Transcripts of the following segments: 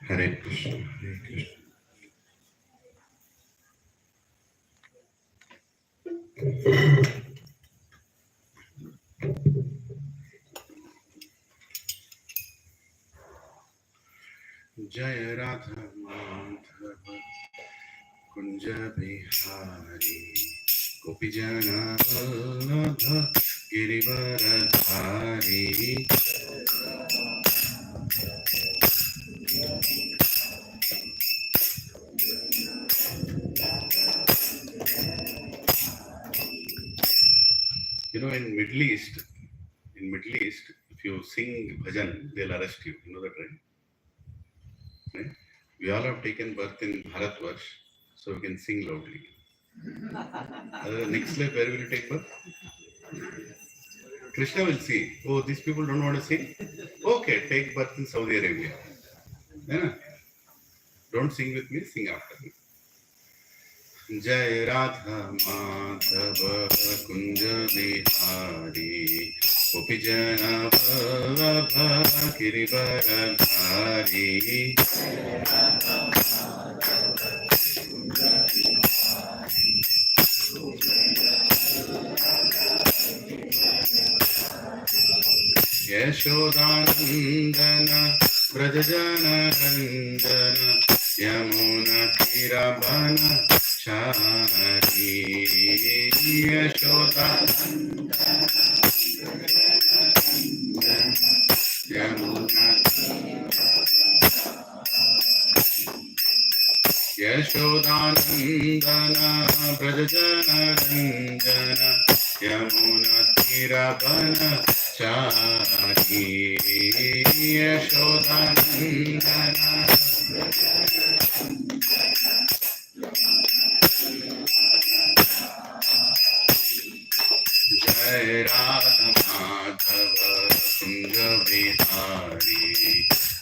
Hare Krishna, Hare Krishna. Jaya Radha Madhava Kunja Bihari Gopijana Vallabha Girivaradhari. You know, in Middle East, if you sing bhajan, they'll arrest you. You know that, right? We all have taken birth in Bharatvarsh, so we can sing loudly. Next life, where will you take birth? Krishna will see. Oh, these people don't want to sing? Okay, take birth in Saudi Arabia. Yeah. Don't sing with me, sing after me. Jai Radha Madhava Kunja Bihari Gopijana Vallabha Girivaradhari. Yashodanandana Brajajana Randana Yamuna Tirabana Chari. Yashodanandana Brajajana Randana Yamuna Tirabana Chari. Yashodanandana Jai Radha Madhava Kunja Bihari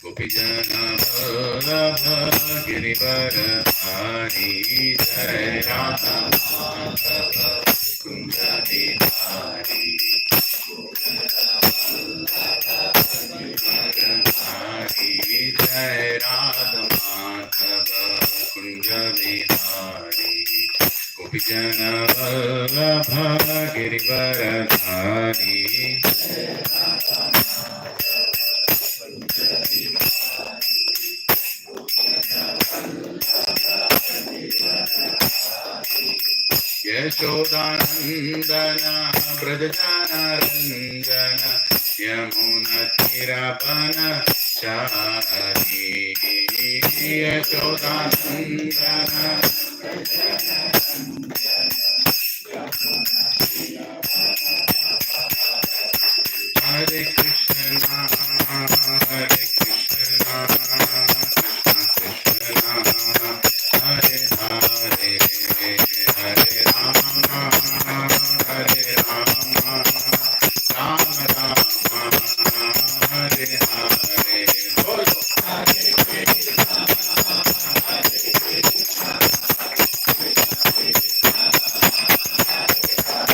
Gopijana Vallabha Girivaradhari. Jai Radha Madhava Kunja Bihari Girivaradhari. Jai Radha Madhava Kunja Bihari Gopijana Vallabha Girivaradhari. Yashodanandana Brajajana Randana Yamuna Tirabana Chari. Yashodanandana Hare Krishna, Hare Krishna, Krishna Krishna, Hare Hare, Hare Rama, Hare Rama, Rama Rama, Hare Hare. Bolo. Hare Krishna, Hare Krishna, Krishna Krishna, Hare Hare, Hare Rama, Rama Rama, Hare Hare.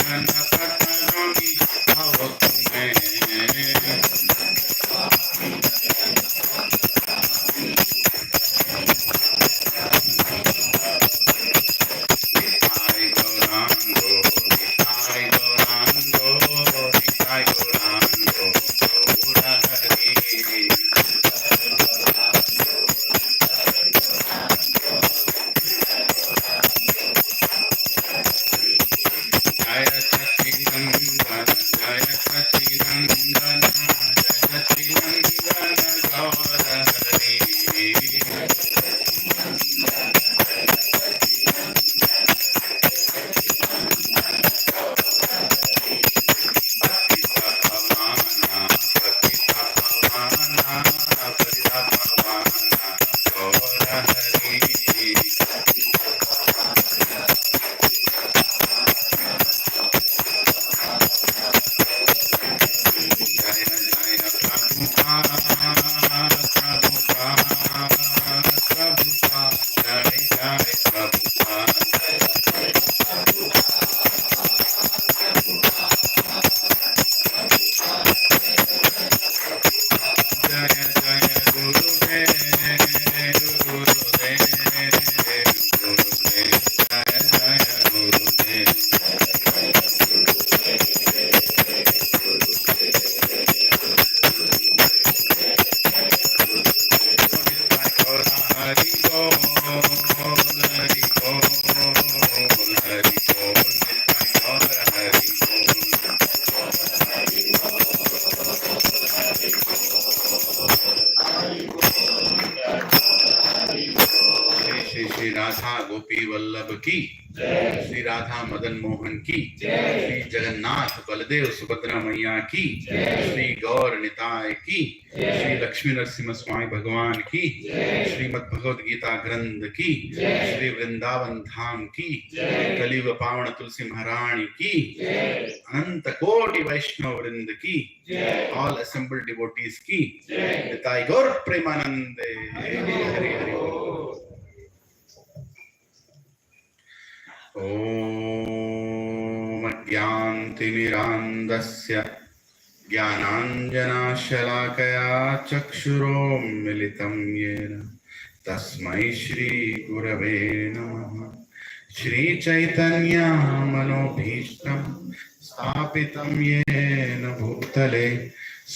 गणपतगणि भव तुम्हें निताय गौरांगो निताय गौरांगो निताय गौरांगो गौर हरि जय सच्चिदानंद जय सच्चिदानंद जय सच्चिदानंद गौर हरि पतिता पावना पतिता पावना पतिता पावना गौर हरि जय जय प्रभुपाद प्रभुपाद प्रभुपाद जय जय प्रभुपाद जय जय गुरुदेव गुरुदेव गुरुदेव जय जय गुरुदेव हरि बोल हरि बोल हरि बोल निताय गौर हरि बोल श्री श्री राधा गोपी वल्लभ की श्री राधा मदन मोहन की श्री जगन्नाथ बलदेव सुभद्रा मैया की श्री गौर निताय की श्री लक्ष्मी नरसिंह स्वामी भगवान की श्रीमद् भगवद गीता ग्रंथ की श्री वृंदावन धाम की कलियुग पावन तुलसी महारानी की अनंत कोटि वैष्णव वृंद की ऑल असेंबल्ड डिवोटीज की निताय गौर प्रेमानंदे हरि हरि ओम अज्ञानतिमिरान्धस्य ज्ञानाञ्जनशलाकया चक्षुरोन्मिलितं येन तस्मै श्रीगुरवे नमः श्रीचैतन्यमनोभीष्टं स्थापितं येन भूतले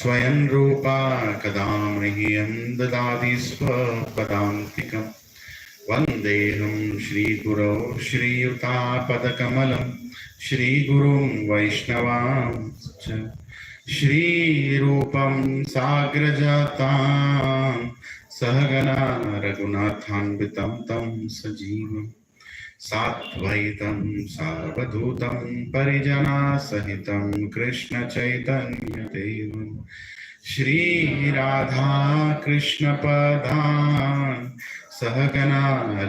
स्वयं रूपा कदा मह्यं ददाति स्वपदान्तिकम् वन्देऽहं श्रीगुरौ श्रीयुतापदकमलं श्रीगुरुं वैष्णवांश्च श्रीरूपं साग्रजातां सहगना रघुनाथान्वितं तं सजीवं साद्वैतं सावधूतं परिजनासहितं कृष्णचैतन्यदेवं श्रीराधा कृष्णपदान् सहगना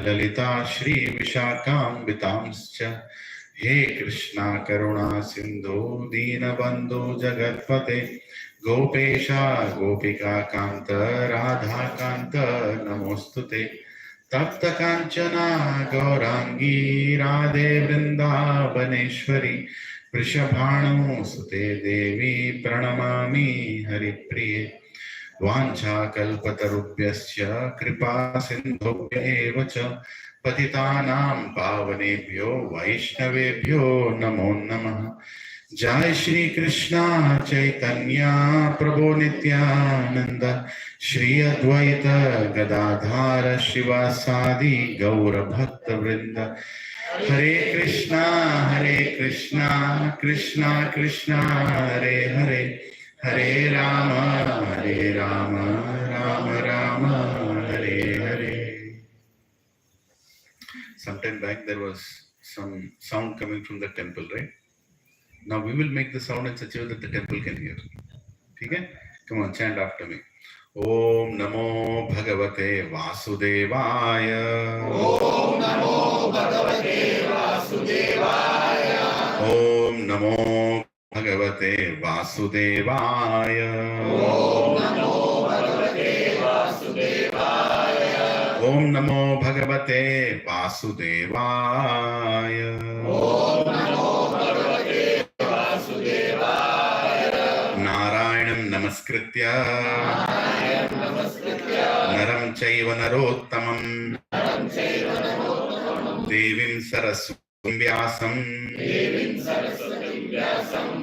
ललिता श्री विशाखान्वितांश्च हे कृष्णा करुणा सिंधु दीनबंधु जगत्पते गोपेशा गोपिका कांत राधा कांत नमोस्तुते तप्त कांचना गौरांगी राधे वृंदावनेश्वरी वृषभानुसुते देवी प्रणमामि हरिप्रिये वाञ्छाकल्पतरुभ्यश्च कृपा सिन्धुभ्येव च पतितानां पावनेभ्यो वैष्णवेभ्यो नमो नमः जय श्री कृष्णा चैतन्य प्रभु नित्यानंद श्री अद्वैत गदाधार शिवासादि गौर भक्त वृंद हरे Krishna Krishna Krishna Hare Hare Hare Ram Ram Ram Hare Hare. Sometime back there was some sound coming from the temple, right? Now we will make the sound in such a way that the temple can hear. Okay? Come on, chant after me. Om Namo Bhagavate Vasudevaya. Om Namo Bhagavate Vasudevaya. Om Namo Bhagavate Vasudevaya. Om Namo Bhagavate Vasudevaya. Om Namo Bhagavate Vasudevaya. Om Namo Bhagavate नमस्कृत्य नरं चैव नरोत्तमं देवीं सरस्वतीं व्यासं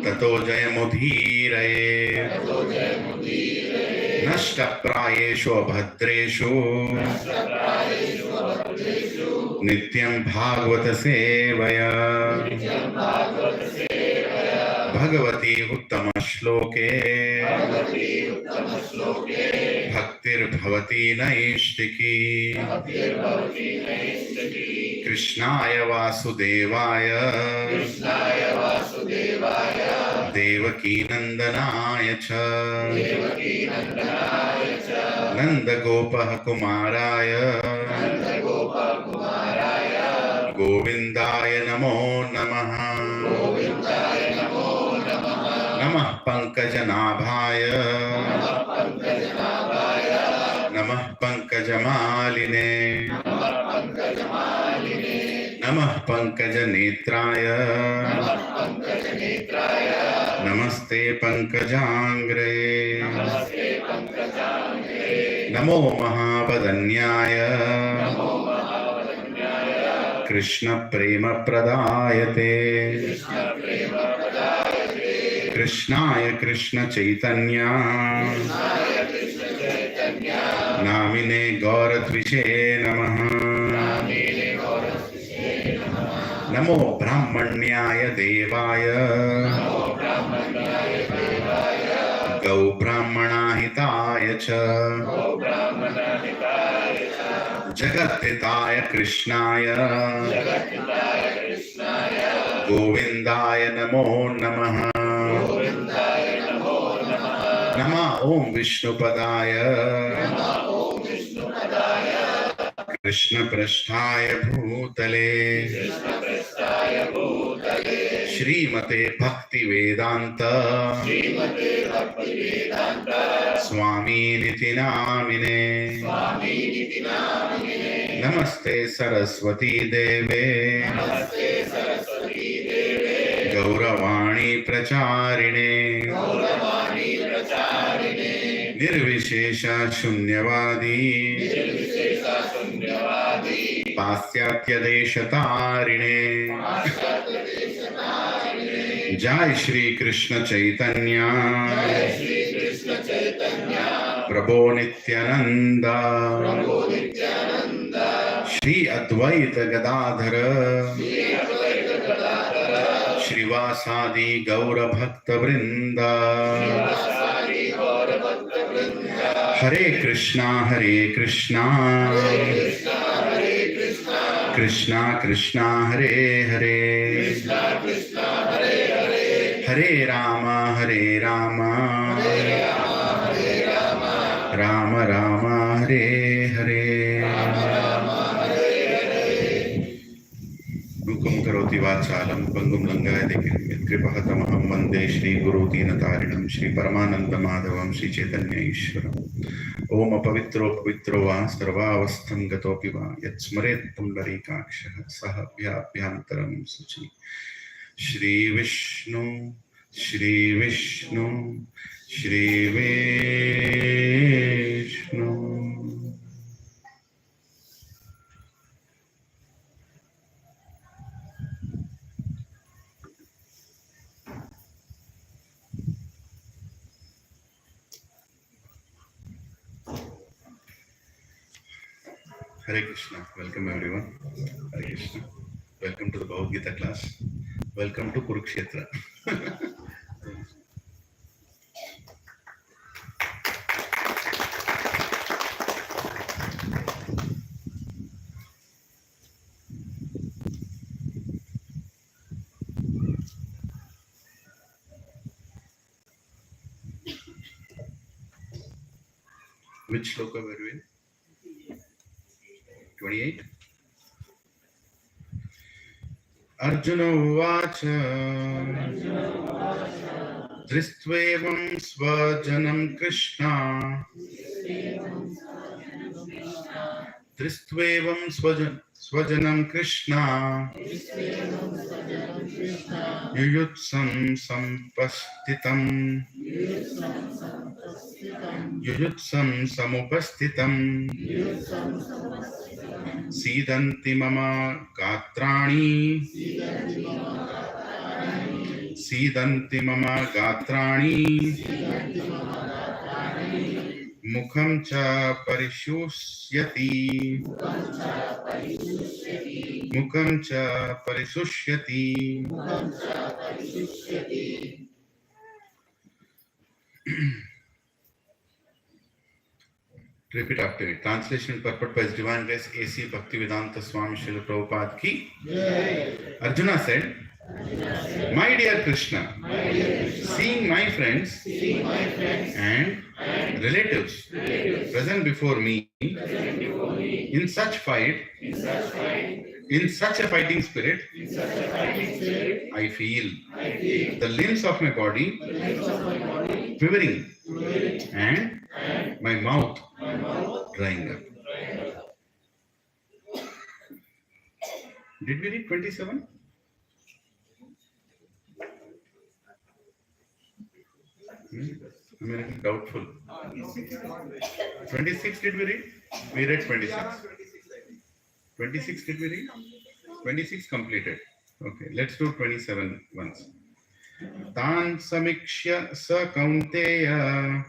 ततो जयमुदीरये नष्टप्रायेषु अभद्रेषु नित्यं भागवत सेवया भगवती उत्तम श्लोके भक्तिर्भवती नैष्टिकी कृष्णाय वासुदेवाय देवकी नंदनाय च नंदगोपः कुमाराय गोविंदाय नमो नमः नमः पंकजनाभाय नमः पंकजमालिने नमः पंकजनेत्राय नमस्ते पंकजांग्रे नमो महावदन्याय कृष्ण प्रेम प्रदायते कृष्णाय कृष्ण चैतन्य नामिने गौरद्विषे नमः नमो ब्राह्मण्याय देवाय गौ ब्राह्मणाहिताय च जगद्धिताय कृष्णाय गोविंदाय नमो नमः नमः ओम विष्णुपदाय कृष्ण पृष्ठाय भूतले श्रीमते भक्ति वेदांत स्वामी निति नामिने नमस्ते सरस्वती देवे गौरवाणी प्रचारिणे निर्विशेष शून्यवादी पाश्चात्य देशतारिणे जय श्री कृष्ण चैतन्य प्रभो नित्यानंद श्री अद्वैत गदाधर श्रीवासादि गौर भक्त वृंद हरे कृष्णा कृष्णा कृष्णा हरे हरे हरे राम राम राम हरे हरे मुखं करोति वाचालं पंगुं लंघयते कृपहतमहं वन्दे श्रीगुरुदीनतारिणं श्रीपरमानन्दमाधवं श्रीचैतन्य ईश्वरम् ओम अपवित्रो पवित्रो वा सर्वावस्थं गतोऽपि वा यत्स्मरेत् पुण्डरीकाक्षः सः भ्याभ्यान्तरं शुचि Shri Vishnu Shri Vishnu Shri Vishnu Hare Krishna. Welcome everyone. Hare Krishna. Welcome to the Bhagavad Gita class. Welcome to Kurukshetra. Which shloka were we in? 28. Arjuna uvacha dristvevam svajanam Krishna Drishtvevam swajanam Krishna Yuyutsam sampastitam Yuyutsam samupastitam Sidanti mama gatrani Sidanti mama gatrani Mukham cha parishusyati Mukham cha parishusyati Repeat after me. Translation and purport by His Divine Grace A.C. Bhaktivedanta Swami Srila Prabhupada ki. Arjuna said, My dear Krishna, seeing my friends and relatives present before me in such fight, in such a fighting spirit, I feel the limbs of my body quivering and my mouth drying up. Did we read 27? I'm a little doubtful. 26 did we read? We read 26. 26 did we read? 26 completed. Okay, let's do 27 once. Tan samikshya sa kaunteya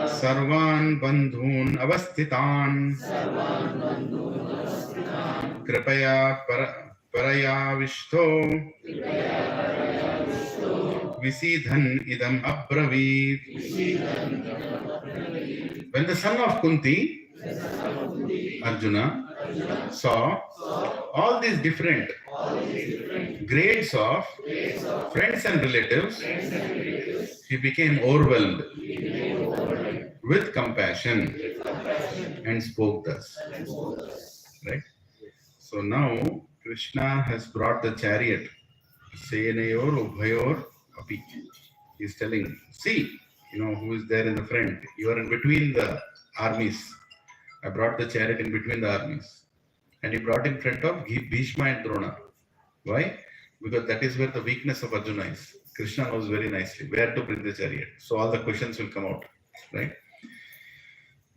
sarvan bandhun avasthitan kripaya parayavishto Visidhan idam abravit. When the son of Kunti, Arjuna, saw all these different grades of friends and relatives, he became overwhelmed with compassion and spoke thus. Right? So now Krishna has brought the chariot. Senayor Ubhayor Api. He is telling, see, who is there in the front. You are in between the armies. I brought the chariot in between the armies. And he brought in front of Bhishma and Drona. Why? Because that is where the weakness of Arjuna is. Krishna knows very nicely where to bring the chariot. So all the questions will come out. Right?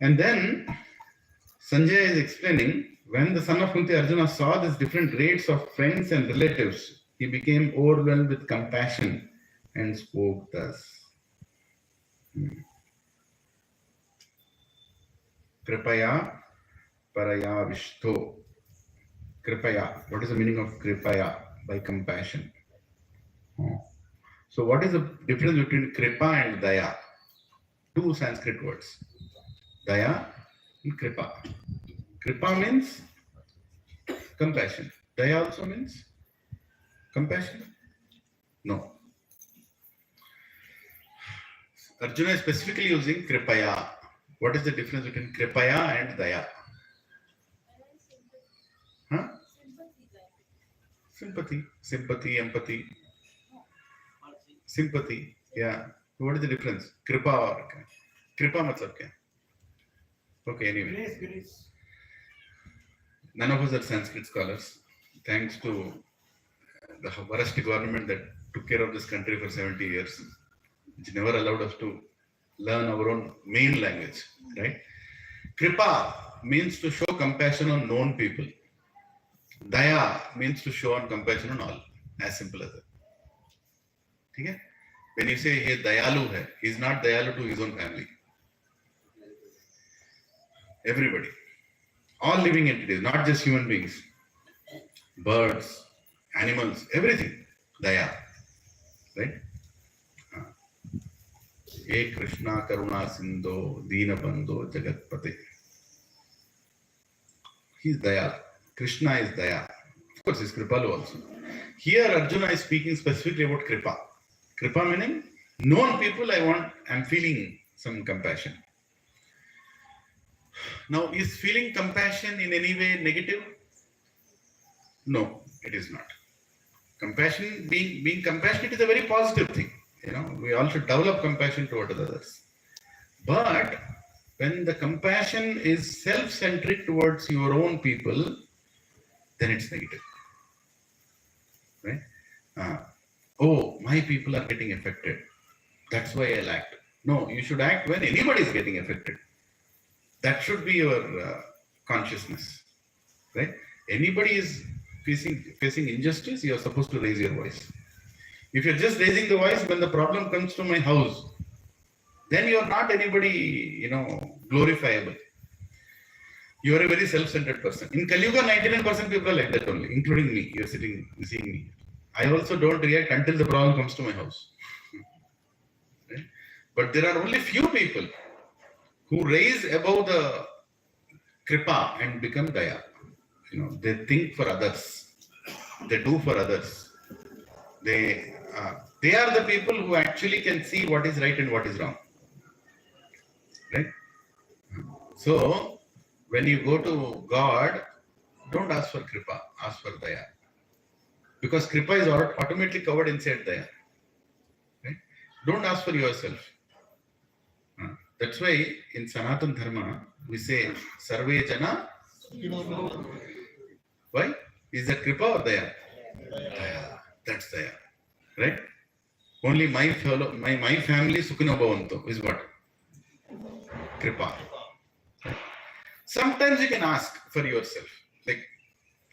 And then Sanjay is explaining, when the son of Kunti Arjuna saw these different grades of friends and relatives, he became overwhelmed with compassion and spoke thus. Kripaya parayavishto. Kripaya. What is the meaning of kripaya? By compassion. So what is the difference between kripa and daya? Two Sanskrit words. Daya and kripa. Kripa means compassion. Daya also means compassion? No. Arjuna is specifically using kripaya. What is the difference between kripaya and daya? Huh? Sympathy, empathy. Sympathy, yeah. What is the difference? Kripa or kripa matlab kya? Okay, anyway. Grace. None of us are Sanskrit scholars. Thanks to the worst government that took care of this country for 70 years, which never allowed us to learn our own main language, right? Kripa means to show compassion on known people. Daya means to show on compassion on all. As simple as that. Okay? When you say he dayalu hai, he is not dayalu to his own family. Everybody. All living entities, not just human beings. Birds, animals, everything. Daya. Right? Hey Krishna Karuna Sindho Deena Bandho Jagatpate. He is Daya. Krishna is Daya. Of course, he is Kripalu also. Here Arjuna is speaking specifically about Kripa. Kripa meaning known people I'm feeling some compassion. Now, is feeling compassion in any way negative? No, it is not. Compassion, being compassionate is a very positive thing. We all should develop compassion toward others. But When the compassion is self-centric towards your own people, then it's negative, right? Oh, my people are getting affected. That's why I'll act. No, you should act when anybody is getting affected. That should be your consciousness, right? Anybody is facing injustice, you are supposed to raise your voice. If you're just raising the voice when the problem comes to my house, then you are not anybody, glorifiable. You are a very self-centered person. In Kali Yuga, 99% people are like that only, including me. You're seeing me. I also don't react until the problem comes to my house. Right? But there are only few people who raise above the kripa and become daya. They think for others. They do for others. They are the people who actually can see what is right and what is wrong. Right? So, when you go to God, don't ask for kripa, ask for daya. Because kripa is automatically covered inside daya. Right? Don't ask for yourself. That's why in Sanatan Dharma, we say, Sarve Jana. Why? Is that kripa or daya? Daya. That's daya. Right? Only my family Sukhino Bhavantu is what? Kripa. Sometimes you can ask for yourself. Like,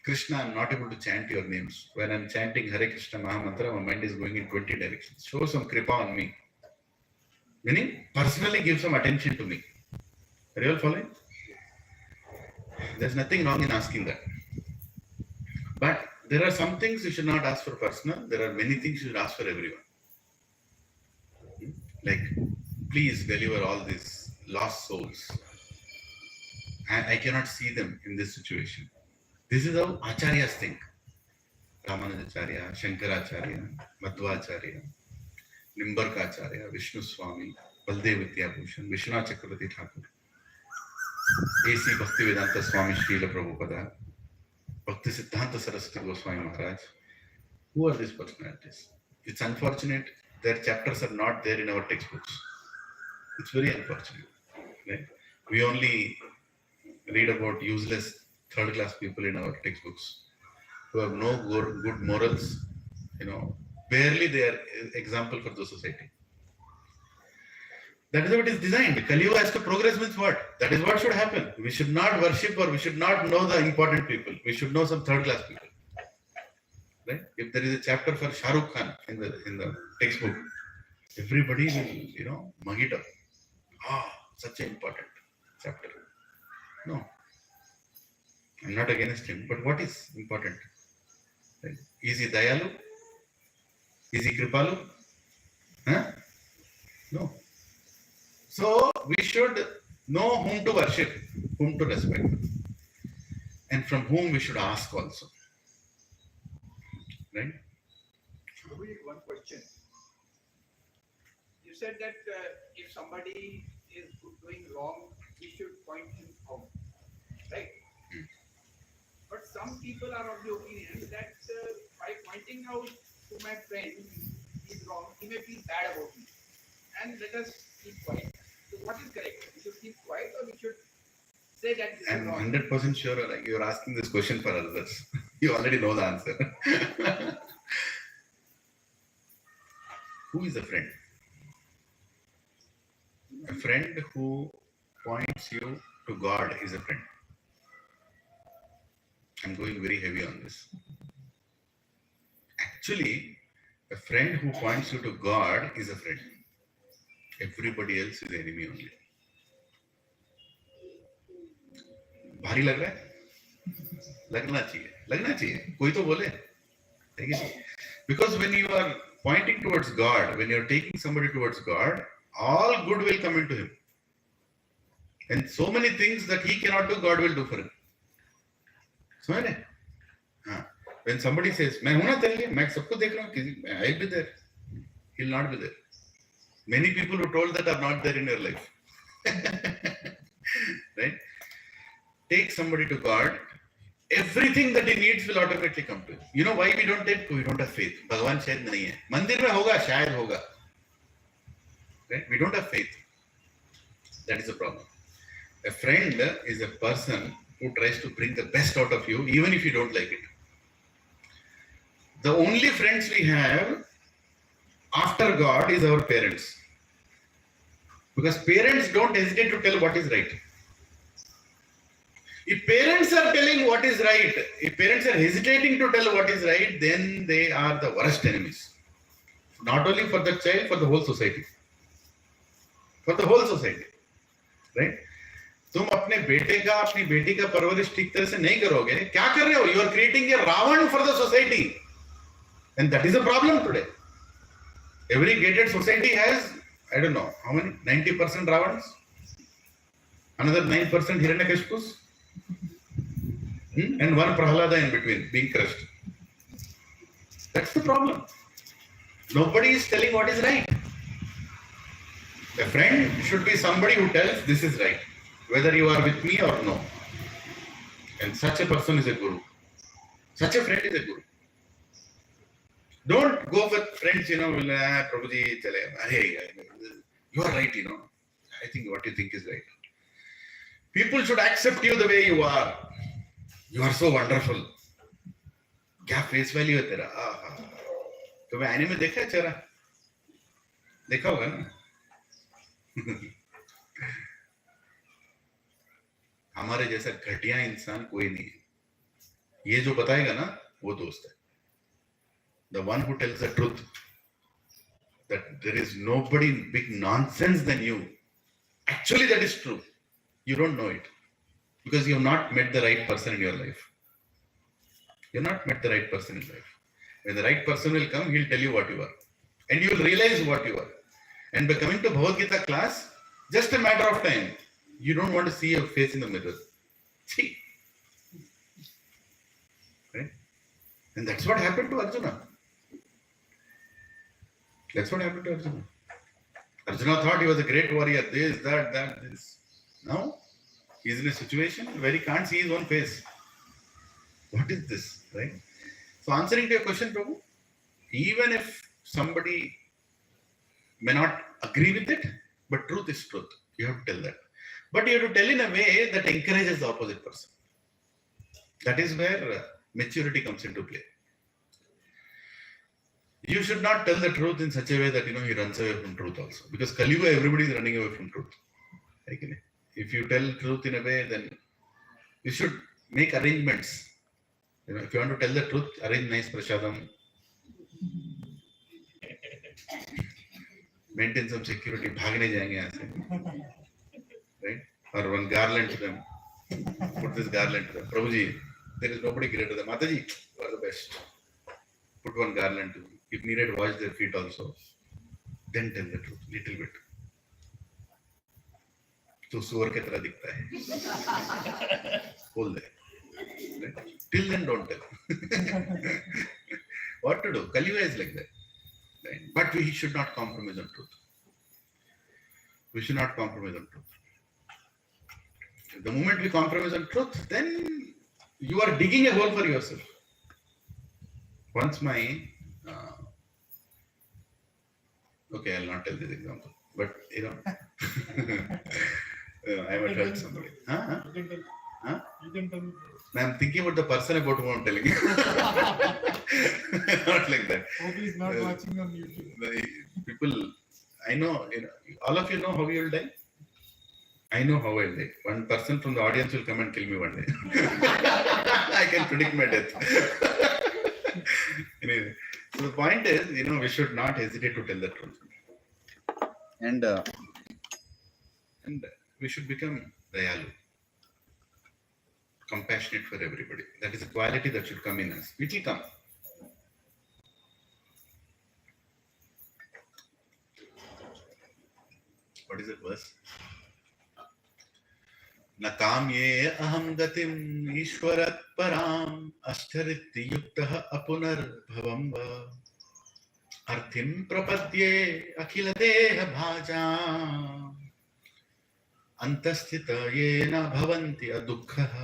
Krishna, I'm not able to chant your names. When I'm chanting Hare Krishna Mahamantra, my mind is going in 20 directions. Show some kripa on me. Meaning, personally give some attention to me. Are you all following? There's nothing wrong in asking that. But there are some things you should not ask for personal. There are many things you should ask for everyone. Like, please deliver all these lost souls. I cannot see them in this situation. This is how Acharyas think. Ramanujacharya, Shankaracharya, Madhvacharya, Nimbarkacharya, Vishnu Swami, Baldev Vidyabhushan, Vishwanath Chakravarti Thakur, A.C. Bhaktivedanta Swami Srila Prabhupada, Bhakti Siddhanta Saraswati Goswami Maharaj. Who are these personalities? It's unfortunate their chapters are not there in our textbooks. It's very unfortunate. Right? We only read about useless third-class people in our textbooks who have no good morals. Barely they are example for the society. That is how it is designed. Kali Yuga has to progress means what? That is what should happen. We should not worship or we should not know the important people. We should know some third-class people. Right? If there is a chapter for Shah Rukh Khan in the textbook, everybody will, mug it up. Such an important chapter. No. I'm not against him, but what is important? Right? Is he Dayalu? Is he Kripalu? No. So we should know whom to worship, whom to respect, and from whom we should ask also. Right? One question. You said that if somebody is doing wrong, we should point him out, right? But some people are of the opinion that by pointing out to my friend he's wrong, he may feel bad about me, and let us keep quiet. So what is correct? We should keep quiet, or we should say that this I'm is wrong? 100% sure you're asking this question for others. You already know the answer. Who is a friend? A friend who points you to God is a friend. I'm going very heavy on this. Actually, a friend who points you to God is a friend. Everybody else is the enemy only. भारी लग रहा है? लगना चाहिए. कोई तो बोले. Because when you are pointing towards God, when you are taking somebody towards God, all good will come into him. And so many things that he cannot do, God will do for him. समझ रहे? When somebody says, मैं हूं ना तेरे लिए, मैं सबको देख रहा हूँ, I'll be there. He'll not be there. Many people who told that are not there in your life. Right? Take somebody to God, everything that he needs will automatically come to him. You know why we don't have faith? भगवान शायद नहीं है. मंदिर में होगा, शायद होगा. Right? We don't have faith. That is the problem. A friend is a person who tries to bring the best out of you, even if you don't like it. The only friends we have after God is our parents. Because parents don't hesitate to tell what is right. If parents are telling what is right, if parents are hesitating to tell what is right, then they are the worst enemies. Not only for the child, for the whole society. For the whole society. Right? तुम अपने बेटे का अपनी बेटी का परवरिश ठीक तरह से नहीं करोगे, क्या कर रहे हो? You are creating a Ravan for the society. And that is a problem today. Every gated society has, I don't know, how many? 90% Ravans? Another 9% Hiranyakashipus? And one Prahalada in between, being crushed. That's the problem. Nobody is telling what is right. A friend should be somebody who tells this is right, whether you are with me or no. And such a person is a guru. Such a friend is a guru. Don't go with friends, Prabhuji, hey, you are right, I think what you think is right. People should accept you the way you are. You are so wonderful. क्या face value है तेरा? तो मैं आईने में देखा है चेहरा? देखा होगा ना? हमारे जैसा घटिया इंसान कोई नहीं है. ये जो बताएगा ना, वो दोस्त है. The one who tells the truth, that there is nobody big nonsense than you. Actually, that is true. You don't know it because you have not met the right person in your life. You have not met the right person in life. When the right person will come, he'll tell you what you are, and you will realize what you are. And by coming to Bhagavad Gita class, just a matter of time. You don't want to see your face in the mirror. See, right? And that's what happened to Arjuna. That's what happened to Arjuna. Arjuna thought he was a great warrior. This, that, this. Now, he's in a situation where he can't see his own face. What is this, right? So, answering to your question, Prabhu, even if somebody may not agree with it, but truth is truth. You have to tell that. But you have to tell in a way that encourages the opposite person. That is where maturity comes into play. You should not tell the truth in such a way that he runs away from truth also. Because Kali Yuga, everybody is running away from truth. If you tell truth in a way, then you should make arrangements. If you want to tell the truth, arrange nice prasadam. Maintain some security. Bhagne jayenge yahan se. Right? Or one garland to them. Put this garland to them. Prabhuji, there is nobody greater than Mataji. You are the best. Put one garland to them. If needed, wash their feet also. Then tell the truth, little bit. तो सुअर की तरह दिखता है. बोल दे. Right? Till then, don't tell. What to do? Kali Yuga is like that. Right? But we should not compromise on truth. We should not compromise on truth. The moment we compromise on truth, then you are digging a hole for yourself. Once my okay, I'll not tell this example, but I might hurt somebody. You can tell me. I'm thinking about the person about whom I'm telling you. Not like that. Hope he's not watching on YouTube. People, I know, all of you know how you will die. I know how I will die. One person from the audience will come and kill me one day. I can predict my death. Anyway, so the point is, we should not hesitate to tell the truth. And we should become dayalu. Compassionate for everybody. That is a quality that should come in us. It will come. What is that verse? न काम्ये अहं गतिम् ईश्वरात् पराम् अष्टरिति युक्तः अपुनर्भवम् वा अर्थिं प्रपद्ये अखिल देह भाजाम् अन्तस्थित येन भवन्ति अदुःखः.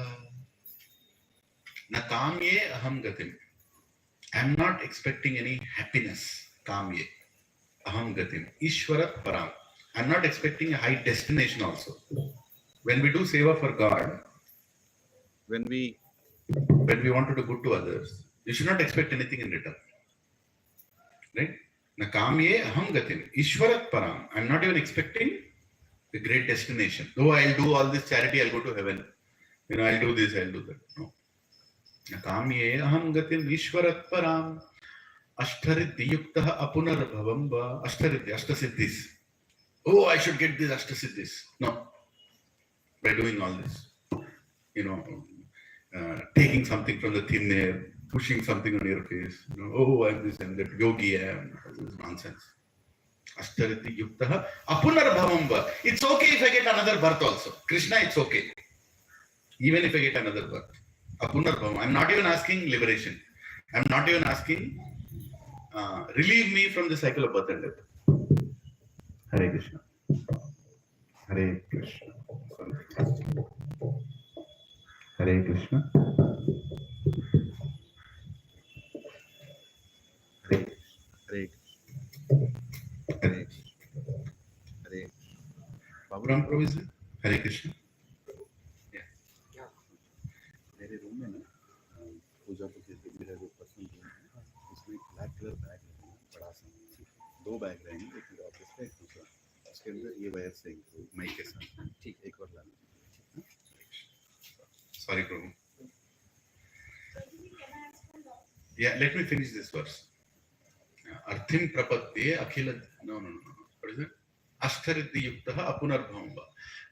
न काम्ये अहं गतिम्. I am not expecting any happiness. Kamye aham gatim ईश्वरात् पराम्. I am not expecting a high destination also. When we do seva for God, when we want to do good to others, you should not expect anything in return. Right? Na kamye aham gatim. Ishwarat param. I'm not even expecting a great destination. Though I'll do all this charity, I'll go to heaven. I'll do this, I'll do that. No. Na kamye aham gatim ishwarat param. Ashtariddhi yuktah apunarbhavam va. Ashtariddhi, ashtasiddhis. Oh, I should get this ashtasiddhis. No. By doing all this. Taking something from the thin air, pushing something on your face. Oh, I'm this and that. Yogi, I am. This is nonsense. Ashtariddhi yuktah apunarbhavam va. It's okay if I get another birth also. Krishna, it's okay. Even if I get another birth. Apunarbhavam. I'm not even asking liberation. I'm not even asking relieve me from the cycle of birth and death. Hare Krishna. Hare Krishna. Hare Krishna. Hare Krishna. Hare Hare Baburam Prabhu is there? Hare Krishna. Yeah. मेरे room में ना पूजा के मेरा जो personal room है उसमें एक black colour bag है बड़ा सा 2 बैग रहेंगे एक मेरा ऑफिस का एक दूसरा उसके अंदर ये वायर से माइक के साथ ठीक एक और लाना Sorry, Prabhu. Yeah, let me finish this verse. Arthim prapadye akhila. No. What is it? Ashtariddhi yuktah apunarbhavam va.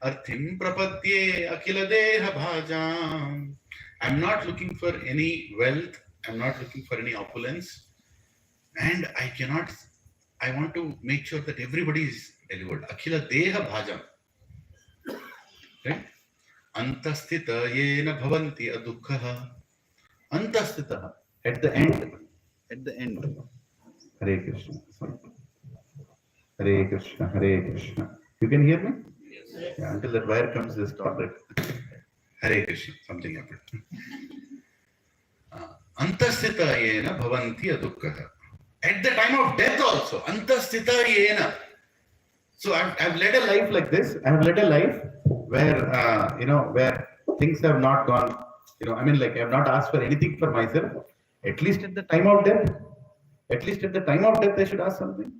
Arthim prapadye akhila deha bhajam. I'm not looking for any wealth. I'm not looking for any opulence. And I want to make sure that everybody is delivered. Akhila deha bhajam. Right? Antasthita yena bhavanti adukhaha. Antasthita. At the end. Hare Krishna. Hare Krishna. Hare Krishna. You can hear me? Yes. Yeah, until that wire comes, just stop it. Hare Krishna. Something happened. Antasthita yena bhavanti adukhaha. At the time of death also. Antasthita yena. So I've led a life like this. I have led a life where where things have not gone. I have not asked for anything for myself. At least at the time of death. I should ask something.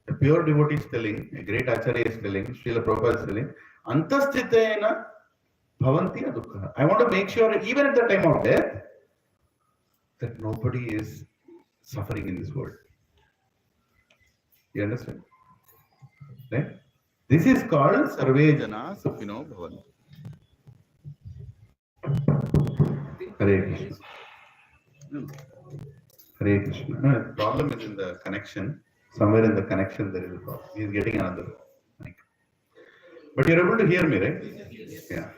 A pure devotee is telling, a great acharya is telling, Srila Prabhupada is telling, Antasthitena bhavanti adukha. I want to make sure, even at the time of death, that nobody is suffering in this world. You understand? Right? This is called Sarve Jana Sukhino Bhavantu. Hare Krishna. Hare Krishna. No, the problem is in the connection. Somewhere in the connection there is a problem. He is getting another mic. But you're able to hear me, right? Yeah.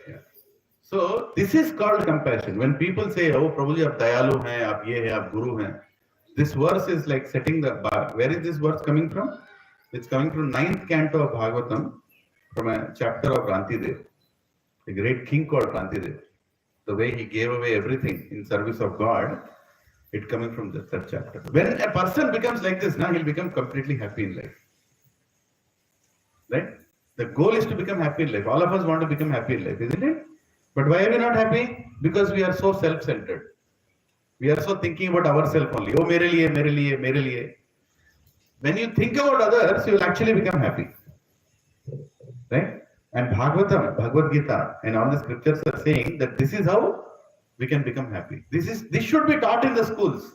So this is called compassion. When people say, "Oh, Prabhuji, aap dayalu hain, aap ye hai, aap guru hain," this verse is like setting the bar. Where is this verse coming from? It's coming from 9th canto of Bhagavatam, from a chapter of Rantidev, a great king called Rantidev. The way he gave away everything in service of God, it coming from the 3rd chapter. When a person becomes like this, now he'll become completely happy in life. Right? The goal is to become happy in life. All of us want to become happy in life, isn't it? But why are we not happy? Because we are so self-centered. We are so thinking about ourselves only. Oh, mere liye, mere liye, mere liye. When you think about others, you will actually become happy. Right? And Bhagavatam, Bhagavad Gita, and all the scriptures are saying that this is how we can become happy. This should be taught in the schools.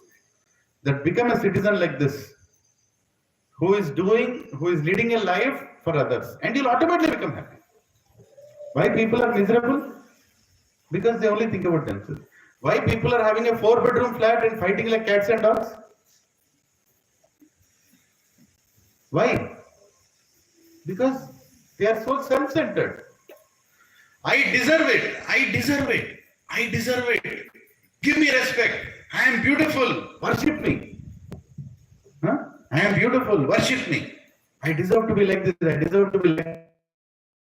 That become a citizen like this, who is leading a life for others, and you'll automatically become happy. Why people are miserable? Because they only think about themselves. Why people are having a 4-bedroom flat and fighting like cats and dogs? Why? Because they are so self-centered. I deserve it. Give me respect. I am beautiful. Worship me. I am beautiful. Worship me. I deserve to be like this. I deserve to be like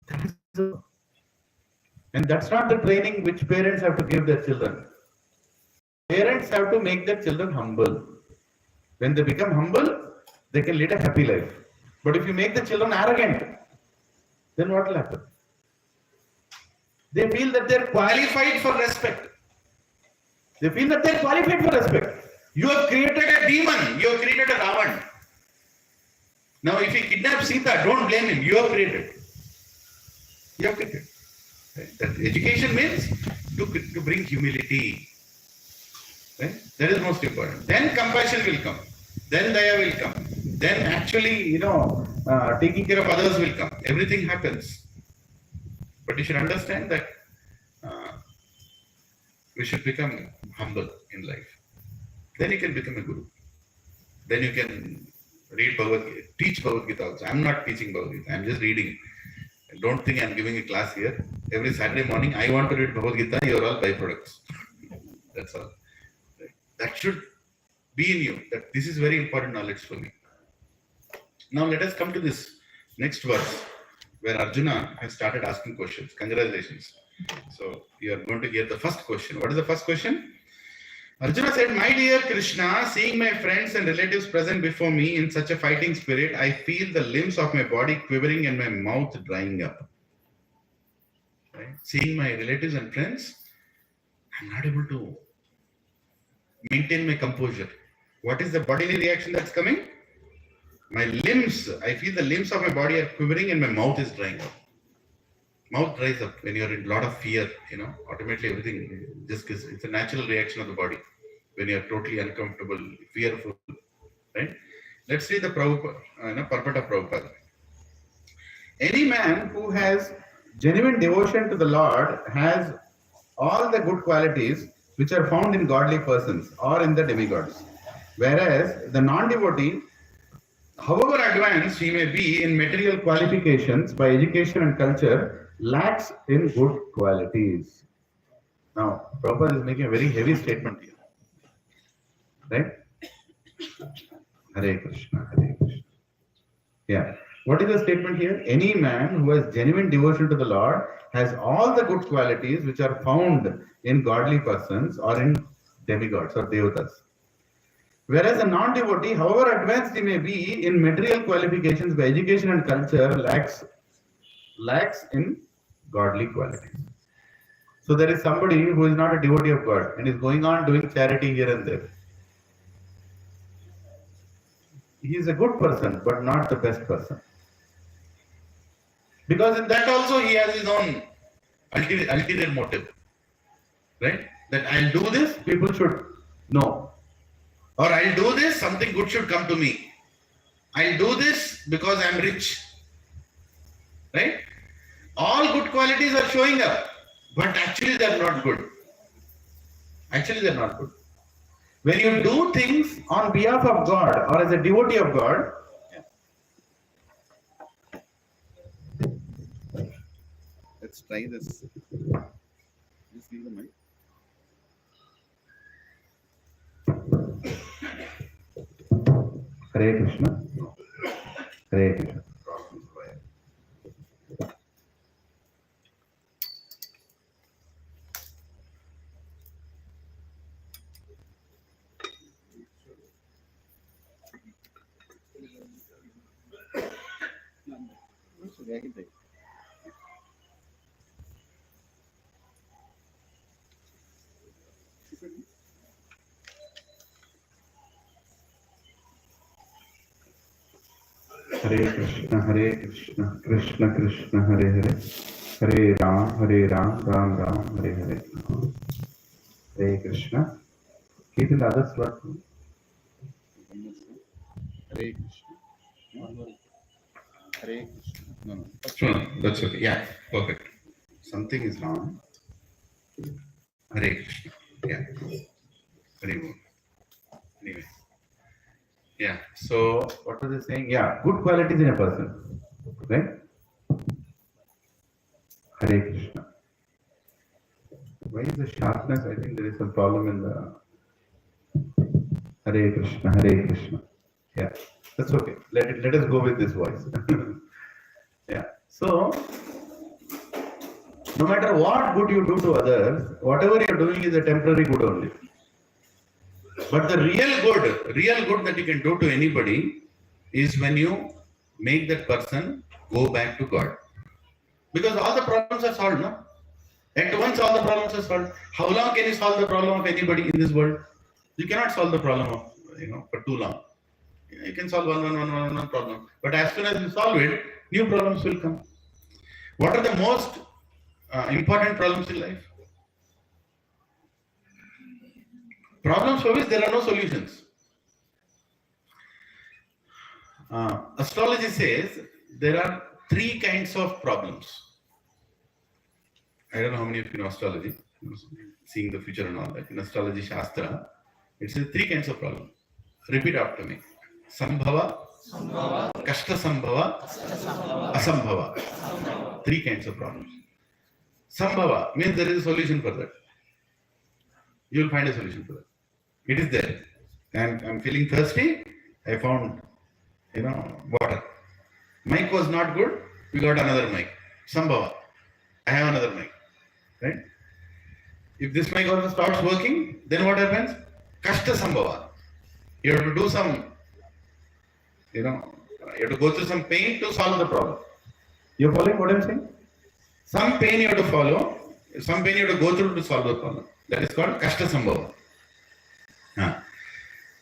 that. And that's not the training which parents have to give their children. Parents have to make their children humble. When they become humble, they can lead a happy life. But if you make the children arrogant, then what will happen? They feel that they're qualified for respect. They feel that they're qualified for respect. You have created a demon. You have created a Ravan. Now, if he kidnaps Sita, don't blame him. You have created. You have created. Right? That education means to bring humility. Right? That is most important. Then compassion will come. Then daya will come. Then actually, taking care of others will come. Everything happens. But you should understand that we should become humble in life. Then you can become a guru. Then you can read Bhagavad Gita, teach Bhagavad Gita also. I'm not teaching Bhagavad Gita. I'm just reading. Don't think I'm giving a class here. Every Saturday morning, I want to read Bhagavad Gita. You're all byproducts. That's all. That should be in you. That this is very important knowledge for me. Now let us come to this next verse where Arjuna has started asking questions. Congratulations. So you are going to get the first question. What is the first question? Arjuna said, "My dear Krishna, seeing my friends and relatives present before me in such a fighting spirit, I feel the limbs of my body quivering and my mouth drying up." Right? Seeing my relatives and friends, I'm not able to maintain my composure. What is the bodily reaction that's coming? My limbs, I feel the limbs of my body are quivering and my mouth is drying up. Mouth dries up when you're in a lot of fear, automatically everything just gives, it's a natural reaction of the body when you're totally uncomfortable, fearful, right? Let's see the purport of Prabhupada. Any man who has genuine devotion to the Lord has all the good qualities which are found in godly persons or in the demigods. Whereas the non-devotee, however advanced he may be in material qualifications by education and culture, lacks in good qualities. Now, Prabhupada is making a very heavy statement here. Right? Hare Krishna, Hare Krishna. Yeah. What is the statement here? Any man who has genuine devotion to the Lord has all the good qualities which are found in godly persons or in demigods or devatas. Whereas a non-devotee, however advanced he may be in material qualifications by education and culture, lacks in godly qualities. So there is somebody who is not a devotee of God and is going on doing charity here and there. He is a good person, but not the best person. Because in that also he has his own ulterior motive. Right? That I'll do this, people should know. Or I'll do this, something good should come to me. I'll do this because I'm rich. Right? All good qualities are showing up, but actually they're not good. Actually they're not good. When you do things on behalf of God or as a devotee of God, let's try this. Just give the mic. Hare Krishna. Hare Krishna. Hare Krishna, Krishna Krishna, Hare Hare, Hare Ram, Ram Ram, Hare Hare. Hare Krishna. Keep in the other slot. Hare Krishna. Hare Krishna. No. Sure, that's okay. Yeah, perfect. Something is wrong. Hare Krishna. Yeah. Very good. Anyway. Yeah. So what was I saying? Yeah, good qualities in a person. Right? Hare Krishna. Why is the sharpness? I think there is some problem in the Hare Krishna, Hare Krishna. Yeah, that's okay. Let us go with this voice. Yeah. So no matter what good you do to others, whatever you're doing is a temporary good only. But the real good that you can do to anybody is when you make that person go back to God. Because all the problems are solved, no? At once all the problems are solved. How long can you solve the problem of anybody in this world? You cannot solve the problem of, for too long. You can solve one problem. But as soon as you solve it, new problems will come. What are the most important problems in life? Problems for which there are no solutions. Astrology says there are three kinds of problems. I don't know how many of you know astrology, seeing the future and all that. In astrology Shastra, it says three kinds of problems. Repeat after me. Sambhava, Kashta Sambhava, Asambhava. Three kinds of problems. Sambhava means there is a solution for that. You will find a solution for that. It is there. And I'm feeling thirsty. I found, water. Mic was not good. We got another mic. Sambhava. I have another mic. Right? If this mic also starts working, then what happens? Kashta Sambhava. You have to do some, you have to go through some pain to solve the problem. You're following what I'm saying? Some pain you have to follow, some pain you have to go through to solve the problem. That is called Kashta Sambhava.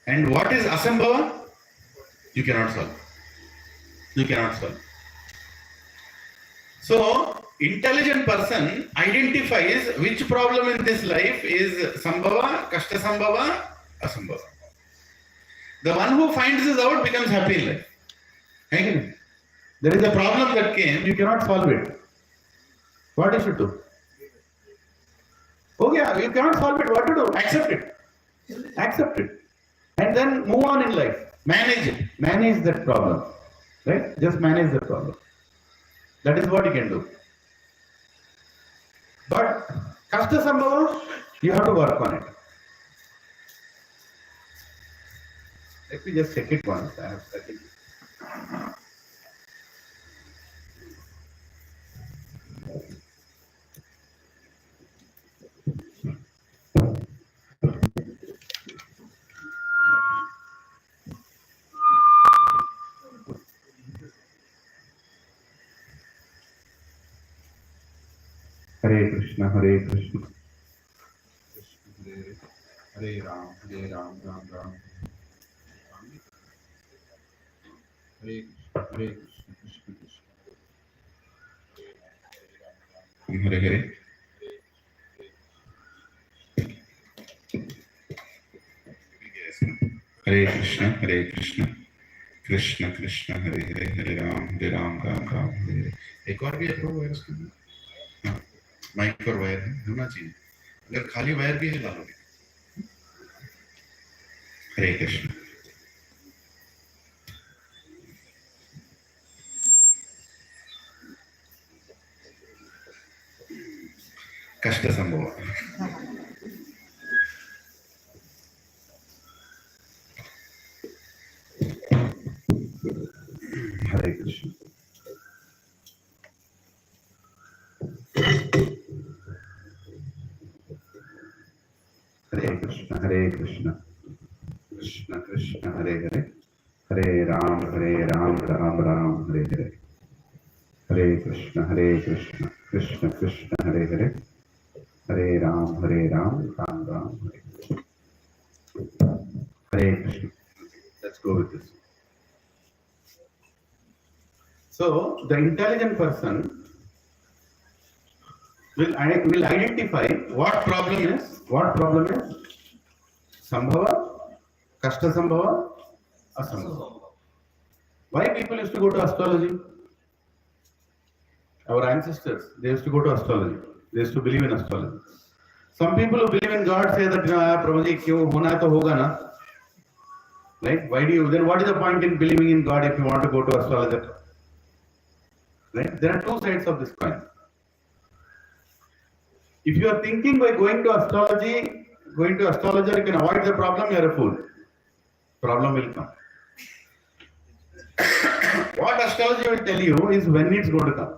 And what is Asambhava? You cannot solve. You cannot solve. So, intelligent person identifies which problem in this life is Sambhava, Kashta Sambhava, Asambhava. The one who finds this out becomes happy in life. Again, there is a problem that came, you cannot solve it. What you should do? Okay, you cannot solve it, what to do? Accept it. Accept it. And then move on in life. Manage it. Manage that problem. Right? Just manage the problem. That is what you can do. But Kashta Sambhava, you have to work on it. Let me just check it once. I have set it. Hare Krishna, Hare Krishna. Hare Ram, Ram Ram. Hare Krishna, Krishna Krishna. Hare Hare. Hare Krishna, Hare Krishna. Krishna Krishna, Hare Hare, Hare Ram, Ram Ram, Hare Hare. एक और भी approve है उसके लिए? हाँ, mic पर wire है, होना चाहिए. अगर खाली वायर भी है डालोगे. हरे कृष्ण. कष्ट संभव. हरे कृष्ण. हरे कृष्ण, हरे कृष्ण. कृष्ण कृष्ण, हरे हरे. हरे राम, राम राम, हरे हरे. हरे कृष्ण, कृष्ण कृष्ण, हरे हरे. हरे Ram, Ram Ram, Hare Hare. Hare Krishna. Let's go with this. So, the intelligent person will identify what problem is. What problem is? Sambhava, Kashta Sambhava, Asambhava. Why people used to go to astrology? Our ancestors, they used to go to astrology. They used to believe in astrology. Some people who believe in God say that, Prabhuji, kyun hona hai to hoga na. Right? Why do you, then what is the point in believing in God if you want to go to astrologer? Right? There are two sides of this coin. If you are thinking by going to astrology, going to astrologer, you can avoid the problem, you are a fool. Problem will come. What astrology will tell you is when it's going to come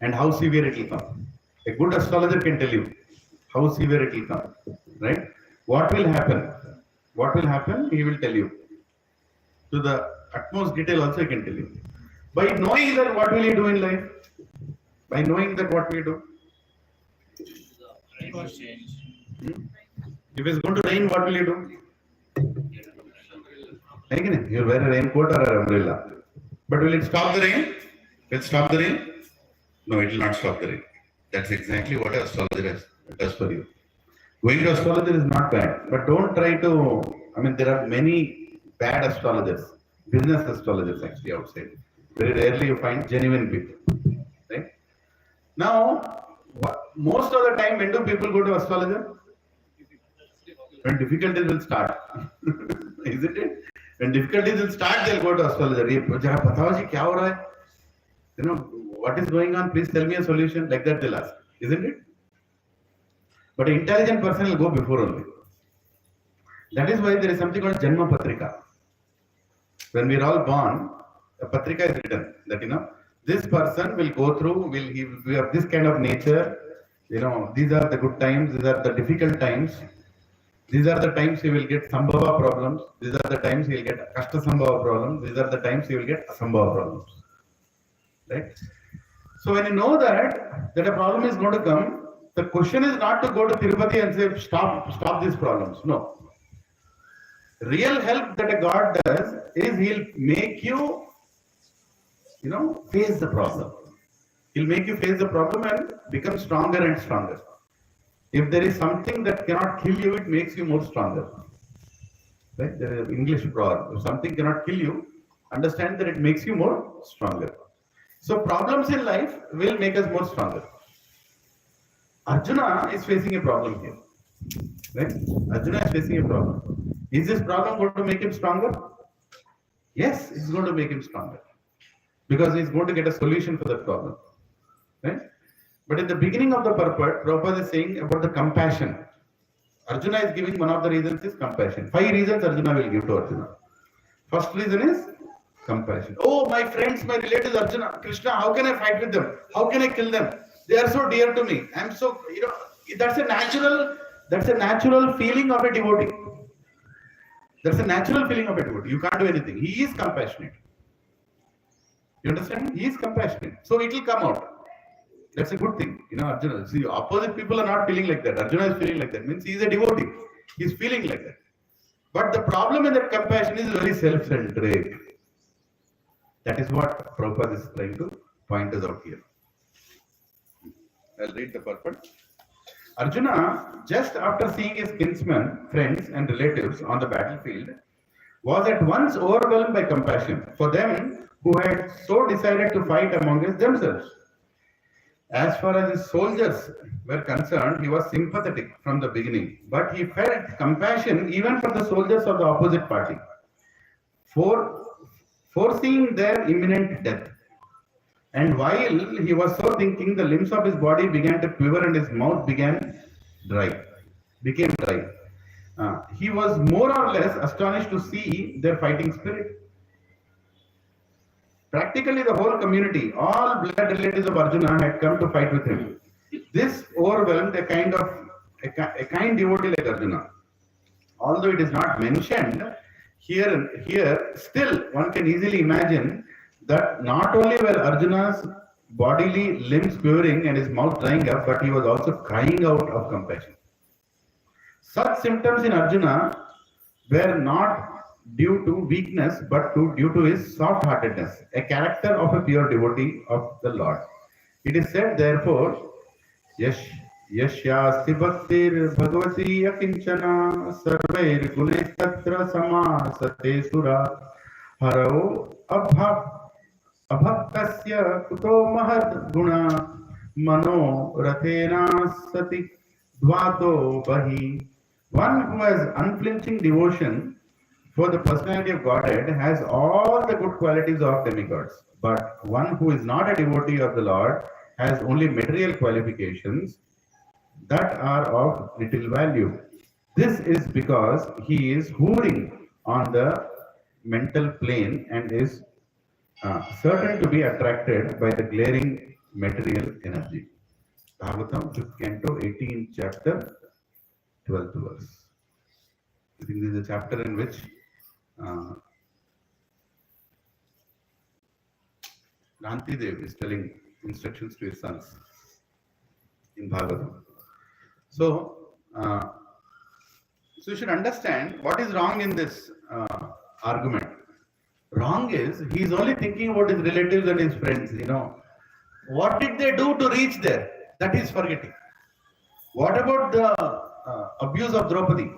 and how severe it will come. A good astrologer can tell you how severe it will come. Right? What will happen? What will happen? He will tell you. To the utmost detail also he can tell you. By knowing that what will you do in life? By knowing that what will you do? cost change. If it's going to rain, what will you do? Again, you wear a raincoat or an umbrella. But will it stop the rain? Will it stop the rain? No, it will not stop the rain. That's exactly what an astrologer does for you. Going to astrologer is not bad, but don't try to. I mean, there are many bad astrologers, business astrologers actually outside. Very rarely you find genuine people, right? Now, most of the time, when do people go to astrologer? When difficulties will start, isn't it? When difficulties will start, they'll go to astrologer. "जरा बताओ जी क्या हो रहा है? You know, what is going on? Please tell me a solution." Like that they'll ask, isn't it? But an intelligent person will go before only. That is why there is something called Janma Patrika. When we are all born, a Patrika is written that this person will go through, we have this kind of nature. These are the good times, these are the difficult times. These are the times he will get Sambhava problems. These are the times he will get Kashta Sambhava problems. These are the times he will get Asambhava problems. Right? So when you know that a problem is going to come, the question is not to go to Tirupati and say, stop these problems. No. Real help that a God does is he'll make you, face the problem. He'll make you face the problem and become stronger and stronger. If there is something that cannot kill you, it makes you more stronger. Right? There is an English proverb. If something cannot kill you, understand that it makes you more stronger. So problems in life will make us more stronger. Arjuna is facing a problem here. Right? Arjuna is facing a problem. Is this problem going to make him stronger? Yes, it's going to make him stronger. Because he's going to get a solution for that problem. Right? But in the beginning of the purport, Prabhupada is saying about the compassion. Arjuna is giving one of the reasons is compassion. 5 reasons Arjuna will give to Arjuna. First reason is compassion. Oh, my friends, my relatives, Arjuna, Krishna, how can I fight with them? How can I kill them? They are so dear to me. I'm so, that's a natural feeling of a devotee. That's a natural feeling of a devotee. You can't do anything. He is compassionate. You understand? He is compassionate. So it will come out. That's a good thing. Arjuna, see, opposite people are not feeling like that. Arjuna is feeling like that. Means he is a devotee. He is feeling like that. But the problem in that compassion is very self-centric. That is what Prabhupada is trying to point us out here. I'll read the purport. Arjuna, just after seeing his kinsmen, friends and relatives on the battlefield, was at once overwhelmed by compassion for them who had so decided to fight among themselves. As far as his soldiers were concerned, he was sympathetic from the beginning, but he felt compassion even for the soldiers of the opposite party, foreseeing their imminent death. And while he was so thinking, the limbs of his body began to quiver and his mouth became dry. He was more or less astonished to see their fighting spirit. Practically the whole community, all blood relatives of Arjuna had come to fight with him. This overwhelmed a kind devotee like Arjuna. Although it is not mentioned here, still one can easily imagine that not only were Arjuna's bodily limbs quivering and his mouth drying up, but he was also crying out of compassion. Such symptoms in Arjuna were not due to weakness, but due to his soft-heartedness, a character of a pure devotee of the Lord. It is said, therefore, Yashyasti bhaktir bhagavati akinchana sarvair gunes tatra samasate sura harao abhaktasya kuto mahad guna mano rathena sati dvato bahi. One who has unflinching devotion for the personality of Godhead has all the good qualities of demigods, but one who is not a devotee of the Lord has only material qualifications that are of little value. This is because he is hovering on the mental plane and is certain to be attracted by the glaring material energy. Bhagavatam, 5th canto, 18th chapter, 12th verse. I think this is a chapter in which Rantidev is telling instructions to his sons in Bhagavatam. So, so you should understand what is wrong in this argument. Wrong is he is only thinking about his relatives and his friends. What did they do to reach there? That is forgetting. What about the abuse of Draupadi?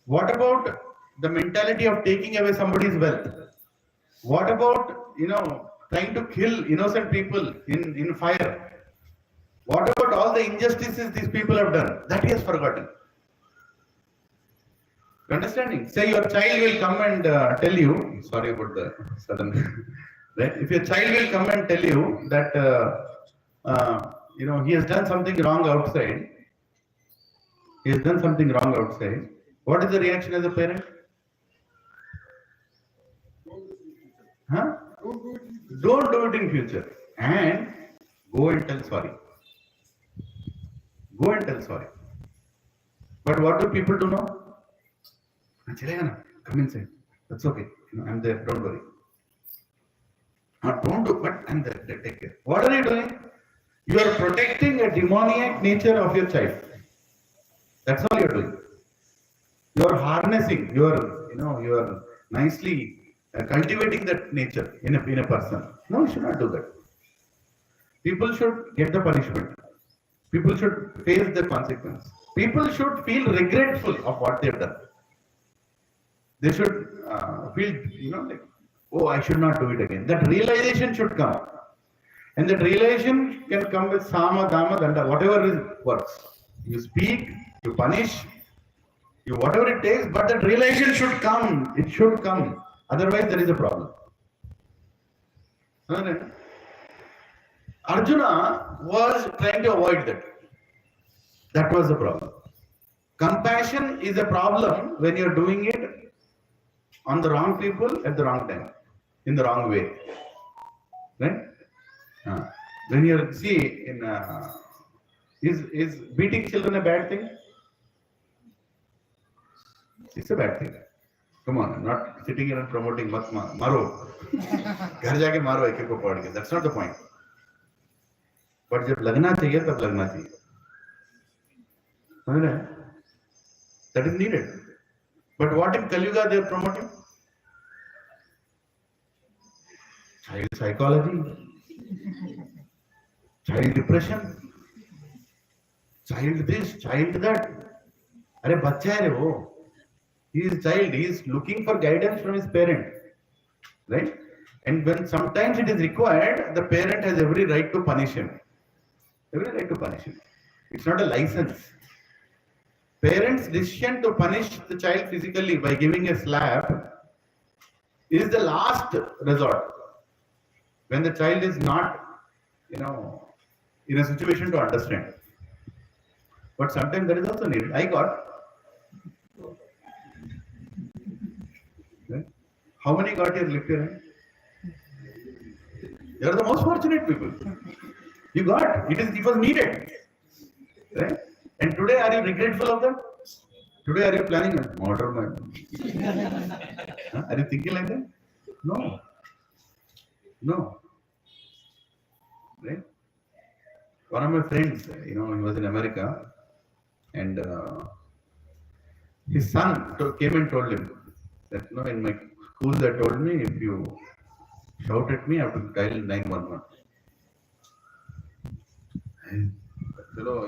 What about the mentality of taking away somebody's wealth? What about trying to kill innocent people in fire? What about all the injustices these people have done? That he has forgotten. Understanding? Say your child will come and tell you. Sorry about the sudden. Right? If your child will come and tell you that he has done something wrong outside. He has done something wrong outside. What is the reaction as a parent? Huh? Don't do it in future. And go and tell sorry. Go and tell sorry. But what do people do now? Come inside. That's okay. I'm there. Don't worry. Don't do, but I'm there. Take care. What are you doing? You are protecting a demoniac nature of your child. That's all you're doing. You are harnessing. You are nicely cultivating that nature in a person. No, you should not do that. People should get the punishment. People should face the consequence. People should feel regretful of what they've done. They should feel, like, oh, I should not do it again. That realization should come. And that realization can come with sama, dama, danda, whatever works. You speak, you punish, you whatever it takes, but that realization should come. It should come. Otherwise, there is a problem. Arjuna was trying to avoid that. That was the problem. Compassion is a problem when you're doing it on the wrong people at the wrong time, in the wrong way. Right? When you see, is beating children a bad thing? It's a bad thing. Come on, I'm not sitting here and promoting maro. घर जाके मारो एक एक को पकड़ के. That's not the point. But जब लगना चाहिए तब लगना चाहिए. That is needed. But what in Kali-yuga they are promoting? Child psychology, child depression, child this, child that. अरे बच्चा है रे वो. He is a child. He is looking for guidance from his parent, right? And when sometimes it is required, the parent has every right to punish him. Every right to punish him. It's not a license. Parents' decision to punish the child physically by giving a slap is the last resort. When the child is not, in a situation to understand. But sometimes that is also needed. I got. Right? How many got here lift your hand? You are the most fortunate people. You got. It was needed. Right? And today, are you regretful of that? Today, are you planning a murder? Are you thinking like that? No. No. Right? One of my friends, he was in America, and his son came and told him that, in my school they told me if you shout at me, I have to dial 911. And the fellow,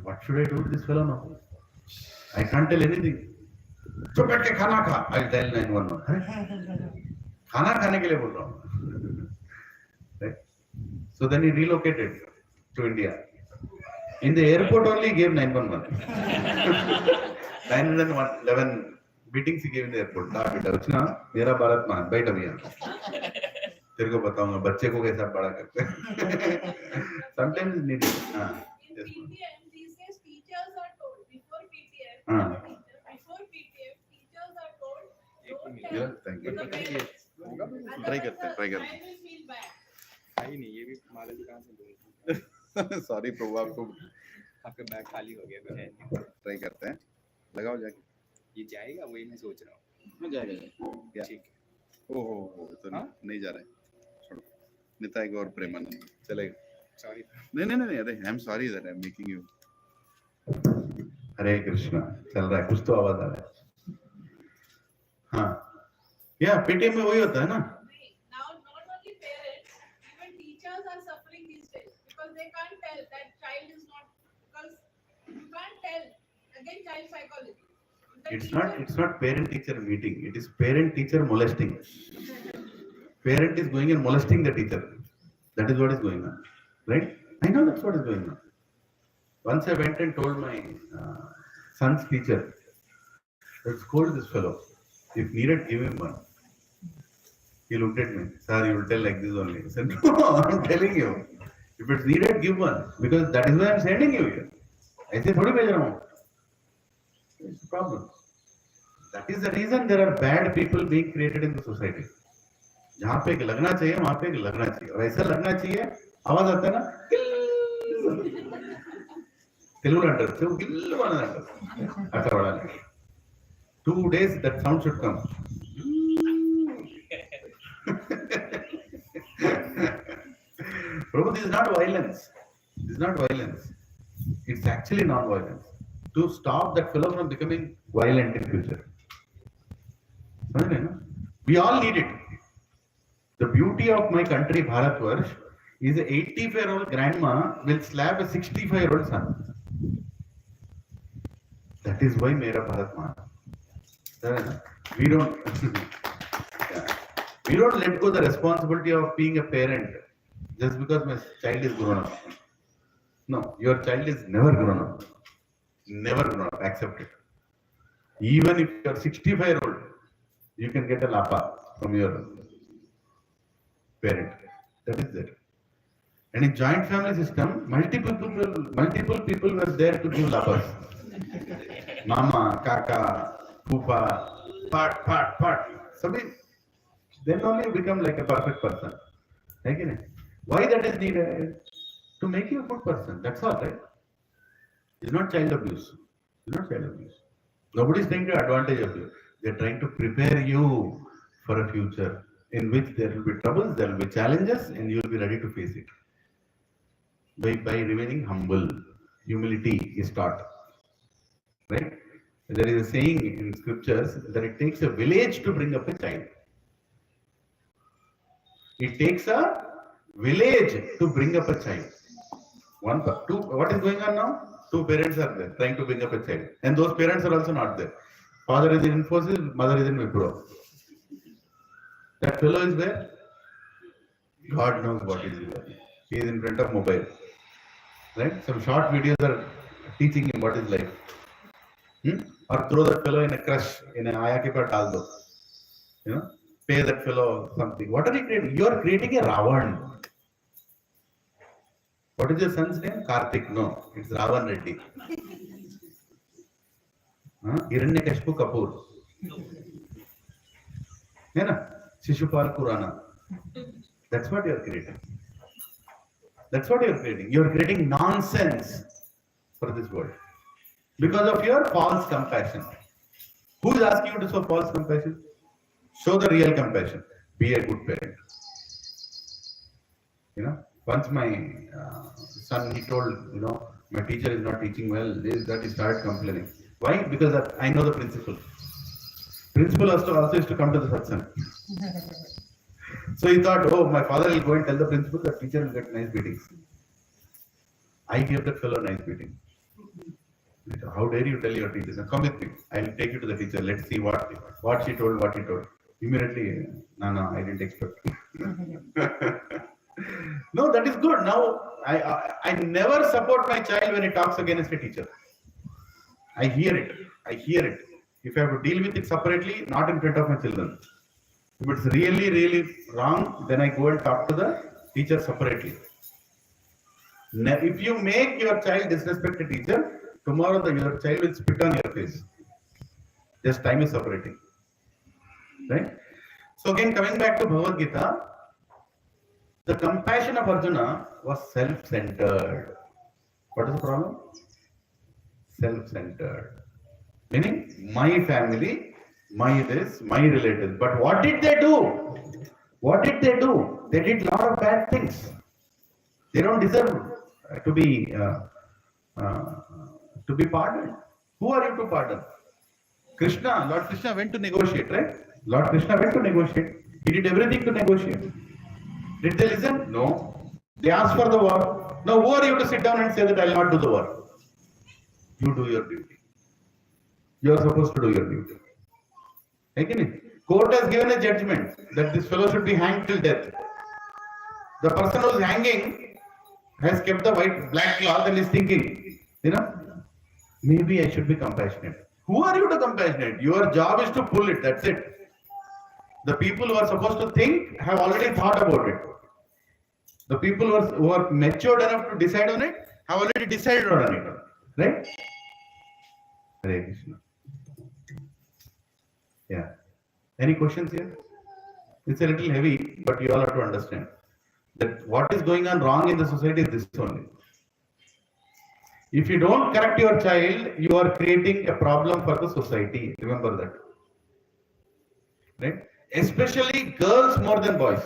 what should I do to this fellow now? I can't tell anything. So बैठ के खाना खा, I'll dial 911. खाना खाने के लिए बोल रहा हूँ. Right? So then he relocated to India. In the airport only he gave 911. 911 meetings he gave in the airport. कहा बेटा उछना मेरा भारत मान बैठ अभी यहाँ. तेरे को बताऊंगा बच्चे को कैसा बड़ा करते हैं. Sometimes it's needed. In PTM, these days teachers are told before PTM, before PTM, teachers are told don't tell Thank you. the parents. Try करते हैं. I will feel bad. नहीं ये भी माला जी कहाँ से बोल Sorry प्रभु आपको आपका बैग खाली हो गया कुछ है ट्राई करते हैं. लगाओ जाके. ये जाएगा वही मैं सोच रहा हूँ हो जाएगा. ठीक ओह तो नहीं जा रहा है. छोड़ो. निताई गौर प्रेमानंद चलेगा. सॉरी नहीं अरे I am sorry that I am making you Hare Krishna चल रहा है, कुछ तो आवाज आ रहा है. हाँ, या पेटीएम में वही होता है ना. Now, not only parents, even teachers are suffering these days because they can't tell that child is not, because you can't tell. Again, child psychology. The It's teacher- not parent teacher meeting. It is parent teacher molesting. Parent is going and molesting the teacher. That is what is going on, right? I know that's what is going on. Once I went and told my son's teacher, let's scold this fellow. If needed, give him one. He looked at me, sir, you will tell like this only. I said, no, I'm telling you. If it's needed, give one. Because that is why I'm sending you here. I say, thodi bhej raha hu. It's a problem. That is the reason there are bad people being created in the society. जहाँ पे एक लगना चाहिए वहां पे एक लगना चाहिए, और ऐसा लगना चाहिए आवाज आता है ना, తెలుగులో అంటారు చెవు గిల్లు అని అంటారు, అట్లా పడాలి. 2 days that sound should come. Prabhu, this is not violence. This is not violence. It's actually non-violence. To stop that fellow from becoming violent in future. We all need it. The beauty of my country, Bharatvarsh, is an 85-year-old grandma will slap a 65-year-old son. That is why Mera Bharat Maan. We don't we don't let go the responsibility of being a parent just because my child is grown up. No, your child is never grown up. Never grown up. Accept it. Even if you are 65-year-old, you can get a lapa from your parent. That is there. And in joint family system, multiple people were there to give lapas. Mama, Kaka, Pupa, part. Sabhi, then only you become like a perfect person. Again, why that is needed? To make you a good person. That's all, right? It's not child abuse. It's not child abuse. Nobody is taking advantage of you. They're trying to prepare you for a future in which there will be troubles, there will be challenges, and you will be ready to face it. By remaining humble, humility is taught. Right? There is a saying in scriptures that it takes a village to bring up a child. It takes a village to bring up a child. Two, what is going on now? 2 parents are there trying to bring up a child. And those parents are also not there. Father is in Infosys, mother is in Wipro. That fellow is where? God knows what is there. He is in front of mobile. Right? Some short videos are teaching him what is life. Or throw that fellow in a crush, in an aya ke par dal do. You know, pay that fellow something. What are you creating? You are creating a Ravan. What is your son's name? Karthik. No, it's Ravan Reddy. Hiranyakashipu Kapoor. है ना? Shishupal Kurana. That's what you are creating. That's what you are creating. You are creating nonsense for this world because of your false compassion. Who is asking you to show false compassion? Show the real compassion. Be a good parent. You know, once my son, he told, you know, my teacher is not teaching well, this, that, he started complaining. Why? Because I know the principal. Principal also used to come to the satsang. So he thought, oh, my father will go and tell the principal that teacher will get nice beatings. I gave that fellow a nice beating. How dare you tell your teacher? Now come with me. I will take you to the teacher. Let's see what she told, what he told. Immediately, no, I didn't expect. No, that is good. Now, I never support my child when he talks against a teacher. I hear it. If I have to deal with it separately, not in front of my children. If it's really wrong, then I go and talk to the teacher separately. If you make your child disrespect a teacher, tomorrow your child will spit on your face. Just time is separating. Right? So again, coming back to Bhagavad Gita, the compassion of Arjuna was self-centered. What is the problem? Self-centered. Meaning, my family, my this, my relatives. But what did they do? They did a lot of bad things. They don't deserve to be to be pardoned. Who are you to pardon? Krishna, Lord Krishna went to negotiate, right? Lord Krishna went to negotiate. He did everything to negotiate. Did they listen? No. They asked for the war. Now, who are you to sit down and say that I will not do the war? You do your duty. You are supposed to do your duty. Again, court has given a judgment that this fellow should be hanged till death. The person who is hanging has kept the black cloth and is thinking, maybe I should be compassionate. Who are you to compassionate? Your job is to pull it. That's it. The people who are supposed to think have already thought about it. The people who are matured enough to decide on it have already decided on it. Right? Hare Krishna. Yeah. Any questions here? It's a little heavy, but you all have to understand that what is going on wrong in the society is this only. If you don't correct your child, you are creating a problem for the society. Remember that. Right? Especially girls more than boys.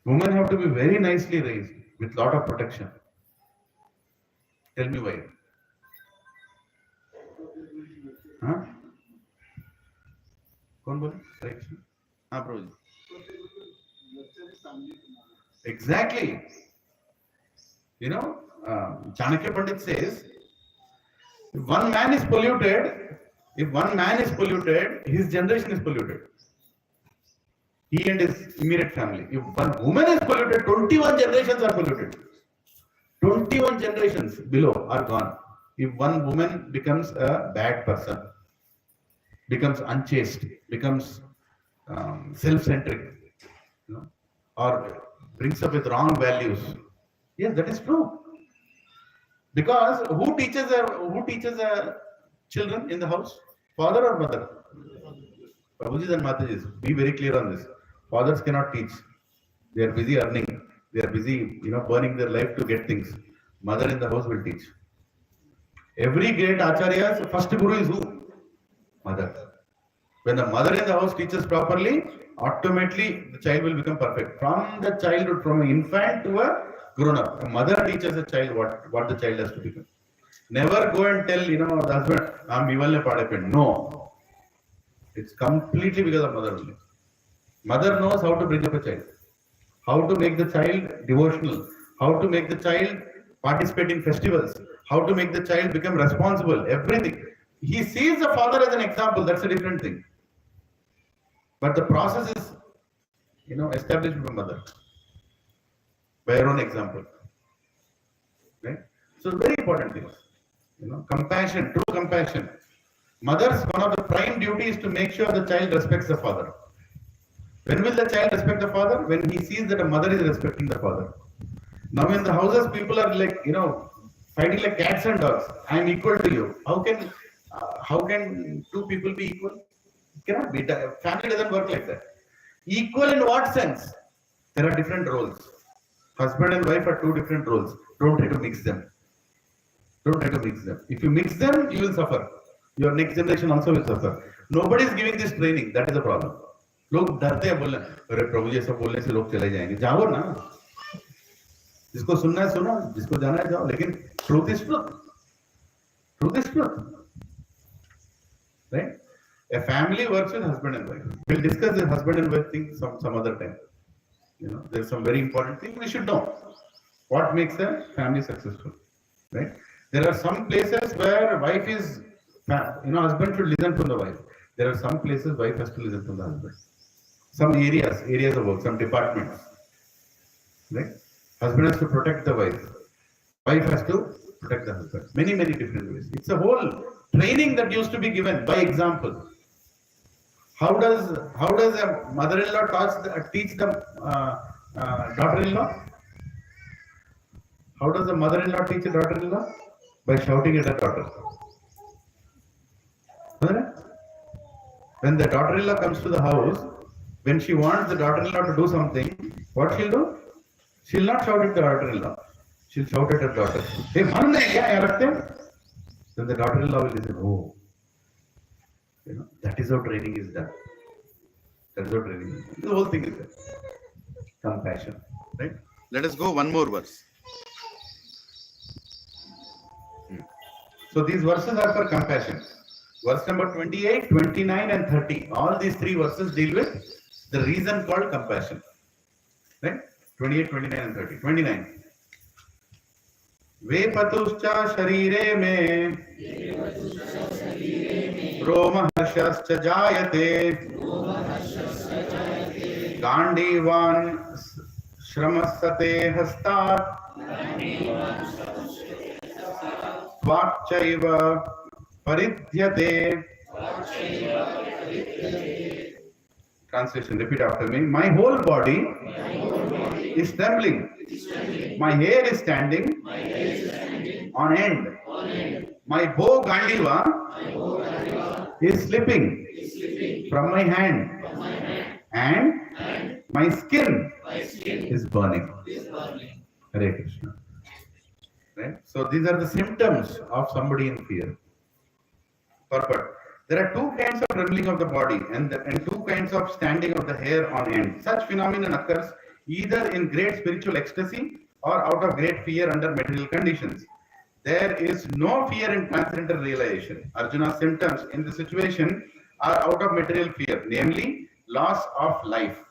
Women have to be very nicely raised with lot of protection. Tell me why. Huh? कौन बोले? हाँ प्रभु जी. Exactly. Chanakya Pandit says, if one man is polluted, his generation is polluted. He and his immediate family. If one woman is polluted, 21 generations are polluted. 21 generations below are gone. If one woman becomes a bad person, becomes unchaste, becomes self-centric, or brings up with wrong values. Yes, that is true. Because who teaches children in the house? Father or mother? Prabhujis and Matajis, be very clear on this. Fathers cannot teach. They are busy earning. They are busy, burning their life to get things. Mother in the house will teach. Every great Acharya's first guru is who? Mother. When the mother in the house teaches properly, automatically the child will become perfect. From the childhood, from an infant to a grown-up, a mother teaches a child what the child has to become. Never go and tell, the husband, no. It's completely because of mother only. Mother knows how to bring up a child, how to make the child devotional, how to make the child participate in festivals, how to make the child become responsible, everything. He sees the father as an example, that's a different thing. But the process is, established by mother, by her own example. Right? So very important things. Compassion, true compassion. Mother's one of the prime duties is to make sure the child respects the father. When will the child respect the father? When he sees that a mother is respecting the father. Now in the houses, people are like, fighting like cats and dogs. I am equal to you. How can two people be equal? It cannot be. Family doesn't work like that. Equal in what sense? There are different roles. Husband and wife are two different roles. Don't try to mix them. Don't try to mix them. If you mix them, you will suffer. Your next generation also will suffer. Nobody is giving this training. That is the problem. लोग डरते हैं बोलने, अरे प्रभु जी ऐसा बोलने से लोग चले जाएंगे. जाओ ना. जिसको सुनना है सुनो, जिसको जाना है जाओ. लेकिन truth is truth. Truth is truth. Right? A family works with husband and wife. We'll discuss the husband and wife thing some other time. There's some very important things we should know. What makes a family successful? Right? There are some places where wife is, husband should listen to the wife. There are some places wife has to listen to the husband. Some areas of work, some departments. Right? Husband has to protect the wife. Wife has to protect the husband. Many, many different ways. It's a whole training that used to be given by example. How does a mother-in-law teach the daughter-in-law? How does a mother-in-law teach a daughter-in-law? By shouting at her daughter. When the daughter-in-law comes to the house, when she wants the daughter-in-law to do something, what she'll do? She'll not shout at the daughter-in-law. She'll shout at her daughter. Hey, then the daughter-in-law will listen. Oh, that is how training is done. That is how training is done. The whole thing is that. Compassion. Right? Let us go one more verse. So these verses are for compassion. Verse number 28, 29 and 30. All these three verses deal with the reason called compassion. Right? 28, 29 and 30. 29. वेपतुश्च शरीरे मे रोमहर्षश्च जायते गाण्डीवान् श्रमस्ते हस्तात् त्वाक्चैव परिध्यते. Translation, repeat after me. My whole body is trembling. My hair is standing on end. My bow Gandiva is slipping from my hand. And my skin is burning. Hare Krishna. Right? So these are the symptoms of somebody in fear. Purport. There are two kinds of trembling of the body and two kinds of standing of the hair on end. Such phenomenon occurs either in great spiritual ecstasy or out of great fear under material conditions. There is no fear in transcendental realization. Arjuna's symptoms in this situation are out of material fear, namely loss of life.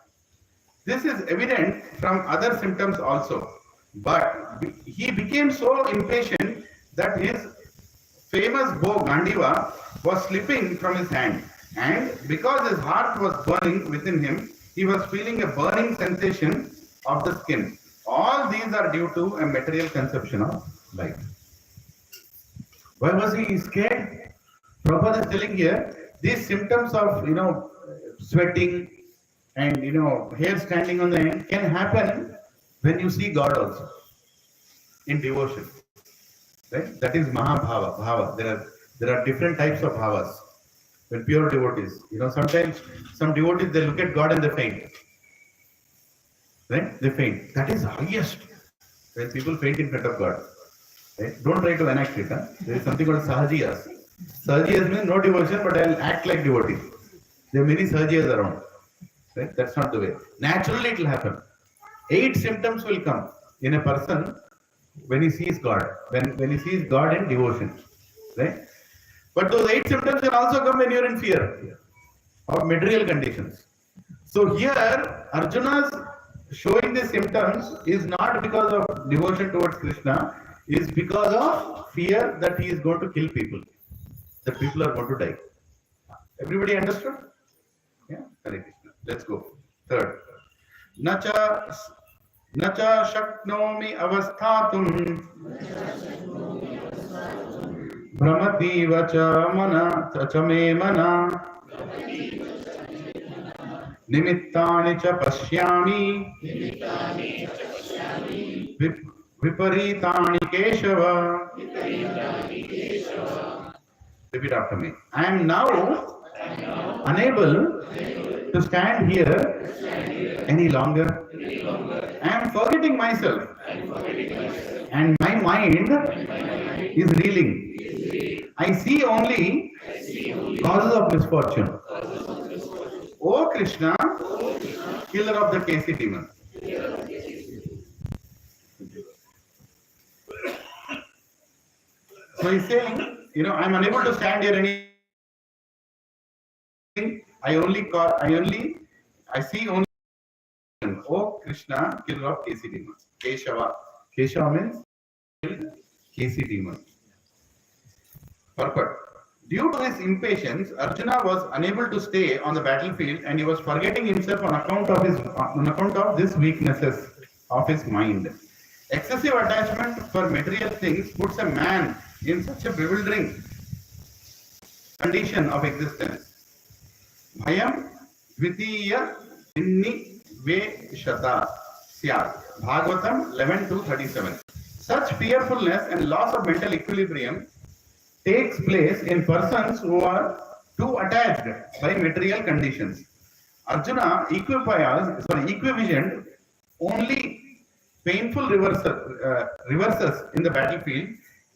This is evident from other symptoms also. But he became so impatient that his famous bow Gandiva was slipping from his hand, and because his heart was burning within him, he was feeling a burning sensation of the skin. All these are due to a material conception of life. Why was he scared? Prabhupada is telling here, these symptoms of sweating and hair standing on the end can happen when you see God also in devotion. Right? That is Mahabhava. Bhava. There are different types of bhavas. When pure devotees, sometimes some devotees they look at God and they faint. Right? They faint. That is highest. When people faint in front of God. Right? Don't try to enact it. Huh? There is something called sahajiyas. Sahajiyas means no devotion, but I'll act like devotee. There are many sahajiyas around. Right? That's not the way. Naturally it will happen. 8 symptoms will come in a person when he sees God. When he sees God in devotion. Right? But those 8 symptoms can also come when you're in fear of material conditions. So here, Arjuna's showing the symptoms is not because of devotion towards Krishna, is because of fear that he is going to kill people. That people are going to die. Everybody understood? Yeah? Hare Krishna. Let's go. Third. Nacha shaknomi avasthatum Brahmativa cha mana cha me mana nimittani cha pashyami viparitani keshava. Repeat after me. I am now unable to stand here any longer. I am forgetting myself and my mind is reeling. I see only causes of misfortune. O Krishna, killer of the Kesi demon. So he's saying, I'm unable to stand here any. I see only. O Krishna, killer of Kesi demon. Keshava. Keshava means Kesi demon. Purport. Due to his impatience, Arjuna was unable to stay on the battlefield and he was forgetting himself on account of these weaknesses of his mind. Excessive attachment for material things puts a man in such a bewildering condition of existence. Bhayam dvitiya inni veshata syat. Bhagavatam 11:37. Such fearfulness and loss of mental equilibrium takes place in persons who are too attached by material conditions. Arjuna equivisioned only painful reverses in the battlefield.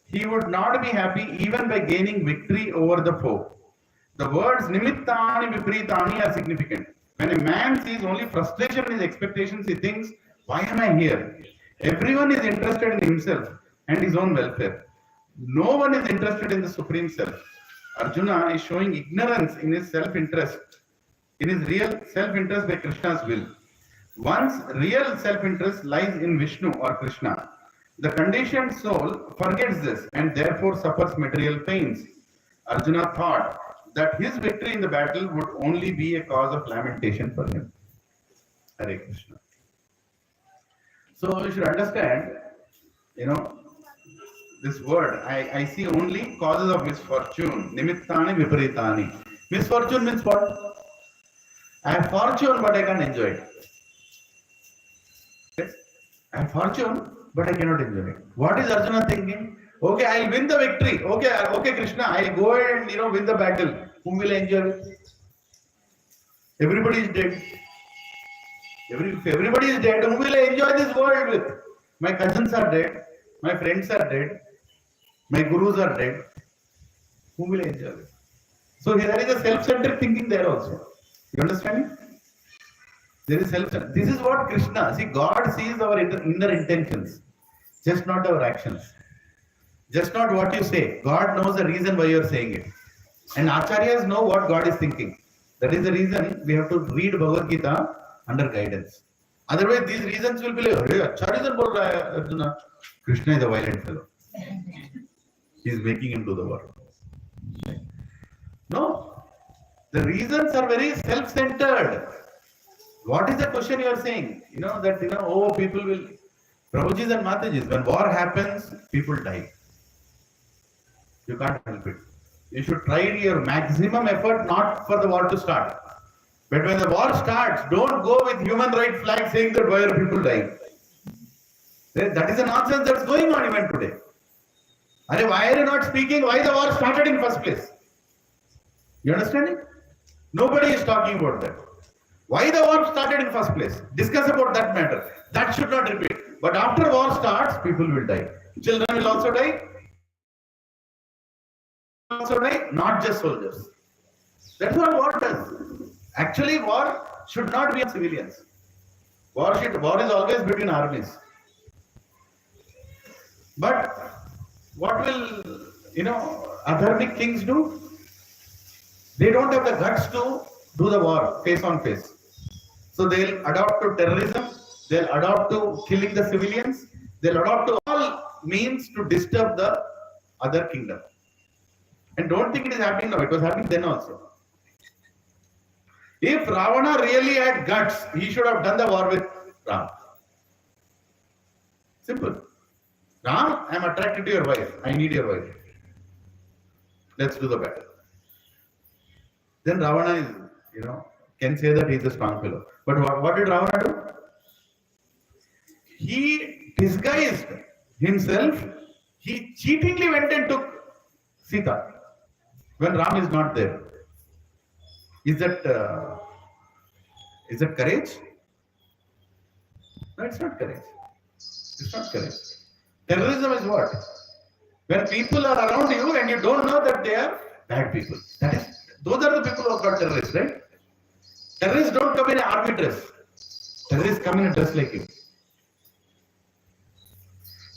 He would not be happy even by gaining victory over the foe. The words nimittani viparitani are significant. When a man sees only frustration in his expectations, he thinks, why am I here? Everyone is interested in himself and his own welfare. No one is interested in the Supreme Self. Arjuna is showing ignorance in his self-interest, in his real self-interest by Krishna's will. One's real self-interest lies in Vishnu or Krishna. The conditioned soul forgets this and therefore suffers material pains. Arjuna thought that his victory in the battle would only be a cause of lamentation for him. Hare Krishna. So you should understand, you know, this word, I see only causes of misfortune. Nimittani viparitani. Misfortune means what? I have fortune, but I can't enjoy it. Yes? I have fortune, but I cannot enjoy it. What is Arjuna thinking? Okay, I'll win the victory. Okay, Krishna, I'll go ahead and win the battle. Whom will I enjoy it? Everybody is dead. If everybody is dead, whom will I enjoy this world with? My cousins are dead. My friends are dead. My gurus are dead. Whom will I enjoy with? So there is a self-centered thinking there also. You understand? There is self-centered. This is what Krishna, see, God sees our inner intentions, just not our actions. Just not what you say. God knows the reason why you are saying it. And Acharyas know what God is thinking. That is the reason we have to read Bhagavad Gita under guidance. Otherwise, these reasons will be like, hey, अच्छा reason बोल रहा है Arjuna. Krishna is a violent fellow. He is making him do the work. No. The reasons are very self-centered. What is the question you are saying? Oh, people will, Prabhujis and Matajis, when war happens, people die. You can't help it. You should try your maximum effort not for the war to start. But when the war starts, don't go with human rights flag saying that why are people dying. That is a nonsense that's going on even today. Why are you not speaking why the war started in first place? You understand it? Nobody is talking about that. Why the war started in first place? Discuss about that matter. That should not repeat. But after war starts, people will die. Children will also die. Not just soldiers. That's what war does. Actually, war should not be on civilians. War is always between armies. But what will adharmic kings do? They don't have the guts to do the war face on face. So they'll adopt to terrorism, they'll adopt to killing the civilians, they'll adopt to all means to disturb the other kingdom. And don't think it is happening now, it was happening then also. If Ravana really had guts, he should have done the war with Ram. Simple. Ram, I am attracted to your wife. I need your wife. Let's do the battle. Then Ravana is, can say that he is a strong fellow. But what did Ravana do? He disguised himself. He cheatingly went and took Sita when Ram is not there. Is that courage? No, it's not courage. It's not courage. Terrorism is what? When people are around you and you don't know that they are bad people. Those are the people who are called terrorists, right? Terrorists don't come in an army dress. Terrorists come in a dress like you.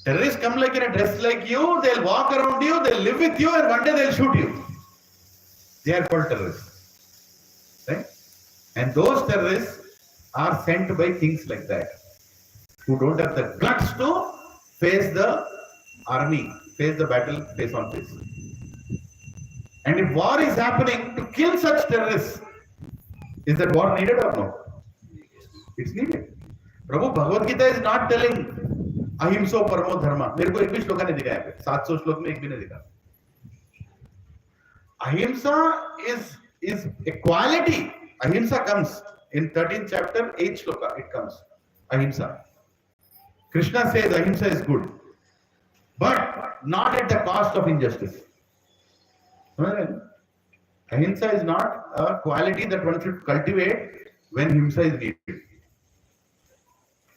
Terrorists come in a dress like you, they'll walk around you, they'll live with you, and one day they'll shoot you. They are called terrorists. Right? And those terrorists are sent by kings like that, who don't have the guts to face the army, face the battle face on face. And if war is happening, to kill such terrorists, is that war needed or no? It's needed. Prabhu, Bhagavad Gita is not telling ahimso paramo dharma. मेरे को एक भी श्लोक नहीं दिखा है 700 श्लोक में एक भी नहीं दिखा. Ahimsa is a quality. Ahimsa comes in 13th chapter, 8th shloka. It comes. Ahimsa. Krishna says ahimsa is good, but not at the cost of injustice. Ahimsa is not a quality that one should cultivate when himsa is needed.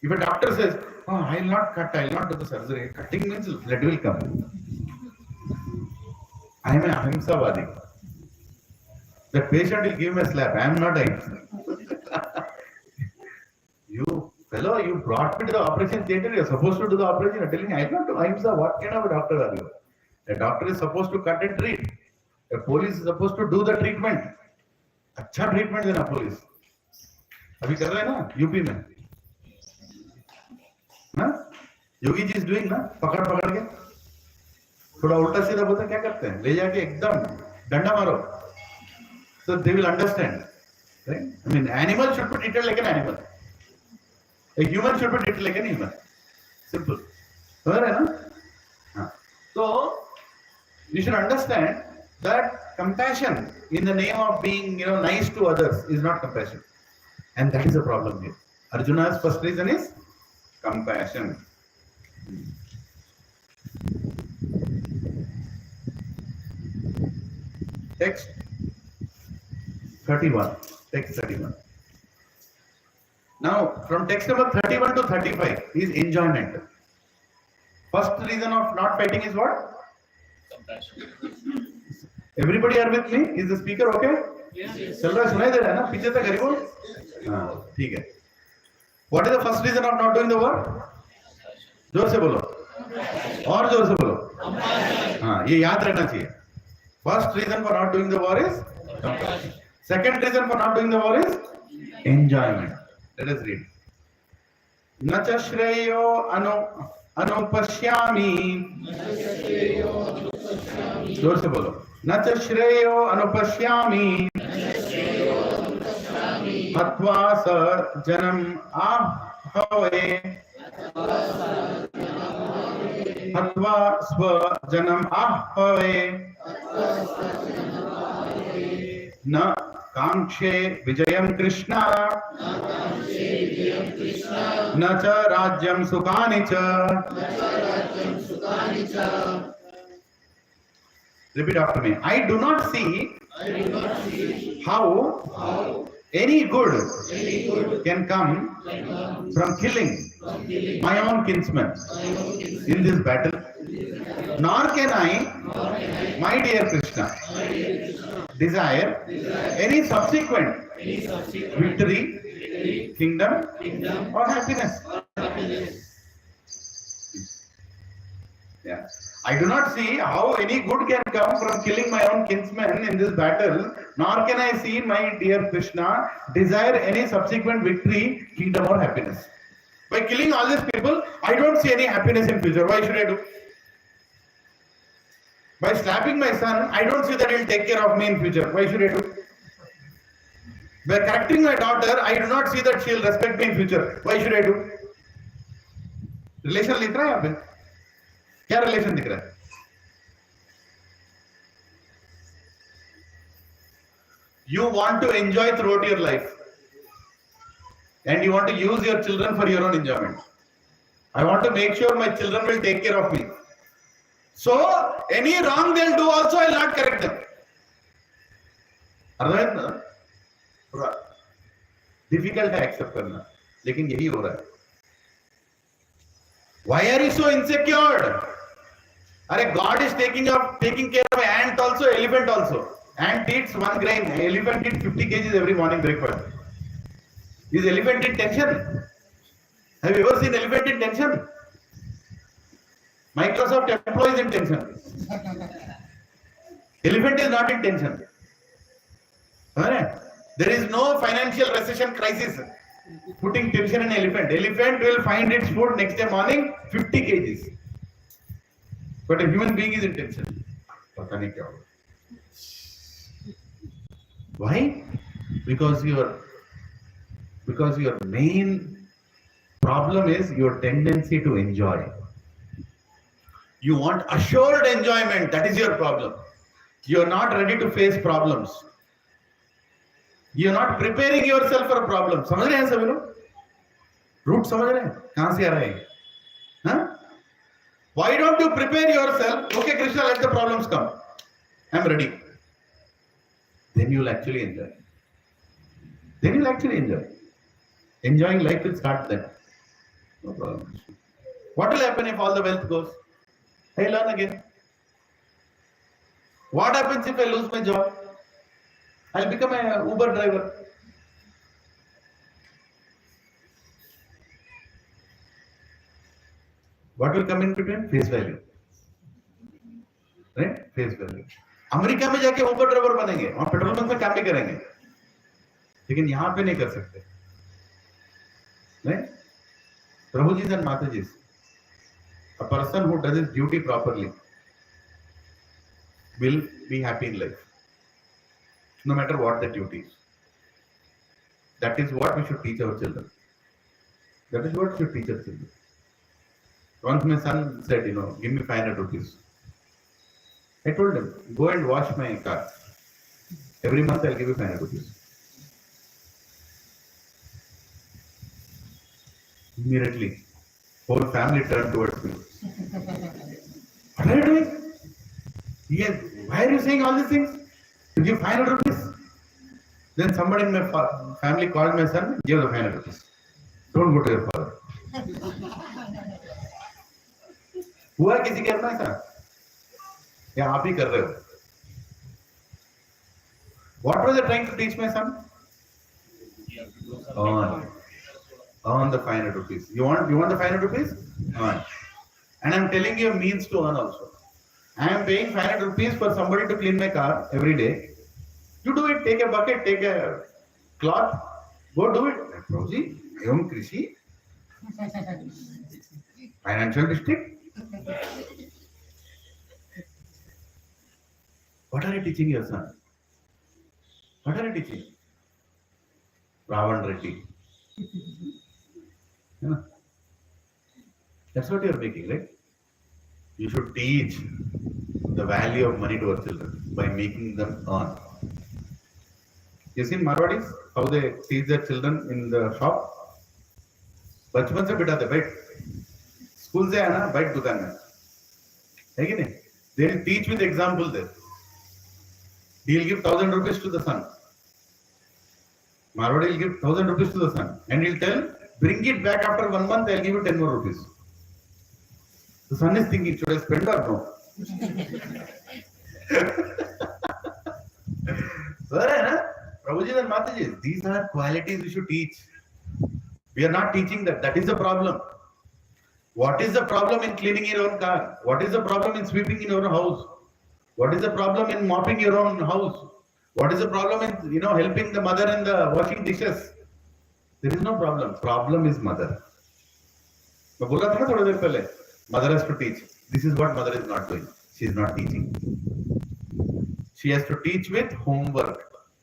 If a doctor says, "Oh, I will not cut, I will not do the surgery," cutting means blood will come. I am an ahimsavadi. The patient will give me a slap. I am not ahimsa. You fellow, you brought me to the operation theatre. You are supposed to do the operation. You are telling me I am not ahimsa. What kind of a doctor are you? A doctor is supposed to cut and treat. A police is supposed to do the treatment. अच्छा treatment देना police अभी कर रहे हैं ना UP में ना Yogi ji is doing ना पकड़ पकड़ के थोड़ा उल्टा सीधा बोलते क्या करते हैं ले जाके एकदम डंडा मारो so they will understand right I mean animal should be treated like an animal a human should be treated like an human simple समझ रहे हैं ना हाँ so you should understand that compassion in the name of being nice to others is not compassion and that is the problem here. Arjuna's first reason is compassion. Text 31. Text 31. Now, from text number 31 to 35 is enjoyment. First reason of not fighting is what? Compassion. Everybody are with me? Is the speaker okay? Yes. चल रहा है सुनाई दे रहा है ना पीछे तक गरीबों हाँ ठीक है What is the first reason of not doing the work? जोर से बोलो और जोर से बोलो हाँ ये याद रहना चाहिए First reason for not doing the war is compassion. Second reason for not doing the war is enjoyment. Let us read. न च श्रेयो अनुपश्यामि जोर से बोलो न च श्रेयो अनुपश्यामि हत्वा स जनम आहवे हत्वा स्व जनम आहवे न कांक्षे विजयं कृष्ण न च राज्यं सुखानि च Repeat after me. I do not see how any good can come from killing my own kinsmen in this battle, nor can I, my dear Krishna, desire any subsequent victory, kingdom, or happiness. Yeah. I do not see how any good can come from killing my own kinsmen in this battle, nor can I see my dear Krishna desire any subsequent victory, kingdom, or happiness. By killing all these people, I don't see any happiness in future. Why should I do? By slapping my son, I don't see that he'll take care of me in future. Why should I do? By correcting my daughter, I do not see that she'll respect me in future. Why should I do? Relation लिख रहा है यहाँ पे क्या relation दिख रहा है You want to enjoy throughout your life and you want to use your children for your own enjoyment. I want to make sure my children will take care of me. So any wrong they'll do also I'll not correct them. अर्थात ना थोड़ा difficult है accept करना लेकिन यही हो रहा है Why are you so insecure? Are God is taking care of ant also, elephant also. Ant eats 1 grain, elephant eats 50 kgs every morning breakfast. Is elephant in tension? Have you ever seen elephant in tension? Microsoft employees in tension. Elephant is not in tension. Alright? There is no financial recession crisis putting tension in elephant. Elephant will find its food next day morning 50 kgs. But a human being is in tension. पता नहीं क्या होगा. Why? Because your main problem is your tendency to enjoy. You want assured enjoyment. That is your problem. You are not ready to face problems. You are not preparing yourself for a problem. समझ रहे हैं सभी लोग? Root समझ रहे हैं? कहाँ से आ रहे हैं? हाँ? Why don't you prepare yourself? Okay, Krishna, let the problems come. I'm ready. Then you will actually enjoy. Enjoying life will start then. No problem. What will happen if all the wealth goes? I learn again. What happens if I lose my job? I'll become an Uber driver. What will come in between? Face value. Face value. America में जाके Uber driver बनेंगे, वहां petrol pump में काम भी करेंगे, लेकिन यहाँ पे नहीं कर सकते। नहीं, प्रभु जी एंड माता जी, a person who does his duty properly will be happy in life, no matter what the duty is. That is what we should teach our children. That is what we should teach our children. Once my son said, give me 500 rupees. I told him, go and wash my car. Every month I'll give you 500 rupees. Immediately, whole family turned towards me. What are you doing? Yes, why are you saying all these things? To give 500 rupees? Then somebody in my family called my son, give the 500 rupees. Don't go to your father. हुआ किसी करना था या आप ही कर रहे हो? What was I trying to teach my son? On the 500 rupees. You want the 500 rupees? On. And I'm telling you a means to earn also. I am paying 500 rupees for somebody to clean my car every day. You do it, take a bucket, take a cloth, go do it. Prabhuji, I am Krishe, financial district. What are you teaching your son? What are you teaching? Ravan Reddy. Yeah. That's what you are making, right? You should teach the value of money to our children by making them earn. You see Marwadis, how they teach their children in the shop? बचपन से बिठाते, बैठ school से आना, बैठ दुकान में, है कि नहीं? They will teach with example there. He will give 1,000 rupees to the son. Marwadi will give 1,000 rupees to the son, and he'll tell, bring it back after 1 month, I'll give you 10 more rupees. The son is thinking, should I spend or no? Prabhuji and Mataji, these are qualities we should teach. We are not teaching that. That is the problem. What is the problem in cleaning your own car? What is the problem in sweeping in your own house? What is the problem in mopping your own house? What is the problem in helping the mother in the washing dishes? There is no problem. Problem is mother. मैं बोला था ना थोड़ी देर पहले, mother has to teach. This is what mother is not doing. She is not teaching. She has to teach with homework,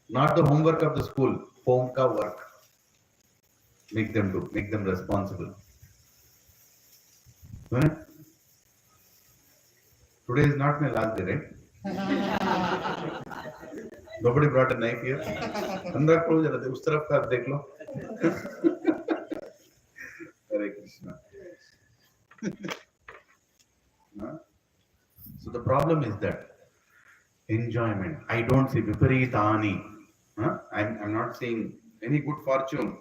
not the homework of the school. Home ka work. Make them do. Make them responsible. Right? Today is not my last day, right? Nobody brought a knife here. अंदर खोलो जरा, उस तरफ का देख लो. Hare Krishna. So the problem is that enjoyment. I don't see viparitani. I'm not seeing any good fortune.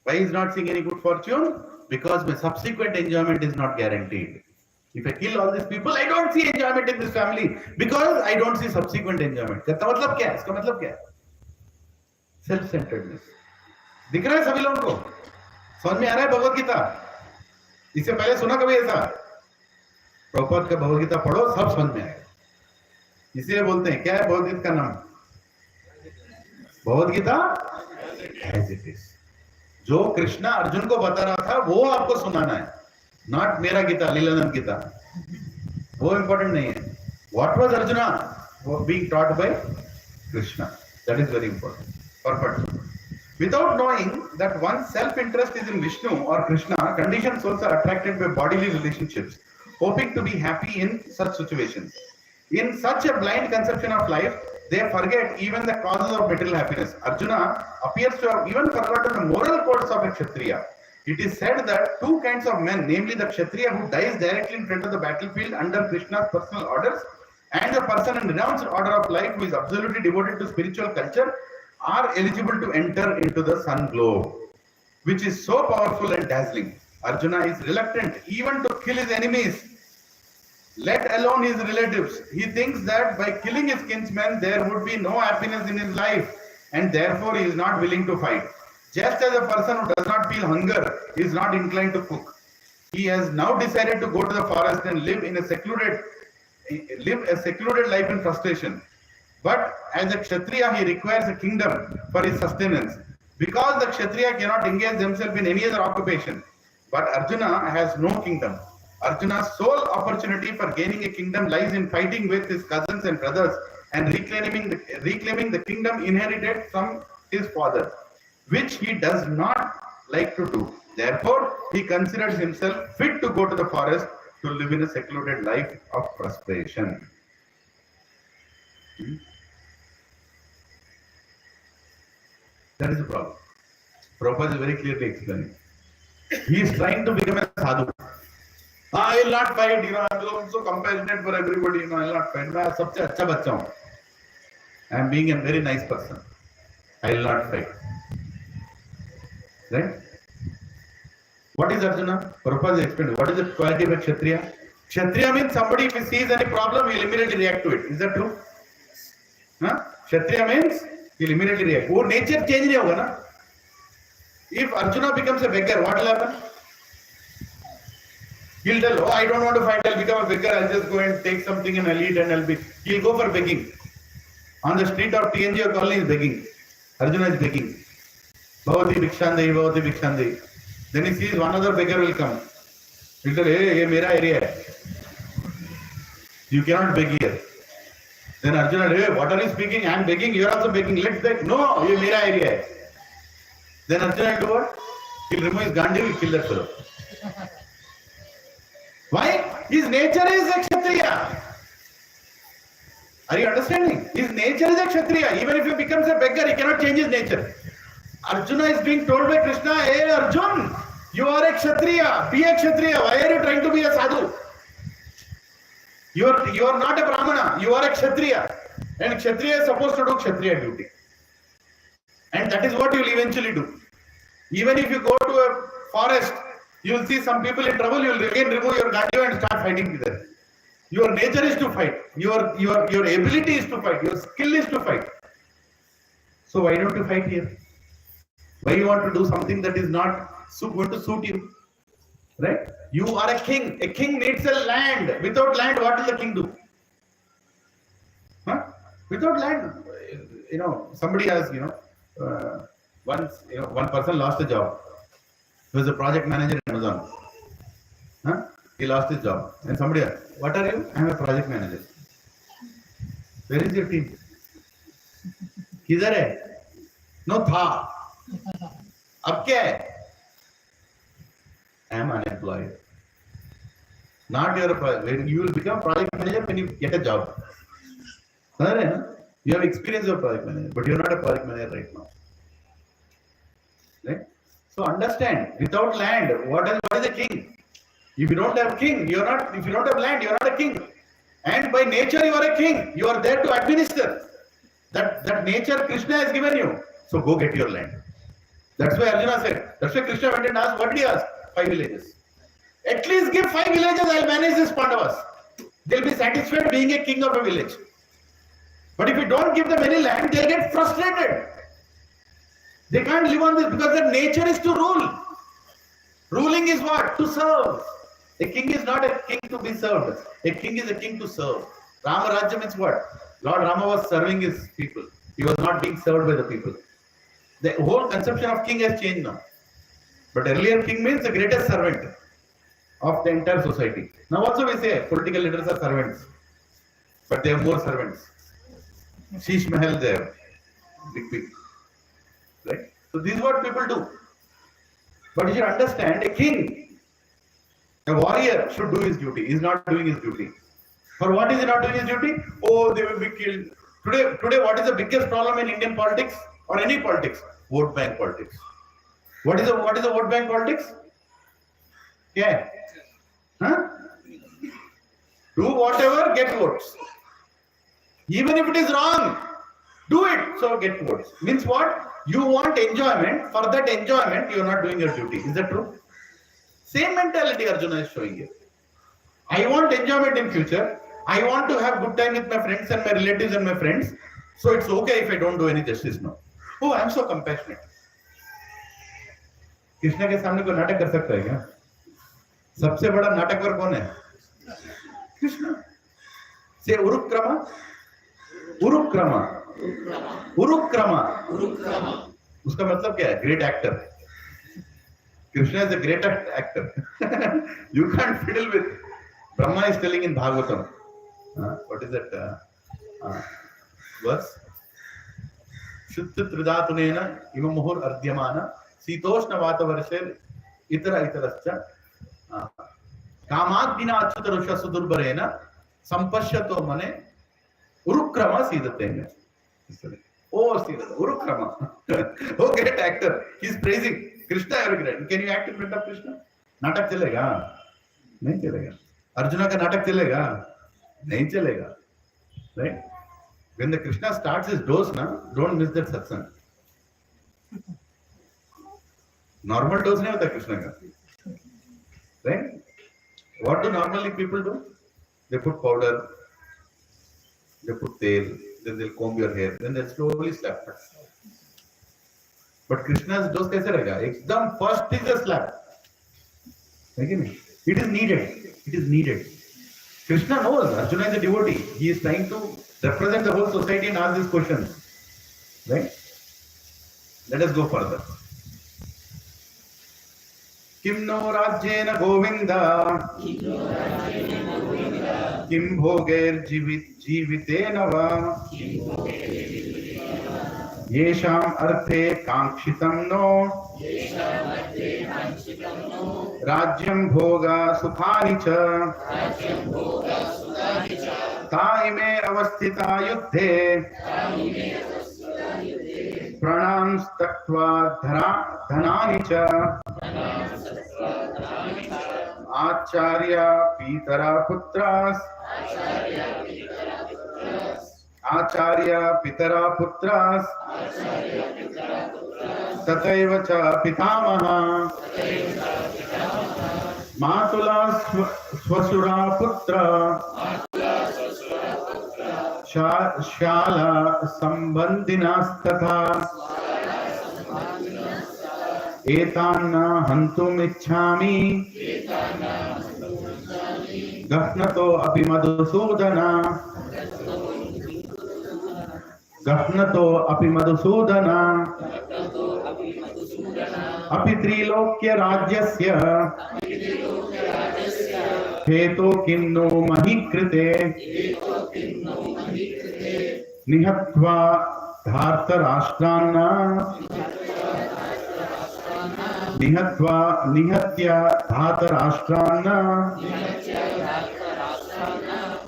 Why is not seeing any good fortune? Because my subsequent enjoyment is not guaranteed. If I kill all these people, I don't see enjoyment in this family because I don't see subsequent enjoyment. इसका मतलब क्या है? इसका मतलब क्या है? Self-centeredness. दिख रहा है सभी लोगों को? समझ में आ रहा है भगवत गीता? इससे पहले सुना कभी ऐसा? प्रभुपाद का भगवत गीता पढ़ो, सब समझ में आएगा. इसीलिए बोलते हैं, क्या है भगवत गीता का नाम? Bhagavad Gita as it is. जो कृष्णा अर्जुन को बता रहा था वो आपको सुनाना है, नॉट मेरा गीता, लीलानंद गीता. वो इंपॉर्टेंट नहीं है. What was arjuna being taught by Krishna, that is very important. Perfect. Without knowing that one's self-interest is in Vishnu or Krishna, conditioned souls are attracted by bodily relationships, hoping to be happy in such situations. In such a blind conception of life, they forget even the causes of material happiness. Arjuna appears to have even forgotten the moral codes of a Kshatriya. It is said that two kinds of men, namely the Kshatriya who dies directly in front of the battlefield under Krishna's personal orders, and the person in renounced order of life who is absolutely devoted to spiritual culture, are eligible to enter into the sun glow, which is so powerful and dazzling. Arjuna is reluctant even to kill his enemies, let alone his relatives. He thinks that by killing his kinsmen, there would be no happiness in his life, and therefore he is not willing to fight. Just as a person who does not feel hunger is not inclined to cook, he has now decided to go to the forest and live in a secluded live a secluded life in frustration. But as a Kshatriya, he requires a kingdom for his sustenance. Because the Kshatriya cannot engage themselves in any other occupation. But Arjuna has no kingdom. Arjuna's sole opportunity for gaining a kingdom lies in fighting with his cousins and brothers and reclaiming the kingdom inherited from his father, which he does not like to do. Therefore, he considers himself fit to go to the forest to live in a secluded life of frustration. That is the problem. Prabhupada is very clearly explaining. He is trying to become a sadhu. I will not fight, I'm so compassionate for everybody, I will not fight. मैं सबसे अच्छा बच्चा हूँ. I am being a very nice person. I will not fight. Right? What is Arjuna? Prabhupada is explaining. What is the quality of a Kshatriya? Kshatriya means somebody if he sees any problem, he will immediately react to it. Is that true? Huh? Kshatriya means he will immediately react. वो nature change नहीं होगा ना? If Arjuna becomes a beggar, what will happen? He'll tell, oh, I don't want to fight, I'll become a beggar, I'll just go and take something and I'll eat and I'll be... He'll go for begging. On the street of TNG or colony is begging. Arjuna is begging. Bhavati Bhikshandehi, Bhavati Bhikshandehi. Then he sees one other beggar will come. He'll tell, hey, ye mera area hai. You cannot beg here. Then Arjuna, hey, what are you speaking? I am begging, you are also begging. Let's beg. No, ye mera area hai. Then Arjuna will do what? He'll remove his Gandhi, will kill that fellow. Why? His nature is a Kshatriya. Are you understanding? His nature is a Kshatriya. Even if he becomes a beggar, he cannot change his nature. Arjuna is being told by Krishna, hey Arjun, you are a Kshatriya. Be a Kshatriya. Why are you trying to be a sadhu? You are not a Brahmana. You are a Kshatriya. And Kshatriya is supposed to do Kshatriya duty. And that is what you will eventually do. Even if you go to a forest, you will see some people in trouble, you will again remove your gandhi and start fighting with them. Your nature is to fight. Your ability is to fight. Your skill is to fight. So why don't you fight here? Why you want to do something that is not going to suit you? Right? You are a king. A king needs a land. Without land, what will the king do? Huh? Without land, somebody has, once, one person lost a job. He was a project manager at Amazon. Huh? He lost his job. And somebody asked, what are you? I am a project manager. Where is your team? किधर है? No था. अब क्या है? I am unemployed. Not your project. You will become project manager when you get a job. You have experience of project manager, but you are not a project manager right now. Right? So understand, without land, what is a king? If you don't have king, you are not. If you don't have land, you are not a king. And by nature, you are a king. You are there to administer. That nature Krishna has given you. So go get your land. That's why Arjuna said. That's why Krishna went and asked, what did he ask? 5 villages. At least give 5 villages, I'll manage this Pandavas. They'll be satisfied being a king of a village. But if you don't give them any land, they'll get frustrated. They can't live on this because their nature is to rule. Ruling is what? To serve. A king is not a king to be served. A king is a king to serve. Rama Rajya means what? Lord Rama was serving his people. He was not being served by the people. The whole conception of king has changed now. But earlier king means the greatest servant of the entire society. Now also we say political leaders are servants. But they have more servants. Sheesh Mahal there. Big. Right? So this is what people do. But you should understand, a king, a warrior should do his duty. He is not doing his duty. For what is he not doing his duty? Oh, they will be killed. Today, what is the biggest problem in Indian politics or any politics? Vote bank politics. What is the vote bank politics? Yeah. Huh? Do whatever, get votes. Even if it is wrong, do it, so get votes. Means what? You want enjoyment. For that enjoyment, you are not doing your duty. Is that true? Same mentality Arjuna is showing here. I want enjoyment in future. I want to have good time with my friends and my relatives and my friends. So it's okay if I don't do any justice now. Oh, I am so compassionate. Krishna के सामने कोई नाटक कर सकता है क्या? सबसे बड़ा नाटकवर कौन है? Krishna. Say Urukrama. Urukrama. Urukrama. उसका मतलब क्या है? Great actor. Krishna is a great actor. You can't fiddle with. Brahma is telling in Bhagavatam. What is that verse? Shuddha Tridatunena Imamuhur Ardhyamana Sitoshna Vatavarshel Itara Itarascha Kamadina Achutarusha Sudurbarena Sampashyato Mane Urukrama Sidatena. Oh, Siddhata, Urukrama. Oh, great actor. He's praising Krishna. Great. Can you act in front of Krishna? नाटक चलेगा? नहीं चलेगा. अर्जुना का नाटक चलेगा? नहीं चलेगा. Right? When the Krishna starts his dose, don't miss that satsang. Normal dose नहीं होता Krishna का. Right? What do normally people do? They put powder, they put tail, then they'll comb your hair, then they'll slowly slap. But Krishna's dose कैसे रहेगा? एकदम first is a slap. It is needed. It is needed. Krishna knows Arjuna is a devotee. He is trying to represent the whole society and ask these questions. Right? Let us go further. Kim no rajyena govinda Kim bhoger jivitena va Yesham arthe kankshitam no Rajyam bhoga sukhani cha Taime avasthita yuddhe Pranam staktva dhanani cha Acharya pitara putras Acharya pitara putras Tataiva cha pitamaha Matula swasura putra Shala sambandhinasthatha Etanna hantum ichhami Gahnato api madhusudana Gahnato api madhusudana Api trilokya rajyasya Heto kinno mahikrite Nihatva dharta rashtrana Nihatya dharta rashtrana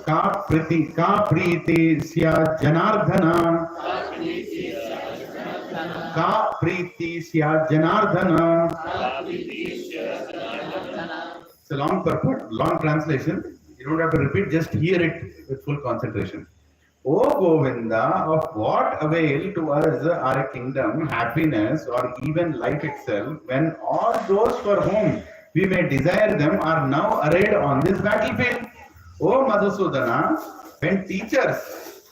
Ka priti sya janardhana Ka priti sya janardhana. It's a long purport, long translation. You don't have to repeat, just hear it with full concentration. O Govinda, of what avail to us are a kingdom, happiness, or even life itself, when all those for whom we may desire them are now arrayed on this battlefield? O Madhusudana, when teachers,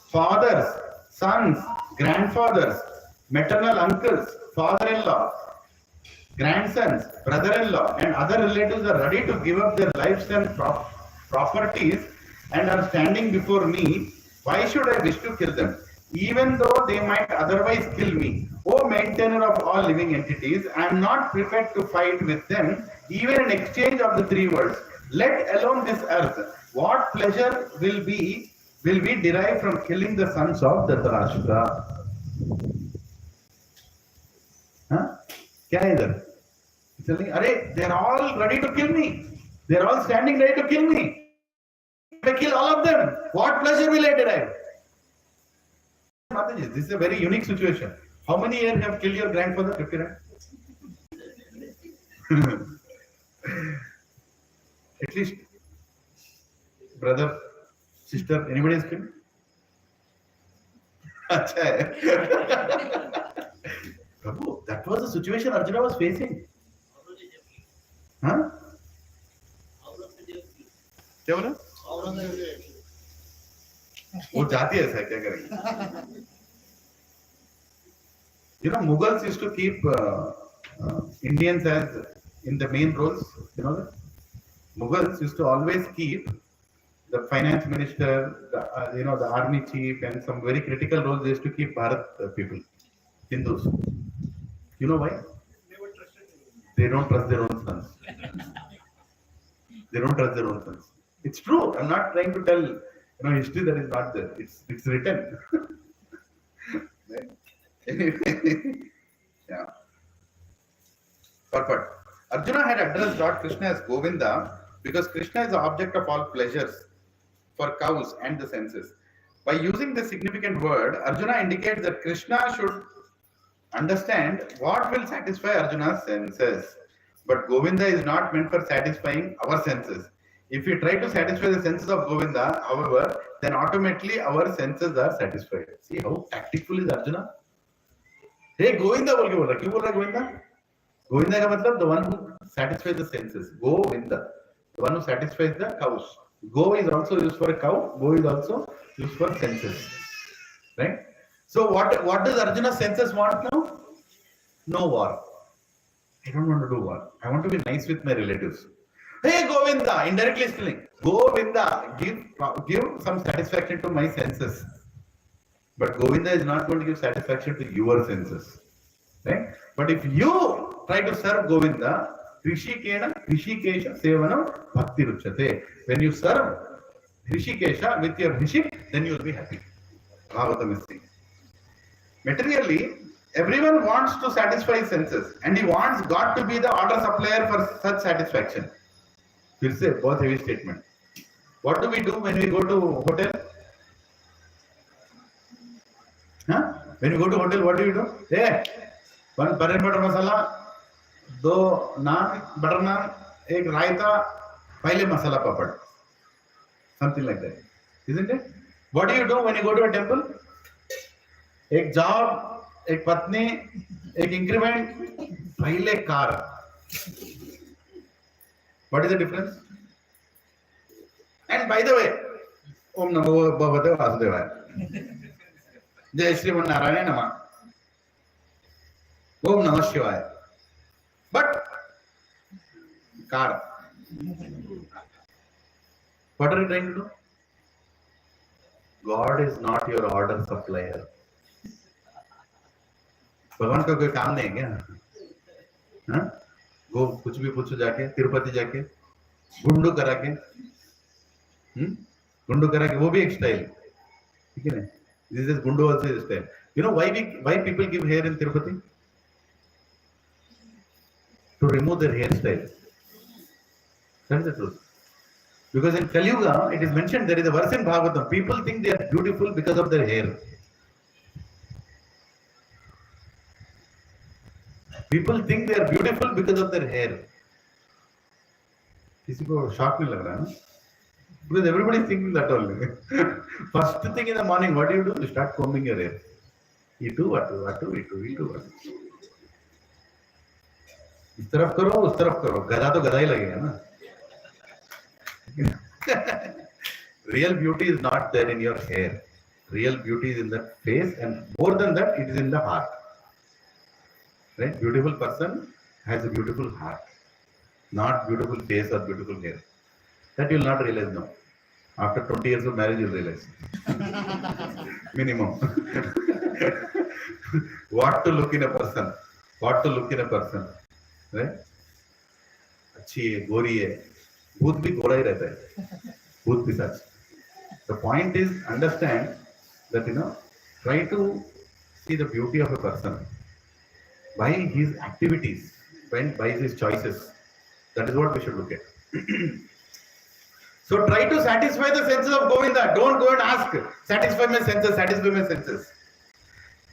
fathers, sons, grandfathers, maternal uncles, father-in-law, grandsons, brother-in-law, and other relatives are ready to give up their lives and properties and are standing before me, why should I wish to kill them? Even though they might otherwise kill me. O maintainer of all living entities, I am not prepared to fight with them, even in exchange of the three worlds. Let alone this earth. What pleasure will we derive from killing the sons of Dhritarashtra? क्या है इधर? अरे they are all ready to kill me. They are all standing ready to kill me. If I kill all of them, what pleasure will I derive? Mataji, this is a very unique situation. How many years have killed your grandfather? 59. At least brother, sister, anybody has killed? अच्छा है. Prabhu, that was the situation Arjuna was facing. Huh? क्या बोला? वो जाती है ऐसा क्या करेंगे? You know, Mughals used to keep Indians as in the main roles. You know that? Mughals used to always keep the finance minister, the army chief, and some very critical roles they used to keep Bharat people, Hindus. You know why? Never trusted him. They don't trust their own sons. They don't trust their own sons. It's true. I'm not trying to tell history that is not there. It's written. Right? Anyway, yeah. Purport. Arjuna had addressed Lord Krishna as Govinda because Krishna is the object of all pleasures for cows and the senses. By using this significant word, Arjuna indicates that Krishna should understand what will satisfy Arjuna's senses. But Govinda is not meant for satisfying our senses. If we try to satisfy the senses of Govinda, however, then automatically our senses are satisfied. See how tactful is Arjuna? Hey, Govinda बोल के बोल रहा, क्यों बोल रहा Govinda? Govinda का मतलब the one who satisfies the senses. Govinda, the one who satisfies the cows. Go is also used for a cow. Go is also used for senses. Right? So what does Arjuna's senses want now? No war. I don't want to do war. I want to be nice with my relatives. Hey Govinda, indirectly telling, Govinda, give some satisfaction to my senses. But Govinda is not going to give satisfaction to your senses. Right? But if you try to serve Govinda, Rishikesha Sevanam Bhakti Ruchate. When you serve Rishikesha with your Rishik, then you will be happy. Bhagavatam is saying. Materially, everyone wants to satisfy his senses and he wants God to be the order supplier for such satisfaction. We'll say both heavy statement. What do we do when we go to hotel? Huh? When you go to hotel, what do you do? Hey, one paneer butter masala, दो naan, butter naan, एक रायता, पहले masala papad. Something like that. Isn't it? What do you do when you go to a temple? एक job, एक पत्नी, एक increment, पहले car. What is the difference? And by the way, Om Namo Bhagavate Vasudevaya. Jai Shri Narayana Nama. Om Namah Shivaya. But car. What are you trying to do? God is not your order supplier. भगवान का कोई काम नहीं है क्या? हाँ? वो कुछ भी पूछो जाके तिरुपति जाके गुंडू करा के वो भी एक स्टाइल ठीक है ना दिस इज गुंडू also is style you know why people give hair in Tirupati to remove their hairstyle that is the truth because in Kali Yuga it is mentioned there is a verse in Bhagavatam people think they are beautiful because of their hair people think they are beautiful because of their hair किसी को shock नहीं लग रहा है ना because everybody is thinking that only first thing in the morning what do you start combing your hair you do what इस तरफ करो उस तरफ करो गधा तो गधा ही लगेगा ना real beauty is not there in your hair real beauty is in the face and more than that it is in the heart right beautiful person has a beautiful heart not beautiful face or beautiful hair that you will not realize now after 20 years of marriage you will realize minimum what to look in a person right अच्छी है गोरी है भूत भी गोरा ही रहता है भूत भी सच the point is understand that try to see the beauty of a person by his activities by his choices that is what we should look at so try to satisfy the senses of Govinda don't go and ask satisfy my senses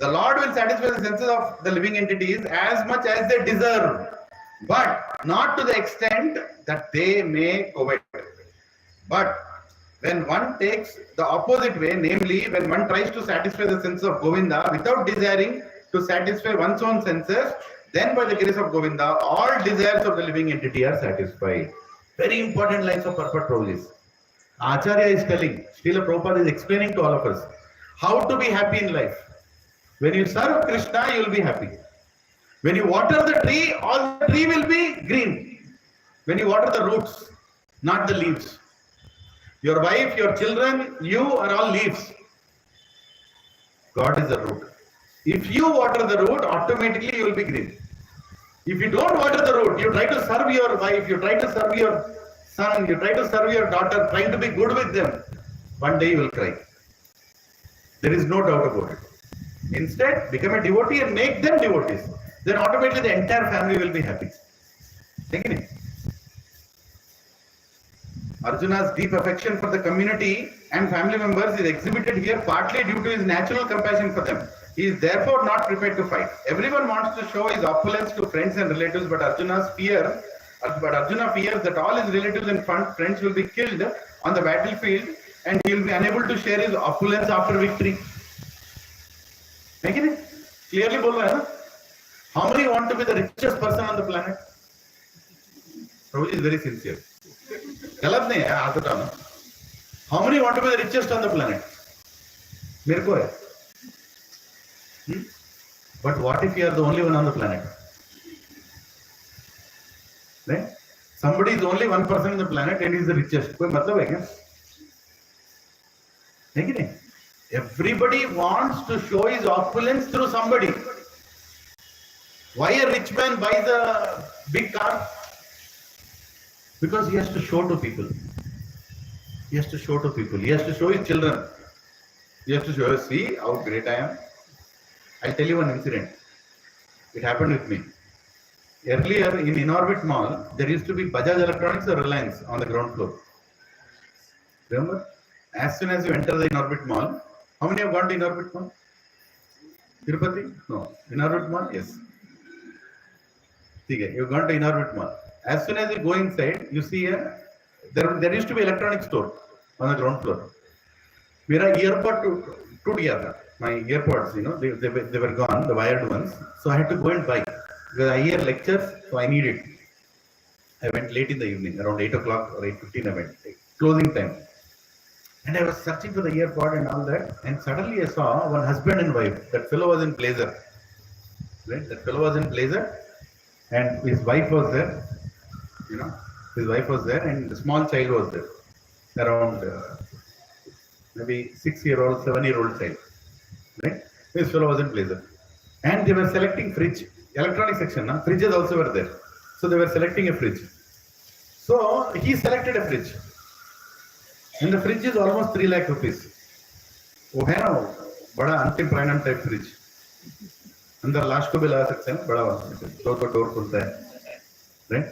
the Lord will satisfy the senses of the living entities as much as they deserve but not to the extent that they may covet. But when one takes the opposite way, namely when one tries to satisfy the sense of Govinda without desiring to satisfy one's own senses, then by the grace of Govinda, all desires of the living entity are satisfied. Very important lines of purport Prabhuji. Acharya is telling, Srila Prabhupada is explaining to all of us how to be happy in life. When you serve Krishna, you will be happy. When you water the tree, all the tree will be green. When you water the roots, not the leaves. Your wife, your children, you are all leaves. God is the root. If you water the root, automatically you will be green. If you don't water the root, you try to serve your wife, you try to serve your son, you try to serve your daughter, trying to be good with them, one day you will cry. There is no doubt about it. Instead, become a devotee and make them devotees. Then automatically the entire family will be happy. Taking it. Arjuna's deep affection for the community and family members is exhibited here partly due to his natural compassion for them. He is therefore not prepared to fight. Everyone wants to show his opulence to friends and relatives, but Arjuna fears that all his relatives and friends will be killed on the battlefield and he will be unable to share his opulence after victory. Making it clearly bol raha hai na? How many want to be the richest person on the planet? Prabhuji is very sincere. गलत नहीं है हाथ उठाना. How many want to be the richest on the planet? मेरे को है. But what if you are the only one on the planet? Right? Somebody is only one person on the planet and he is the richest. कोई मतलब है क्या? है कि नहीं? Everybody wants to show his opulence through somebody. Why a rich man buys a big car? Because he has to show to people. He has to show to people. He has to show his children. He has to show, see how great I am. I'll tell you one incident. It happened with me. Earlier in Inorbit Mall, there used to be Bajaj Electronics or Reliance on the ground floor. Remember? As soon as you enter the Inorbit Mall, how many have gone to Inorbit Mall? Tirupati? No. Inorbit Mall? Yes. Okay, you've gone to Inorbit Mall. As soon as you go inside, you see there used to be electronic store on the ground floor. मेरा earbud टूट गया था. My earpods, they were gone, the wired ones. So I had to go and buy because I hear lectures, so I need it. I went late in the evening, around 8 o'clock or 8:15. I went closing time, and I was searching for the earpod and all that. And suddenly I saw one husband and wife. That fellow was in blazer, right? That fellow was in blazer, and his wife was there. His wife was there, and the small child was there, around maybe 6-year-old, 7-year-old child. Right? This fellow was in blazer. And they were selecting fridge. Electronic section, fridges also were there. So they were selecting a fridge. So he selected a fridge. And the fridge is almost 3 lakh rupees. वो है ना बड़ा अंतिम prime type fridge. अंदर last को भी लगा सकते हैं बड़ा वाला. तो डोर खुलता है. Right?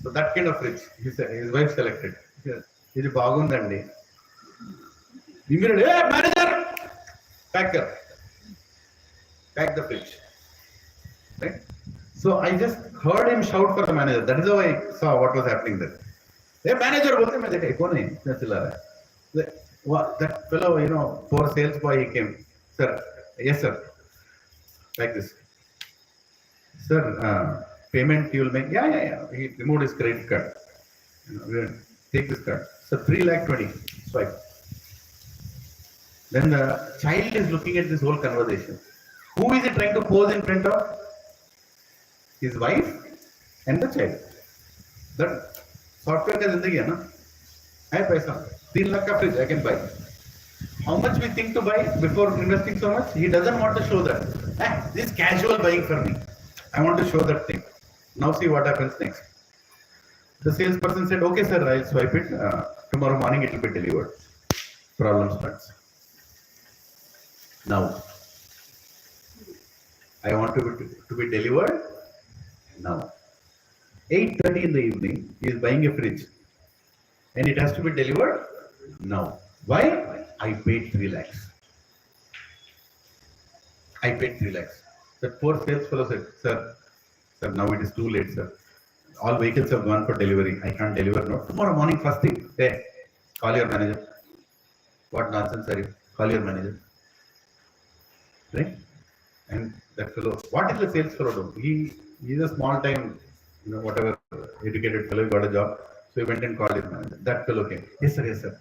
So that kind of fridge his wife selected. ఇది బాగుందండి. Immediately, hey manager! Pack the fridge. Right? So I just heard him shout for the manager. That is how I saw what was happening there. Hey manager, बोलते मैं देखा कौन है क्या चिल्ला रहा है. That fellow, poor sales boy, he came. Sir, yes sir. Like this. Sir, payment you will make. Yeah. He removed his credit card. Take this card. So 3,20,000 swipe. Then the child is looking at this whole conversation. Who is he trying to pose in front of? His wife and the child. That software ka zindagi hai na? Hai paisa. 3 lakh ka fridge I can buy. How much we think to buy before investing so much? He doesn't want to show that. This is casual buying for me. I want to show that thing. Now see what happens next. The salesperson said, okay sir, I'll swipe it. Tomorrow morning it will be delivered. Problem starts. Now, I want to be delivered now. 8:30 in the evening, he is buying a fridge. And it has to be delivered now. Why? I paid 3 lakhs. I paid 3 lakhs. That poor sales fellow said, sir, now it is too late, sir. All vehicles have gone for delivery. I can't deliver now. Tomorrow morning, first thing, hey, call your manager. What nonsense are you? Call your manager. Right? And that fellow, what is the sales fellow do? He's a small time, whatever, educated fellow, he got a job. So he went and called his manager. That fellow came. Yes, sir.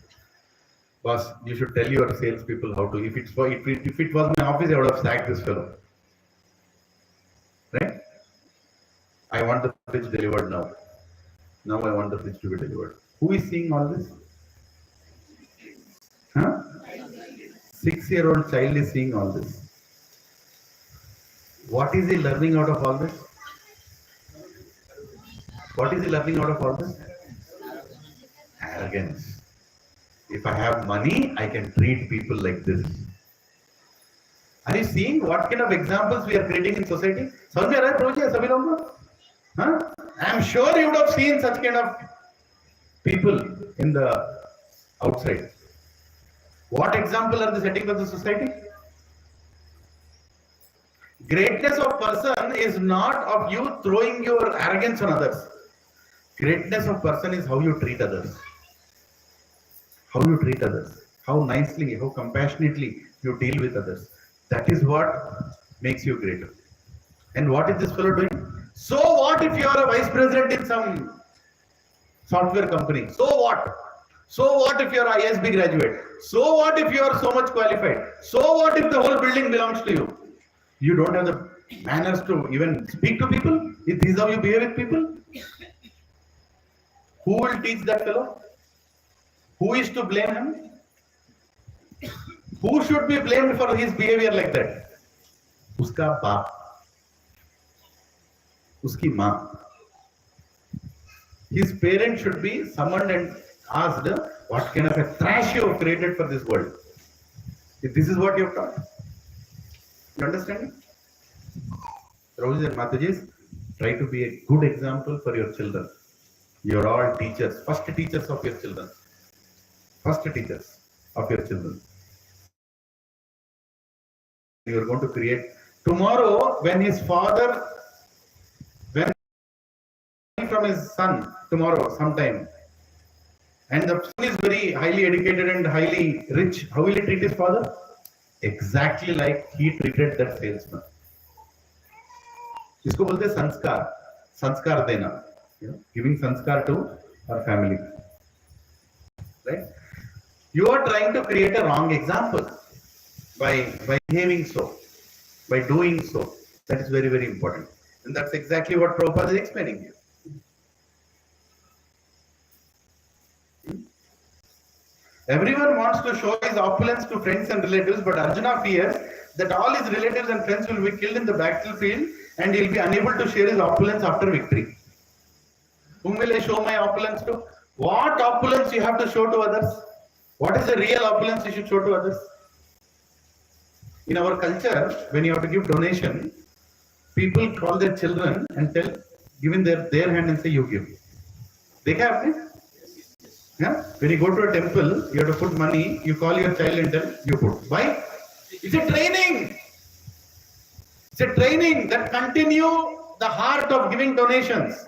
Boss, you should tell your sales people how to. If it was my office, I would have sacked this fellow. Right? I want the fridge delivered now. Now I want the fridge to be delivered. Who is seeing all this? Huh? 6-year-old child is seeing all this. What is he learning out of all this? What is he learning out of all this? Arrogance. If I have money, I can treat people like this. Are you seeing what kind of examples we are creating in society? समझ में आ रहा है प्रोजी सभी लोगों को? Huh? I am sure you would have seen such kind of people in the outside. What example are they setting for the society? Greatness of person is not of you throwing your arrogance on others. Greatness of person is how you treat others. How you treat others. How nicely, how compassionately you deal with others. That is what makes you greater. And what is this fellow doing? So what if you are a vice president in some software company? So what? So what if you are ISB graduate? So what if you are so much qualified? So what if the whole building belongs to you? You don't have the manners to even speak to people? Is this how you behave with people? Who will teach that fellow? Who is to blame him? Who should be blamed for his behavior like that? Uska baap. Uski maa. His parent should be summoned and asked, what kind of a trash you have created for this world? If this is what you have taught. You understand? Rajis and Matajis, try to be a good example for your children. You are all teachers, first teachers of your children. First teachers of your children. You are going to create. Tomorrow, when his father, when from his son, tomorrow, sometime, and the son is very highly educated and highly rich, how will he treat his father? Exactly like he treated that salesman. इसको बोलते हैं संस्कार, संस्कार देना, giving sanskar to our family, right? You are trying to create a wrong example by behaving so, by doing so. That is very, very important, and that's exactly what Prabhupada is explaining here. Everyone wants to show his opulence to friends and relatives, but Arjuna fears that all his relatives and friends will be killed in the battlefield and he will be unable to share his opulence after victory. Whom will I show my opulence to? What opulence you have to show to others? What is the real opulence you should show to others? In our culture, when you have to give donation, people call their children and tell, give in their hand and say, you give. Dekha aapne? Yeah? When you go to a temple, you have to put money, you call your child and tell, you put. Why? It's a training. It's a training that continue the heart of giving donations.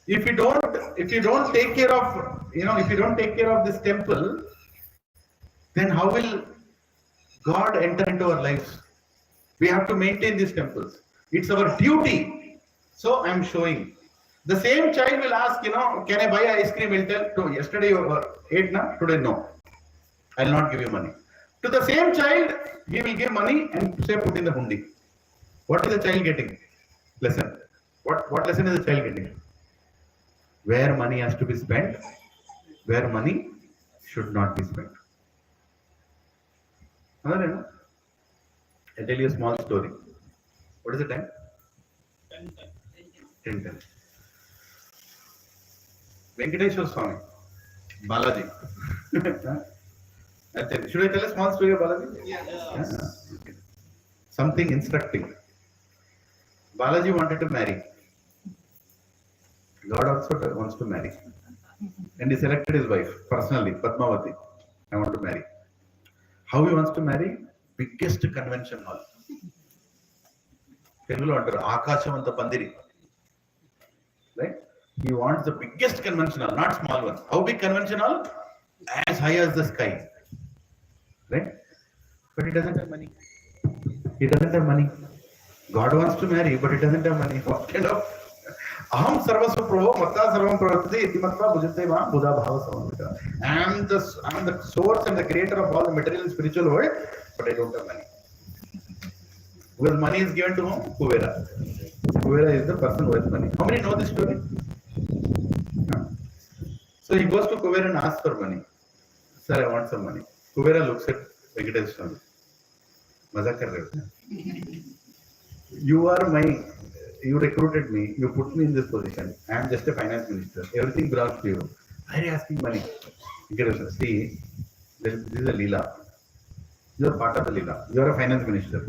If you don't take care of, if you don't take care of this temple, then how will God enter into our lives? We have to maintain these temples. It's our duty. So I'm showing. The same child will ask, can I buy ice cream? He'll tell, yesterday you ate, na? Today no. I'll not give you money. To the same child, he will give money and say put in the hundi. What is the child getting? Lesson. What lesson is the child getting? Where money has to be spent, where money should not be spent. I'll tell you a small story. What is the time? 10:10. Venkateshwar Swami, Balaji. Should I tell a small story of Balaji? Yes. Okay. Something instructive. Balaji wanted to marry. God also wants to marry. And he selected his wife personally, Padmavati. I want to marry. How he wants to marry? Biggest convention hall. Telugulo antaru Akashamanta Pandiri. Right? He wants the biggest convention hall, not small one. How big convention hall? As high as the sky. Right? But he doesn't have money. He doesn't have money. God wants to marry, but he doesn't have money. What kind of Aham sarvasva prabho matta sarvam pravartate iti matva bhujate ma buddha bhava samavita. I am the source and the creator of all the material and spiritual world, but I don't have money. Because money is given to whom? Kuvera. Kuvera is the person who has money. How many know this story? No. So he goes to Kuvera and asks for money. Sir, I want some money. Kubera looks at Venkatesh Swami. Mazak kar rahe ho? You are my, you recruited me, you put me in this position. I am just a finance minister. Everything belongs to you. Why are you asking money? See, this is a Leela. You are part of the Leela. You are a finance minister.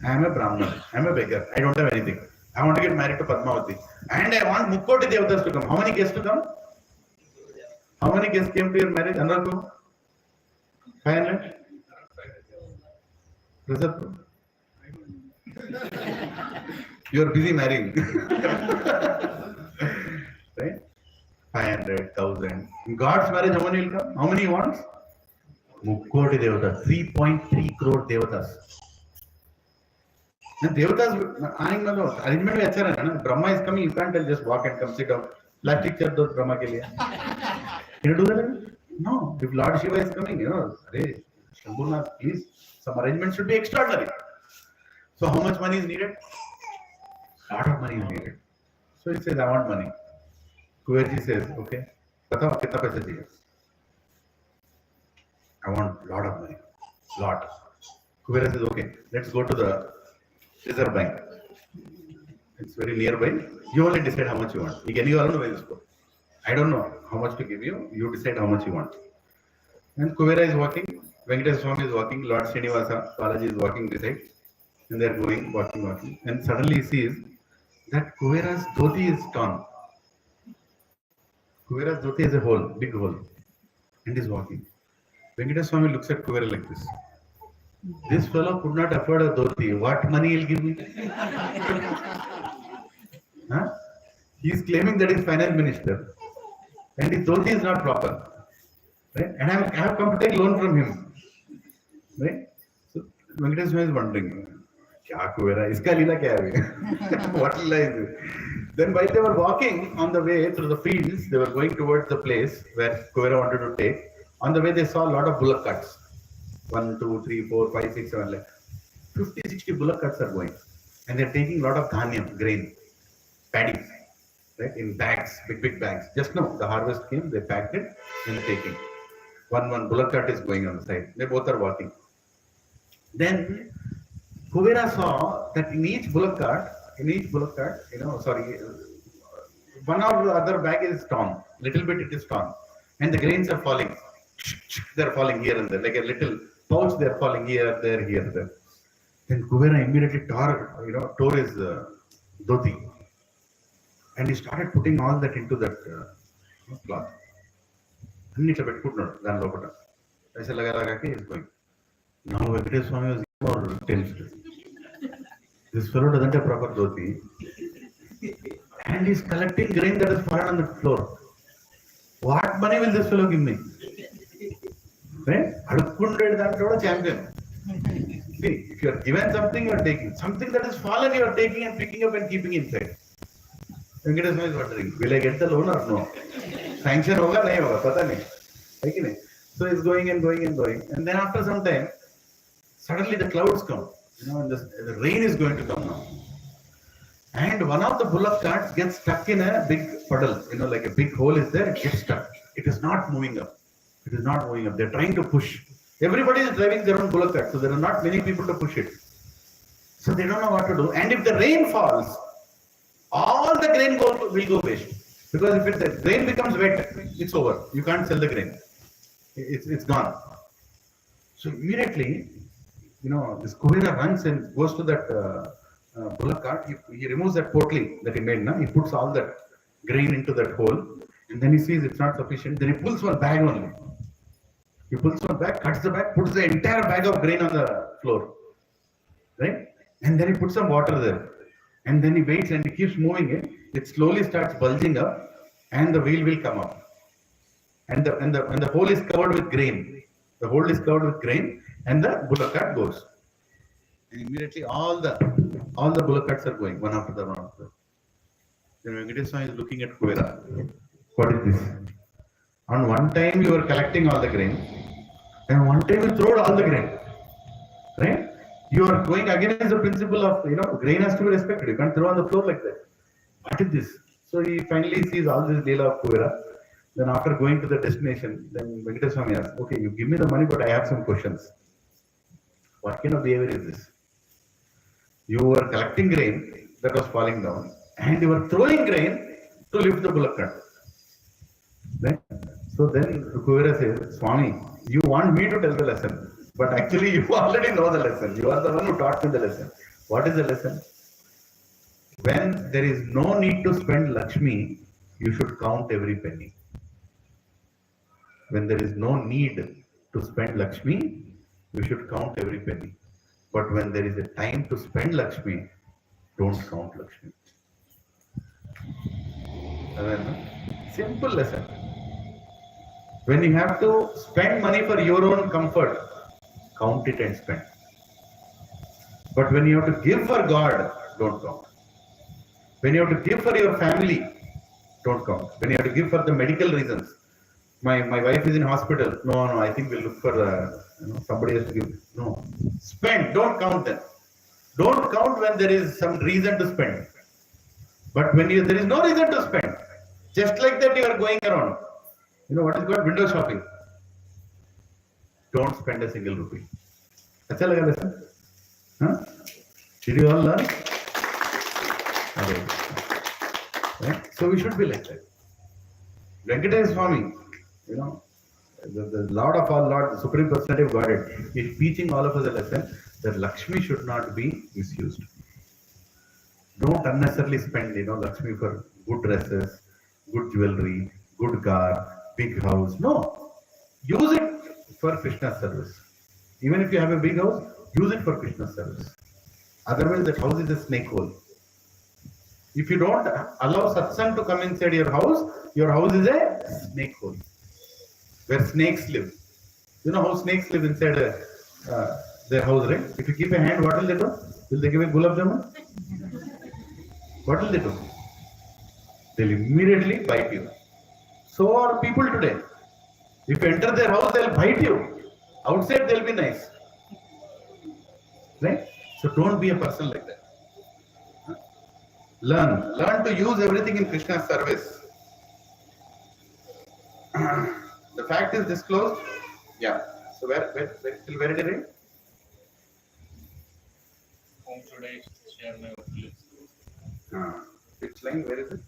I am a Brahman. I am a beggar. I don't have anything. I want to get married to Padmavati. And I want Mukkoti Devatas to come. How many guests to come? How many guests came to your marriage? Anurag? 500? Prasad? You are busy marrying. Right? 500, 1000. In God's marriage, how many will come? How many he wants? Mukkoti Devatas. 3.3 crore Devatas. The Devatas, arrangement is अच्छा. Brahma is coming, you can't just walk and come sit down. Plastic chair does Brahma ke liye. Can you do that? No. If Lord Shiva is coming, hey, Shambhunath, please, some arrangement should be extraordinary. So how much money is needed? Lot of money is needed. So he says, I want money. Kuberji says, okay, बताओ कितना पैसे चाहिए? I want lot of money. Lot. Kubera says, okay, let's go to the Reserve Bank. It's very nearby. You only decide how much you want. I don't know how much to give you. You decide how much you want. And Kubera is walking. Venkatesh Swami is walking. Lord Srinivasa Balaji is walking beside. And they are going, walking. And suddenly he sees that Kubera's dhoti is torn. Kubera's dhoti has a hole, big hole. And is walking. Venkatesh Swami looks at Kubera like this. This fellow could not afford a dhoti. What money he'll give me? Huh? He is claiming that he is finance minister. And his dhoti is not proper. Right? And I have come to take loan from him. Right? So Venkatesh Swami is wondering, Kya Kubera? Iska leela kya hai? What leela is it? Then while they were walking on the way through the fields, they were going towards the place where Kubera wanted to take. On the way, they saw a lot of bullock carts. 1, 2, 3, 4, 5, 6, 7, like 50, 60 bullock carts are going. And they're taking a lot of dhanyam, grain, paddy, right, in bags, big bags. Just now, the harvest came, they packed it and they're taking. One bullock cart is going on the side. They both are walking. Then Kubera saw that in each bullock cart, one or the other bag is torn. Little bit it is torn. And the grains are falling. They're falling here and there, like a little pouch, they're falling here, there, here, there. Then Kubera immediately tore his dhoti. And he started putting all that into that cloth. And he put then lopata. I said, laga he's going. Now Venkatesh Swami was more tense. This fellow doesn't have proper dhoti. And he's collecting grain that is fallen on the floor. What money will this fellow give me? Right? Champion. See, if you are given something, you are taking. Something that is fallen, you are taking and picking up and keeping inside. Venkatesh Swami is wondering, will I get the loan or no? Sanction hoga, nahi hoga, pata nahi. So he's going and going and going. And then after some time, suddenly the clouds come. And the rain is going to come now. And one of the bullock carts gets stuck in a big puddle, like a big hole is there, it gets stuck. It is not moving up. It is not moving up. They're trying to push. Everybody is driving their own bullock cart, so there are not many people to push it. So they don't know what to do. And if the rain falls, all the grain will go waste. Because if the grain becomes wet, it's over. You can't sell the grain. It's gone. So immediately, this Kubera runs and goes to that bullock cart. He removes that potli that he made. He puts all that grain into that hole. And then he sees it's not sufficient. Then he pulls one bag only. He pulls one bag, cuts the bag, puts the entire bag of grain on the floor. Right? And then he puts some water there. And then he waits and he keeps moving it. It slowly starts bulging up and the wheel will come up. And the hole is covered with grain. The hole is covered with grain and the bullock cart goes. And immediately all the bullock carts are going, one after the one after. Then Venkatesh Swami is looking at Kubera. What is this? On one time you were collecting all the grain, and one time you throw all the grain. Right? You are going against the principle of, grain has to be respected. You can't throw on the floor like that. What is this? So he finally sees all this Leela of Kubera. Then after going to the destination, then Venkateswara Swami asked, okay, you give me the money, but I have some questions. What kind of behavior is this? You were collecting grain that was falling down, and you were throwing grain to lift the bullock cart. Right? So then Kuvera says, Swami, you want me to tell the lesson, but actually you already know the lesson. You are the one who taught me the lesson. What is the lesson? When there is no need to spend Lakshmi, you should count every penny. When there is no need to spend Lakshmi, you should count every penny. But when there is a time to spend Lakshmi, don't count Lakshmi. Simple lesson. When you have to spend money for your own comfort, count it and spend. But when you have to give for God, don't count. When you have to give for your family, don't count. When you have to give for the medical reasons, my wife is in hospital. No, I think we'll look for somebody has to give. No, spend. Don't count them. Don't count when there is some reason to spend. But when there is no reason to spend, just like that you are going around. You know what is called window shopping. Don't spend a single rupee. Acha laga lesson? Huh? Did you all learn? Okay. Right? So we should be like that. Venkateswara Swami, you know, the Lord of all Lord, the Supreme Personality of Godhead, is teaching all of us a lesson that Lakshmi should not be misused. Don't unnecessarily spend, Lakshmi for good dresses, good jewelry, good car, big house. No. Use it for Krishna's service. Even if you have a big house, use it for Krishna's service. Otherwise, that house is a snake hole. If you don't allow satsang to come inside your house is a snake hole where snakes live. You know how snakes live inside their house, right? If you keep a hand, what will they do? Will they give a gulab jamun? What will they do? They'll immediately bite you. So are people today. If you enter their house, they'll bite you. Outside, they'll be nice. Right? So don't be a person like that. Learn to use everything in Krishna's service. The fact is disclosed. Yeah. So where did it read? Whom should I share my opinions? Which line? Where is it?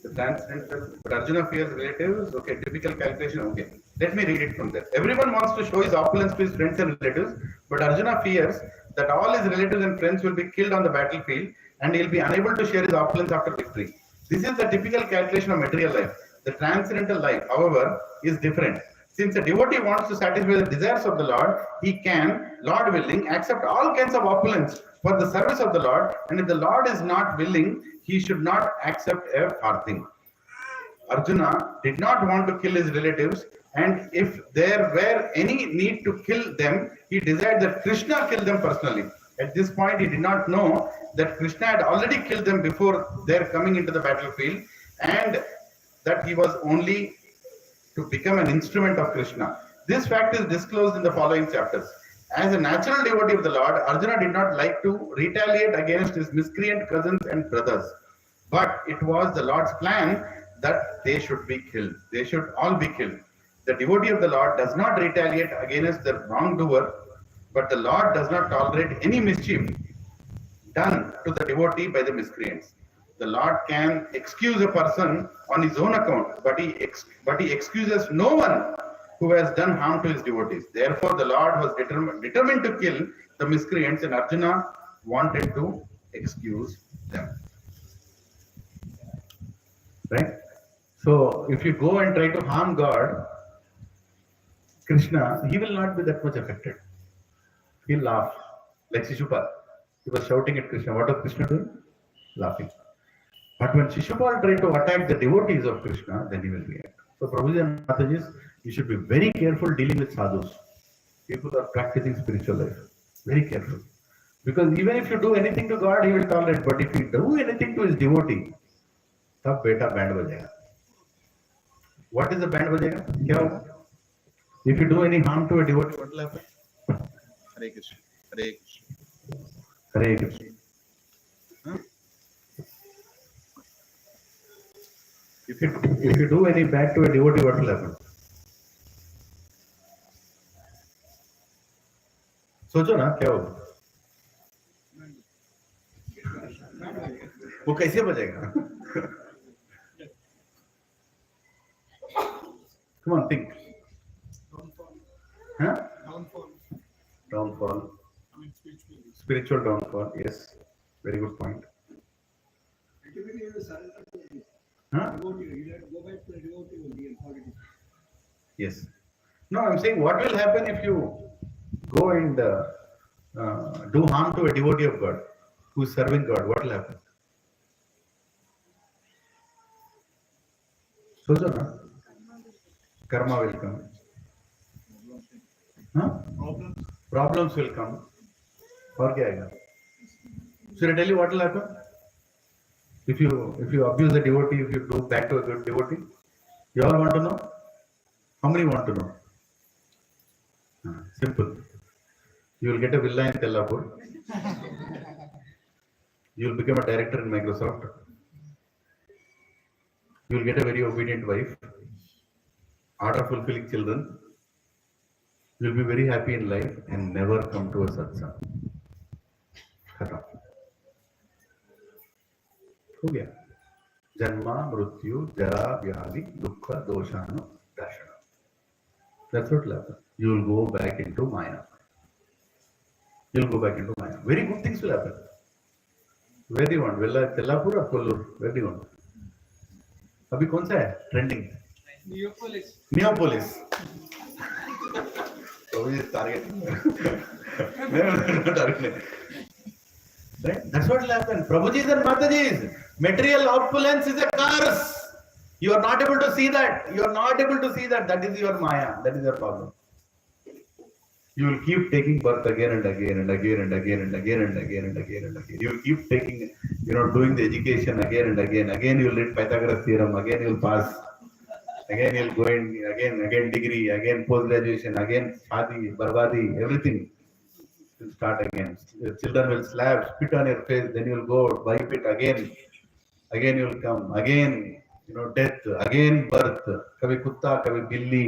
The transcendental. But Arjuna fears relatives. Okay, typical calculation. Okay. Let me read it from there. Everyone wants to show his opulence to his friends and relatives, but Arjuna fears that all his relatives and friends will be killed on the battlefield and he will be unable to share his opulence after victory. This is the typical calculation of material life. The transcendental life, however, is different. Since a devotee wants to satisfy the desires of the Lord, he can, Lord willing, accept all kinds of opulence for the service of the Lord, and if the Lord is not willing, he should not accept a farthing. Arjuna did not want to kill his relatives, and if there were any need to kill them, he desired that Krishna kill them personally. At this point, he did not know that Krishna had already killed them before their coming into the battlefield, and that he was only to become an instrument of Krishna. This fact is disclosed in the following chapters. As a natural devotee of the Lord, Arjuna did not like to retaliate against his miscreant cousins and brothers. But it was the Lord's plan that they should be killed. They should all be killed. The devotee of the Lord does not retaliate against the wrongdoer, but the Lord does not tolerate any mischief done to the devotee by the miscreants. The Lord can excuse a person on his own account, but he excuses no one who has done harm to his devotees. Therefore, the Lord was determined to kill the miscreants, and Arjuna wanted to excuse them. Right? So, if you go and try to harm God, Krishna, he will not be that much affected. He'll laugh. Like Shishupal. He was shouting at Krishna. What was Krishna doing? Laughing. But when Shishupal tried to attack the devotees of Krishna, then he will react. So, Prabhuji and Mataji, you should be very careful dealing with sadhus. People are practicing spiritual life. Very careful. Because even if you do anything to God, he will tolerate. But if you do anything to his devotee, tab beta band bajayega. What is the band bajayega? Kya hoga? If you do any harm to a devotee, what will happen? Hare Krishna. Hare Krishna. Hare Krishna. If if you do any bad to a devotee, what will happen? सोचो ना क्या होगा? वो कैसे बचेगा? Come on, think. Downfall. Huh? Downfall. Downfall. I mean, spiritually. Spiritual downfall. Yes. Very good point. Ultimately, you will surrender to the Huh? devotee. You have to go back to the devotee only and forget it. Yes. No, I'm saying what will happen if you go and do harm to a devotee of God who is serving God? What will happen? सोचो ना, karma will come. Huh? Problems will come. और क्या आएगा? Should I tell you what will happen? If you abuse a devotee, if you do bad to a good devotee, you all want to know? How many want to know? Simple. You will get a villa in Tellapur. You will become a director in Microsoft. You will get a very obedient wife. Order fulfilling children. You will be very happy in life and never come to a satsang. खत्म हो गया. जन्मा मृत्यु जरा व्याधि दुख दोषानु दर्शन. That's what will happen. You will go back into Maya. You will go back into Maya. Very good things will happen. Where do you want? Villa Tellapur or Kollur? Where do you want? अभी कौन सा है trending? Neopolis. Neopolis. So we is targeting. No, targeting. Right? That's what will happen. Prabhujis and Matajis, material opulence is a curse. You are not able to see that. You are not able to see that. That is your Maya. That is your problem. You will keep taking birth again and again and again and again and again and again and again and again. You will keep taking, doing the education again and again. Again you will read Pythagoras theorem. Again you will pass. Again you will go in. Again degree. Again post graduation. Again shadi, barbadi, everything will start again. Your children will spit on your face. Then you will go wipe it again. Again you will come. Again, death. Again birth. Kabhi kutta, kabhi billi,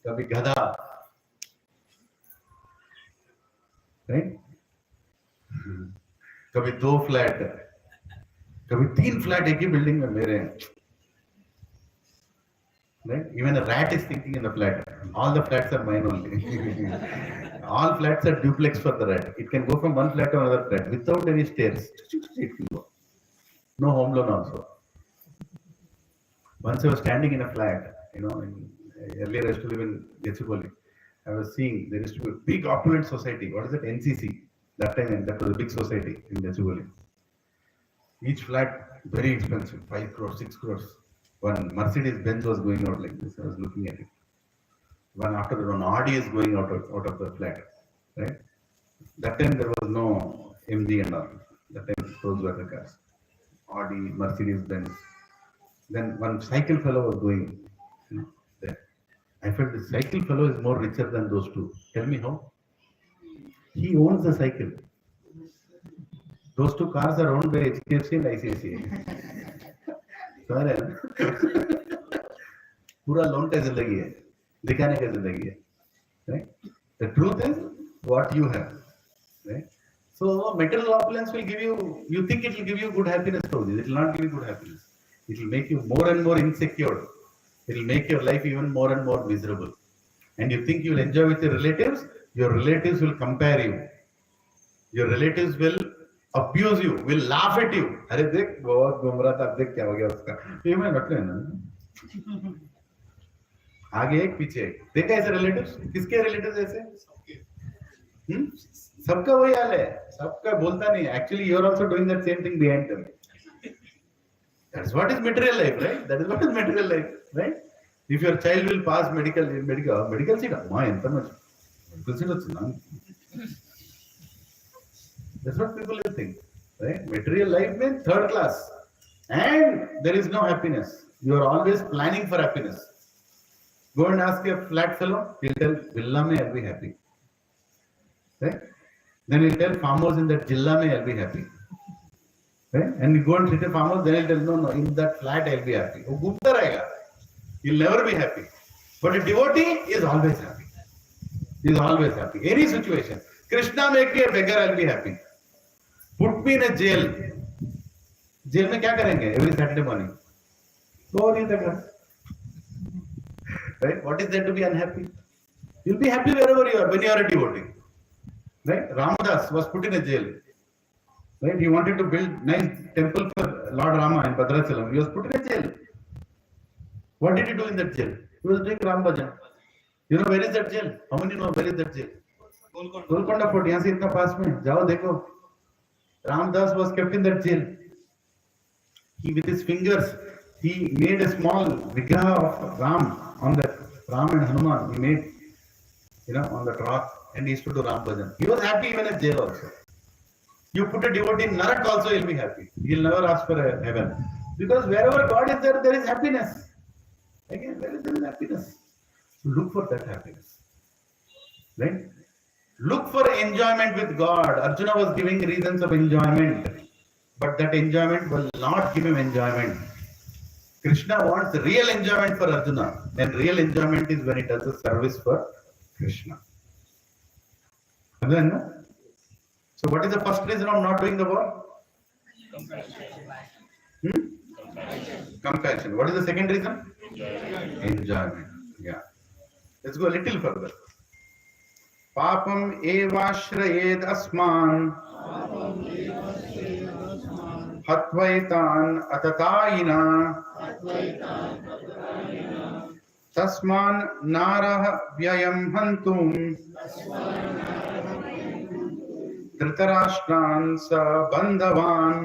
kabhi gada. Right? कभी 2 flat, कभी 3 flat एक ही building में मेरे हैं. Right? Even a rat is thinking in the flat. All the flats are mine only. All flats are duplex for the rat. It can go from one flat to another flat without any stairs. It can go. No home loan also. Once I was standing in a flat, earlier I used to live in Gachibowli. I was seeing there used to be a big opulent society. What is it? NCC. That time, that was a big society in Gachibowli. Each flat very expensive, 5 crores, 6 crores. One Mercedes Benz was going out like this. I was looking at it. One after that, one Audi is going out of the flat. Right? That time there was no MG and all. That time those were the cars. Audi, Mercedes Benz. Then one cycle fellow was going there. I felt the cycle fellow is more richer than those two. Tell me how? He owns the cycle. Those two cars are owned by HDFC and ICICI. पूरा loan का जिंदगी है, दिखाने का जिंदगी है. Right? The truth is what you have. Right? So material opulence will give you. You think it will give you good happiness, it will not give you good happiness. It will make you more and more insecure. It will make your life even more and more miserable. And you think you will enjoy with your relatives will compare you. Your relatives will abuse you, will laugh at you. अरे देख बहुत घूम रहा था, देख क्या हो गया उसका. ये मैं रख लेना. आगे एक पीछे एक. देखा ऐसे relatives? किसके relatives ऐसे? सबका वही हाल है. सबका बोलता नहीं. Actually, you are also doing that same thing behind them. That's what is material life, right? That is what is material life, right? If your child will pass medical seat, why enta much? Medical seat ochina. That's what people will think, right? Material life means third class, and there is no happiness. You are always planning for happiness. Go and ask a flat fellow, he'll tell, "Villa mein I'll be happy." Right? Then he'll tell, "Farmers in that Jilla mein I'll be happy." Right? And you go and sit in farmhouse, then he'll tell, no, in that flat I'll be happy. वो घूमता रहेगा. He'll never be happy. But a devotee is always happy. He is always happy. Any situation. Krishna make me a beggar, I'll be happy. Put me in a jail. Jail में क्या करेंगे? Every Saturday morning. Go in the घर. Right? What is there to be unhappy? You'll be happy wherever you are when you are a devotee. Right? Ramadas was put in a jail. Right? He wanted to build nice temple for Lord Rama in Bhadrachalam. He was put in a jail. What did he do in that jail? He was doing Ram Bhajan. You know where is that jail? How many know where is that jail? Golconda Fort. यहाँ से इतना पास में. जाओ देखो. Ramdas was kept in that jail. He with his fingers, he made a small vigraha of Ram on that. Ram and Hanuman. He made, on that rock, and he used to do Ram Bhajan. He was happy even in jail also. You put a devotee in Narak also, he'll be happy. He'll never ask for a heaven. Because wherever God is there, there is happiness. Again, where is there is happiness? So look for that happiness. Right? Look for enjoyment with God. Arjuna was giving reasons of enjoyment. But that enjoyment will not give him enjoyment. Krishna wants real enjoyment for Arjuna. And real enjoyment is when he does the service for Krishna. Then, so what is the first reason of not doing the work? Compassion. What is the second reason? Enjoyment. Yeah. Let's go a little further. Papam evashrayed asman hatvaitan atatayina tasman narah vyayam hantum dhritarashtan sa bandhavan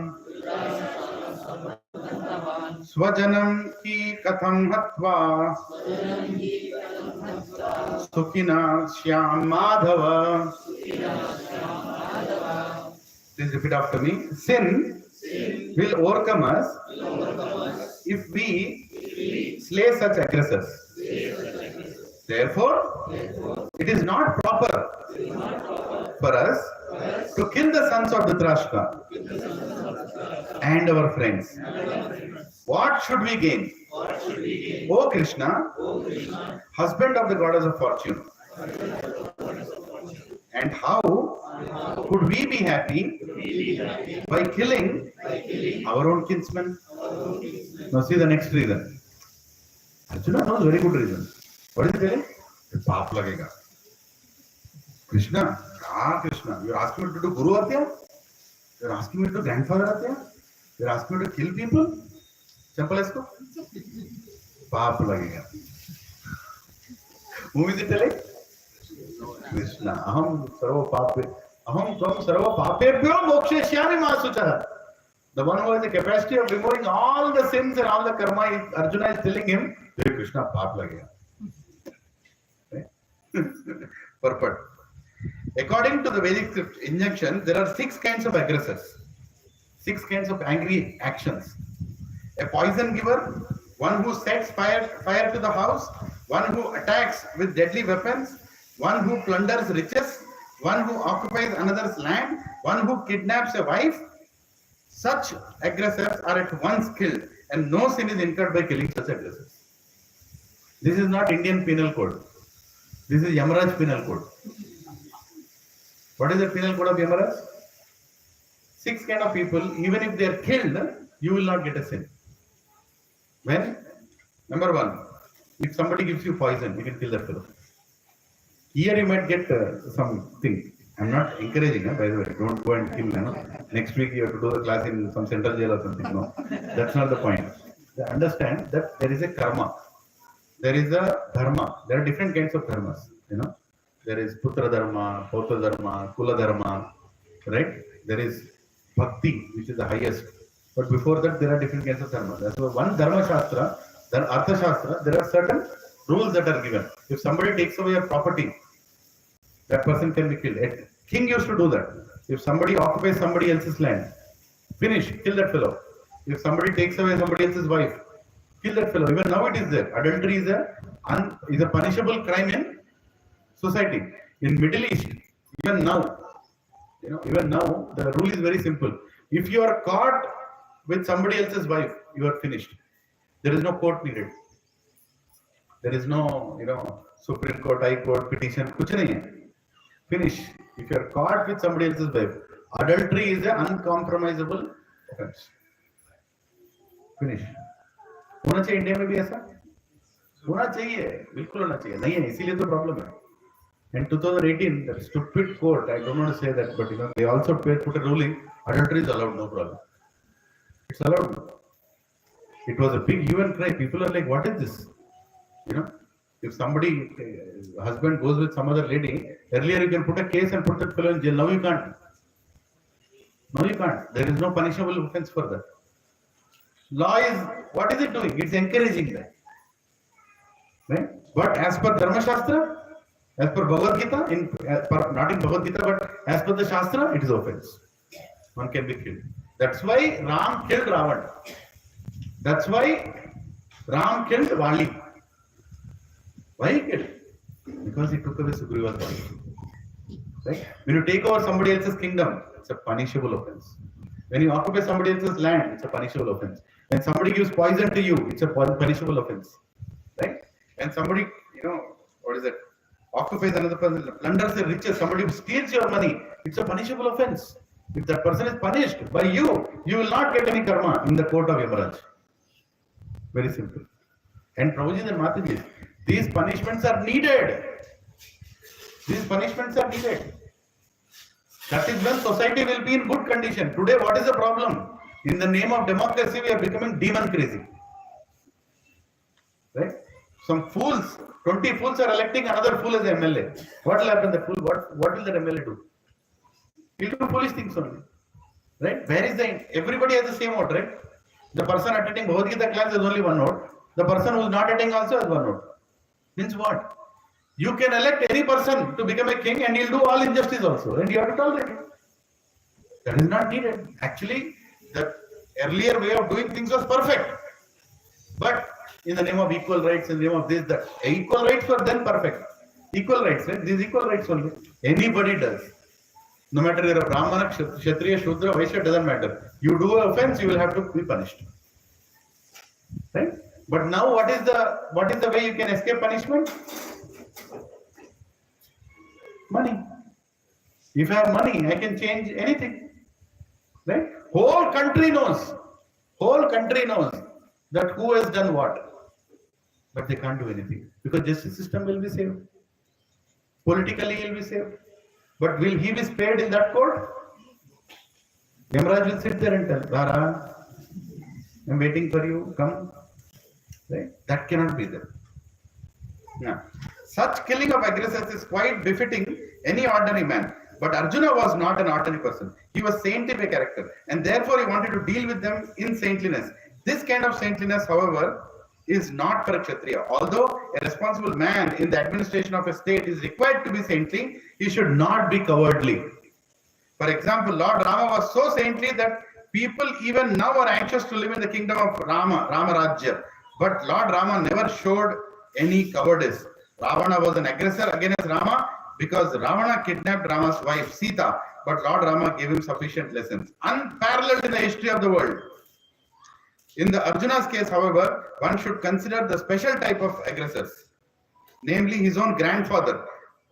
swajanam ki katham hatva Sukina Shyam Madhava. Please repeat after me. Sin will overcome us if we slay such aggressors. Therefore, it is not proper for us to kill the sons of Dhritarashtra and our friends. What should we gain? O Krishna, husband of the goddess of fortune. And how could we be happy by killing our own kinsmen? Now see the next reason. Arjuna knows very good reason. What is he telling? Paap lagega. Krishna, Krishna, you are asking me to do Guru Hatya? You are asking me to do grandfather Hatya? You are asking me to kill people? Simple as go. Paap lagega. Who is it telling? Krishna. Aham tvam sarva papebhyo moksheshyami masucha. The one who has the capacity of removing all the sins and all the karma, Arjuna is telling him, hey Krishna, paap lagega. Purport. According to the Vedic injunction, there are 6 kinds of aggressors, 6 kinds of angry actions. A poison giver, one who sets fire to the house, one who attacks with deadly weapons, one who plunders riches, one who occupies another's land, one who kidnaps a wife. Such aggressors are at once killed, and no sin is incurred by killing such aggressors. This is not Indian penal code. This is Yamaraj penal code. What is the penal code of Yamaraj? 6 kind of people, even if they are killed, you will not get a sin. When? Number 1, if somebody gives you poison, you can kill that fellow. Here you might get something. I'm not encouraging, by the way. Don't go and kill. Next week you have to do the class in some central jail or something. No, that's not the point. Understand that there is a karma. There is a dharma. There are different kinds of dharmas. There is putra dharma, pautra dharma, kula dharma, right? There is bhakti, which is the highest. But before that, there are different kinds of dharma. That's why one dharma shastra, then artha shastra, there are certain rules that are given. If somebody takes away your property, that person can be killed. A king used to do that. If somebody occupies somebody else's land, finish, kill that fellow. If somebody takes away somebody else's wife, kill that fellow. Even now it is there. Adultery is a punishable crime in society. In Middle East, even now, the rule is very simple. If you are caught with somebody else's wife, you are finished. There is no court needed. There is no, Supreme Court, High Court, petition. Kuch nahi hai. Finish. If you are caught with somebody else's wife, adultery is an uncompromisable offense. Finish. होना चाहिए India में भी ऐसा? होना चाहिए, बिल्कुल होना चाहिए. नहीं है, इसीलिए तो प्रॉब्लम है. In 2018, that stupid court, I don't want to say that, but they also put a ruling, adultery is allowed, no problem. It's allowed. It was a big hue and cry. People are like, what is this? If somebody, husband goes with some other lady, earlier you can put a case and put that fellow in jail. Now you can't. Now you can't. There is no punishable offense for that. Law is, what is it doing? It's encouraging that. Right? But as per Dharma Shastra, as per Bhagavad Gita, not in Bhagavad Gita, but as per the Shastra, it is offense. One can be killed. That's why Ram killed Ravan. That's why Ram killed Vali. Why he killed? Because he took away Sugriva's body. Right? When you take over somebody else's kingdom, it's a punishable offense. When you occupy somebody else's land, it's a punishable offense. When somebody gives poison to you, it's a punishable offense. Right? When somebody, occupies another person, plunders the riches, somebody who steals your money, it's a punishable offense. If that person is punished by you, you will not get any karma in the court of Yamaraj. Very simple. And Prabhuji and Mataji, these punishments are needed. These punishments are needed. That is when society will be in good condition. Today, what is the problem? In the name of democracy, we are becoming demon crazy. Right? Some fools, 20 fools are electing another fool as MLA. What will happen? The fool, what will that MLA do? He'll do foolish things only. Right? Where is the, everybody has the same vote, right? The person attending Bhagavad Gita class has only one vote. The person who is not attending also has one vote. Means what? You can elect any person to become a king and he'll do all injustice also. And you have to tolerate it. That is not needed. Actually, the earlier way of doing things was perfect. But in the name of equal rights, in the name of this, that, equal rights were then perfect. Equal rights, right? These equal rights only. Anybody does. No matter you're a Brahmana, Kshatriya, Shudra, Vaishya, doesn't matter. You do an offense, you will have to be punished. Right? But now what is the way you can escape punishment? Money. If I have money, I can change anything. Right? Whole country knows that who has done what. But they can't do anything. Because justice system will be saved. Politically he will be saved. But will he be spared in that court? Yamaraj will sit there and tell, Rara, I'm waiting for you, come. Right? That cannot be there. Now, such killing of aggressors is quite befitting any ordinary man. But Arjuna was not an ordinary person. He was saintly by character. And therefore he wanted to deal with them in saintliness. This kind of saintliness, however, is not for a Kshatriya. Although a responsible man in the administration of a state is required to be saintly, he should not be cowardly. For example, Lord Rama was so saintly that people even now are anxious to live in the kingdom of Rama Rajya. But Lord Rama never showed any cowardice. Ravana was an aggressor against Rama because Ravana kidnapped Rama's wife Sita, but Lord Rama gave him sufficient lessons. Unparalleled in the history of the world. In the Arjuna's case, however, one should consider the special type of aggressors, namely his own grandfather,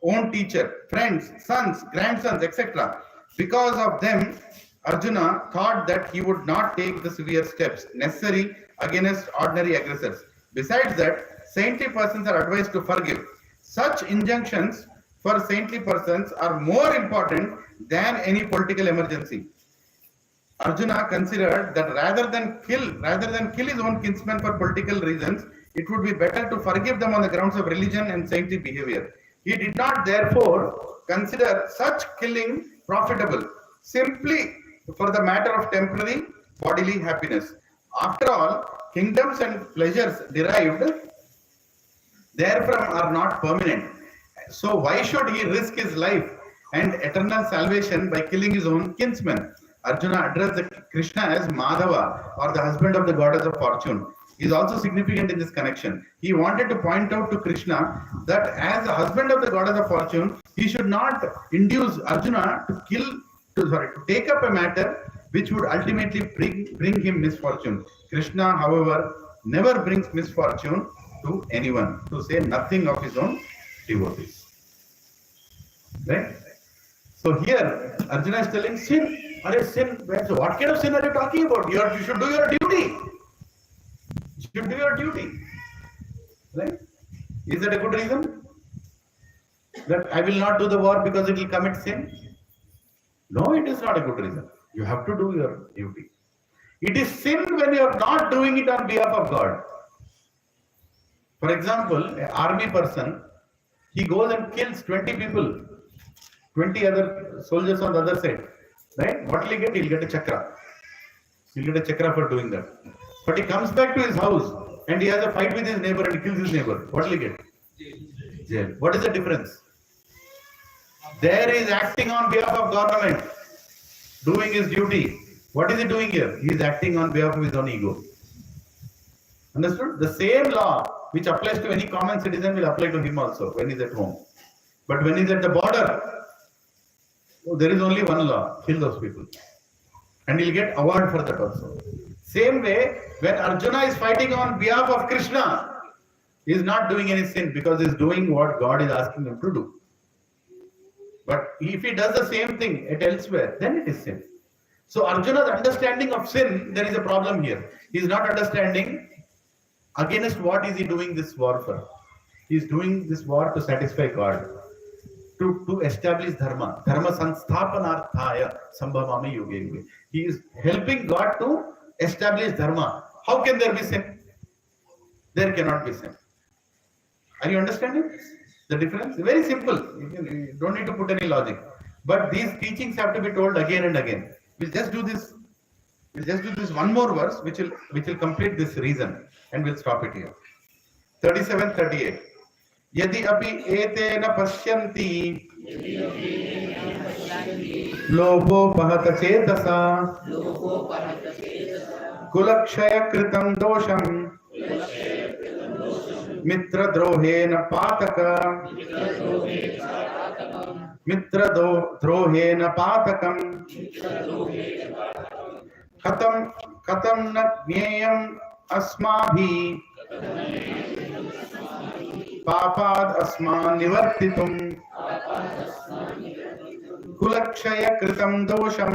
own teacher, friends, sons, grandsons, etc. Because of them, Arjuna thought that he would not take the severe steps necessary against ordinary aggressors. Besides that, saintly persons are advised to forgive. Such injunctions for saintly persons are more important than any political emergency. Arjuna considered that rather than kill his own kinsmen for political reasons, it would be better to forgive them on the grounds of religion and saintly behavior. He did not therefore consider such killing profitable, simply for the matter of temporary bodily happiness. After all, kingdoms and pleasures derived therefrom are not permanent. So why should he risk his life and eternal salvation by killing his own kinsmen? Arjuna addressed Krishna as Madhava, or the husband of the goddess of fortune. He is also significant in this connection. He wanted to point out to Krishna that as the husband of the goddess of fortune, he should not induce Arjuna to take up a matter which would ultimately bring him misfortune. Krishna, however, never brings misfortune to anyone, to say nothing of his own devotees. Right? So here, Arjuna is telling sin. Are sin? So what kind of sin are you talking about? You should do your duty. You should do your duty. Right? Is that a good reason? That I will not do the war because it will commit sin? No, it is not a good reason. You have to do your duty. It is sin when you are not doing it on behalf of God. For example, an army person, he goes and kills 20 people, 20 other soldiers on the other side. Right? What will he get? He'll get a chakra. He'll get a chakra for doing that. But he comes back to his house and he has a fight with his neighbor and he kills his neighbor. What will he get? Jail. What is the difference? There he is acting on behalf of government, doing his duty. What is he doing here? He is acting on behalf of his own ego. Understood? The same law which applies to any common citizen will apply to him also when he is at home. But when he is at the border, there is only one law: kill those people. And he'll get award for that also. Same way, when Arjuna is fighting on behalf of Krishna, he is not doing any sin because he is doing what God is asking him to do. But if he does the same thing at elsewhere, then it is sin. So Arjuna's understanding of sin, there is a problem here. He is not understanding against what is he doing this war for. He is doing this war to satisfy God, to establish dharma. Dharma sansthapanarthaya sambhavami yoge yoge. He is helping God to establish dharma. How can there be sin? There cannot be sin. Are you understanding the difference? Very simple. You don't need to put any logic. But these teachings have to be told again and again. We'll just do this. We'll just do this one more verse, which will complete this reason, and we'll stop it here. 37, 38. Yadi api etena pashyanti lobo pahata chetasa kulakshaya kritam dosham mitra drohena pataka patakam katam na jneyam asmabhi पापाद अस्मान निवर्तितुम कुलक्षय कृतं दोषम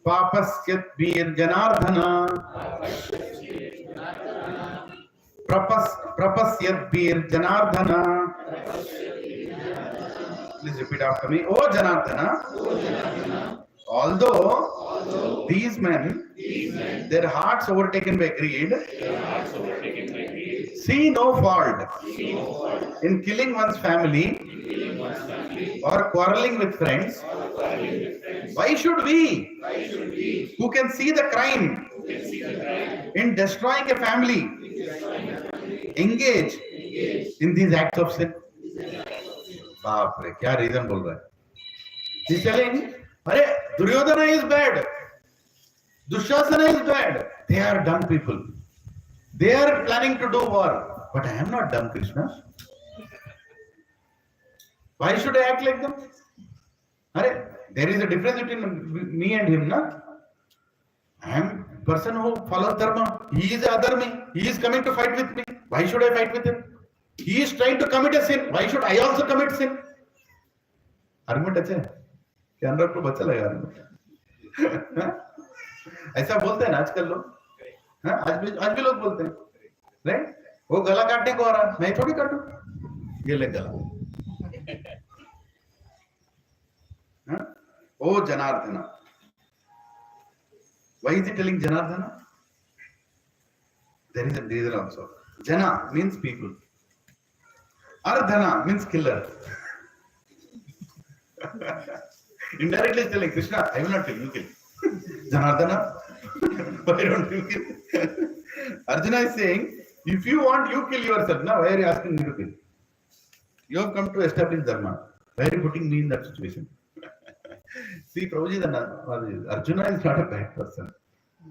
पापस्यत् वीर जनार्दन प्रपस्यत् वीर Janardan. Please repeat after me. O Janardana, although these men, their hearts overtaken by greed, see no fault in killing one's family or quarreling with friends. Why should we, who can see the crime in destroying a family, engage in these acts of sin? बाप रे, क्या reason बोल रहा है? He's telling, अरे Duryodhana is bad, Dushasana is bad. They are dumb people. They are planning to do war. But I am not dumb, Krishna. Why should I act like them? Arre, there is a difference between me and him, na? I am a person who follows dharma. He is adharmi. He is coming to fight with me. Why should I fight with him? He is trying to commit a sin. Why should I also commit sin? Argument अच्छा है? क्या अनुराग को बच्चा लगा argument? ऐसा बोलते हैं ना आजकल लोग. हाँ, आज भी लोग बोलते हैं, राइट? वो गला काटने को आ रहा, मैं थोड़ी काटूं, ये ले गला. हाँ? ओ जनार्दना. Why is he telling Janardana? There is a reason also. Jana means people. Ardhana means killer. Indirectly telling Krishna, I will not kill, you kill. Janardana, why don't you kill? Arjuna is saying, if you want, you kill yourself. Now, why are you asking me to kill? You have come to establish dharma. Why are you putting me in that situation? See, Prabhuji, Arjuna is not a bad person.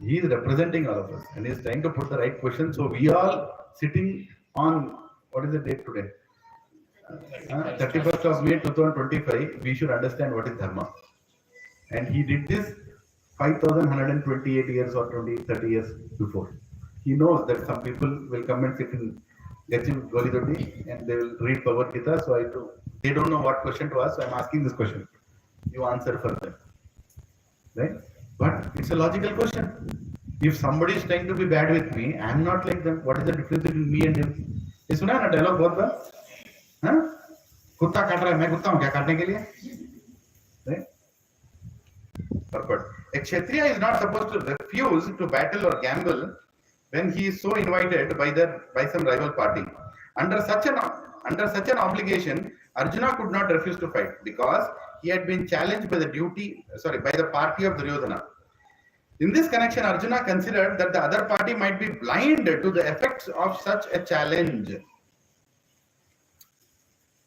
He is representing all of us and he is trying to put the right question. So we all sitting on, what is the date today? 31st of May 2025, we should understand what is dharma. And he did this 5,128 years or 30 years before. He knows that some people will come and sit in Gachi and they will read Bhagavad Gita. So they don't know what question to ask. So I'm asking this question. You answer for them. Right? But it's a logical question. If somebody is trying to be bad with me, I'm not like them. What is the difference between me and him? ये सुना है ना dialogue बहुत बार? हाँ? कुत्ता काट रहा है, मैं कुत्ता हूँ क्या काटने के लिए? Right? But a Kshatriya is not supposed to refuse to battle or gamble when he is so invited by some rival party. Under such an obligation, Arjuna could not refuse to fight because he had been challenged by the party of Duryodhana. In this connection, Arjuna considered that the other party might be blind to the effects of such a challenge.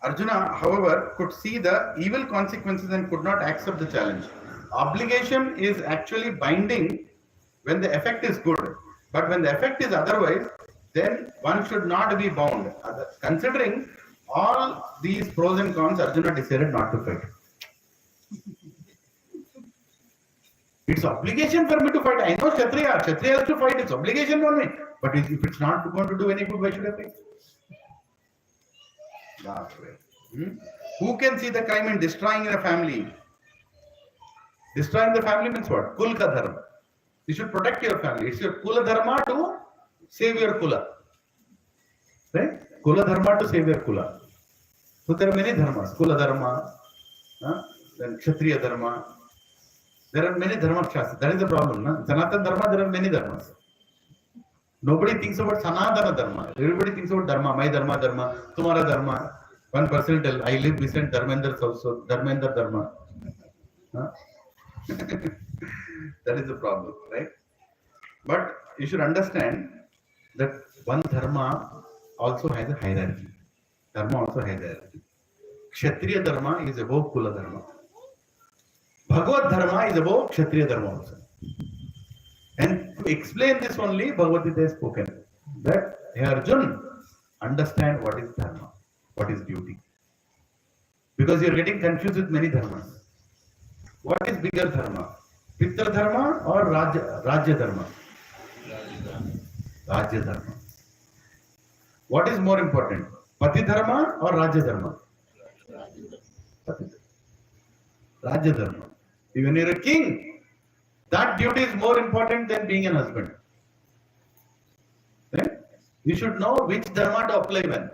Arjuna, however, could see the evil consequences and could not accept the challenge. Obligation is actually binding when the effect is good, but when the effect is otherwise, then one should not be bound. Considering all these pros and cons, Arjuna decided not to fight. It's obligation for me to fight. I know Kshatriya has to fight. It's obligation for me. But if it's not going to do any good, why should I fight? Who can see the crime in destroying a family? Destroying the family means what? Kul ka dharma. You should protect your family. It's your kula dharma to save your kula. Right? Kula dharma to save your kula. So there are many dharmas. Kula dharma, then Kshatriya dharma. There are many dharma shastras. That is the problem. Na? Sanatana dharma, there are many dharmas. Nobody thinks about Sanatana dharma. Everybody thinks about dharma. My dharma, Tumhara dharma. One person tell, I live beside Dharmendra's house, so Dharmendra dharma. Huh? That is the problem, right? But you should understand that one dharma also has a hierarchy. Dharma also has a hierarchy. Kshatriya dharma is above Kula dharma. Bhagavad dharma is above Kshatriya dharma also. And to explain this only, Bhagavad Gita has spoken that, hey Arjun, understand what is dharma, what is duty. Because you are getting confused with many dharmas. What is bigger dharma? Pitra dharma or Rajya dharma? Rajya dharma. What is more important? Pati dharma or Rajya dharma? Pati dharma. Rajya dharma. Even you're a king, that duty is more important than being an husband. Right? You should know which dharma to apply when.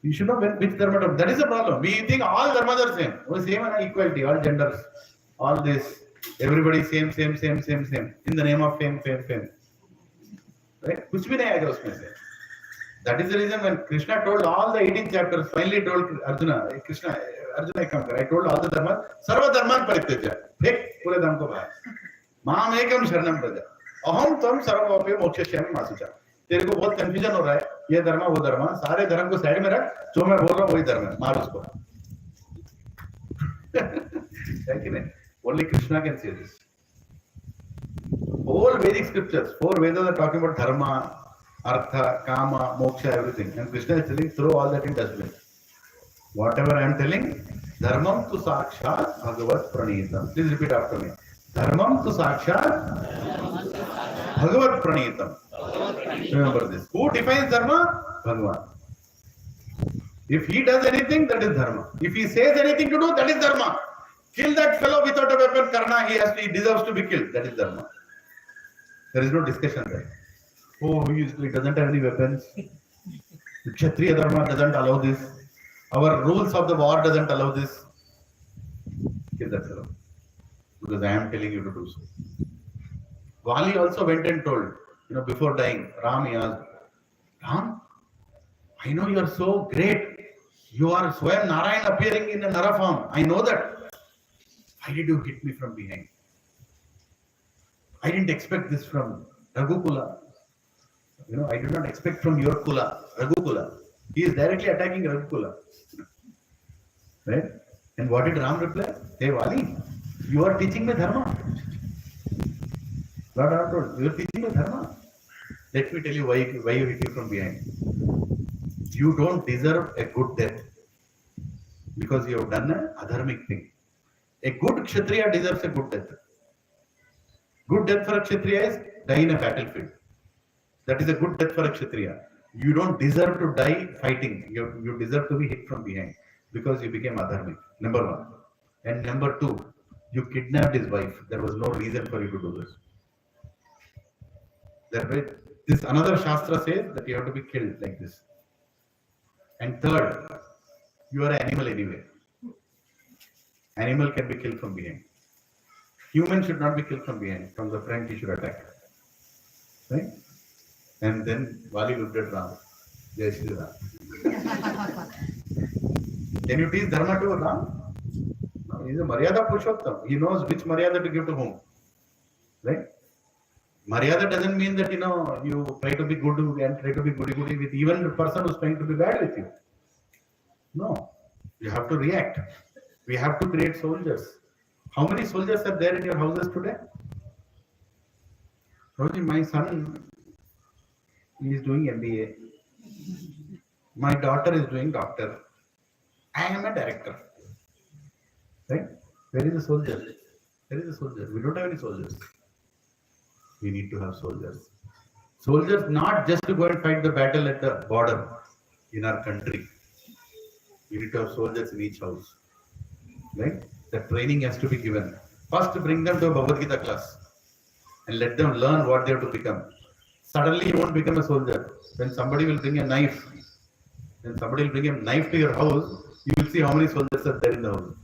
You should know which dharma to apply. That is the problem. We think all dharmas are same. Oh, same and equality, all genders, all this. Everybody same. In the name of fame. Right? कुछ भी नहीं आएगा उसमें से. That is the reason when Krishna told all the 18 chapters, finally told Arjuna, Arjuna, come here. I told all the dharmas, sarva dharman parityaja. Take पूरे धर्म को बाहर. माम एकम शरणम प्रजा. अहम तम सर्वपापे मोक्षयिष्यामि मा शुचा. तेरे को बहुत कंफ्यूजन हो रहा है. ये धर्म वो धर्म, सारे धर्म को साइड में रख. जो मैं बोल रहा हूँ वही धर्म है. मार उसको. है कि नहीं? Only Krishna can say this. All Vedic scriptures, 4 Vedas are talking about dharma, artha, kama, moksha, everything. And Krishna is telling, throw all that in dustbin. Whatever I am telling, dharmam tu sakshat bhagavat pranitam. Please repeat after me. Dharmam tu sakshat bhagavat pranitam. Remember this. Who defines dharma? Bhagavan. If he does anything, that is dharma. If he says anything to do, that is dharma. Kill that fellow without a weapon, Karna, he deserves to be killed. That is dharma. There is no discussion there. Oh, he doesn't have any weapons. The Kshatriya dharma doesn't allow this. Our rules of the war doesn't allow this. Kill that fellow. Because I am telling you to do so. Vali also went and told, before dying, Ram, he asked, Ram, I know you are so great. You are Swayam Narayan appearing in a Nara form. I know that. Why did you hit me from behind? I didn't expect this from Raghukula. I did not expect from your Kula, Raghukula. He is directly attacking Raghukula. Right? And what did Ram reply? Hey Vali, you are teaching me dharma. Lord Ram told, you are teaching me dharma. Let me tell you why you hit me from behind. You don't deserve a good death because you have done an adharmic thing. A good Kshatriya deserves a good death. Good death for a Kshatriya is die in a battlefield. That is a good death for a Kshatriya. You don't deserve to die fighting. You deserve to be hit from behind because you became adharmic. Number one. And number two, you kidnapped his wife. There was no reason for you to do this. This another Shastra says that you have to be killed like this. And third, you are an animal anyway. Animal can be killed from behind. Human should not be killed from behind. From the front, he should attack. Right? And then Vali looked at Ram. Jai Shri Ram. Can you teach Dharma to Ram? No, he is a Maryada Purushottam. He knows which Maryada to give to whom. Right? Maryada doesn't mean that you try to be good and try to be goody-goody with even the person who's trying to be bad with you. No. You have to react. We have to create soldiers. How many soldiers are there in your houses today? Roji, my son is doing MBA. My daughter is doing doctor. I am a director. Right? Where is the soldier? Where is the soldier? We don't have any soldiers. We need to have soldiers. Soldiers not just to go and fight the battle at the border in our country. We need to have soldiers in each house. Right? The training has to be given. First, bring them to a Bhagavad Gita class and let them learn what they have to become. Suddenly, you won't become a soldier. When somebody will bring a knife, to your house, you will see how many soldiers are there in the house.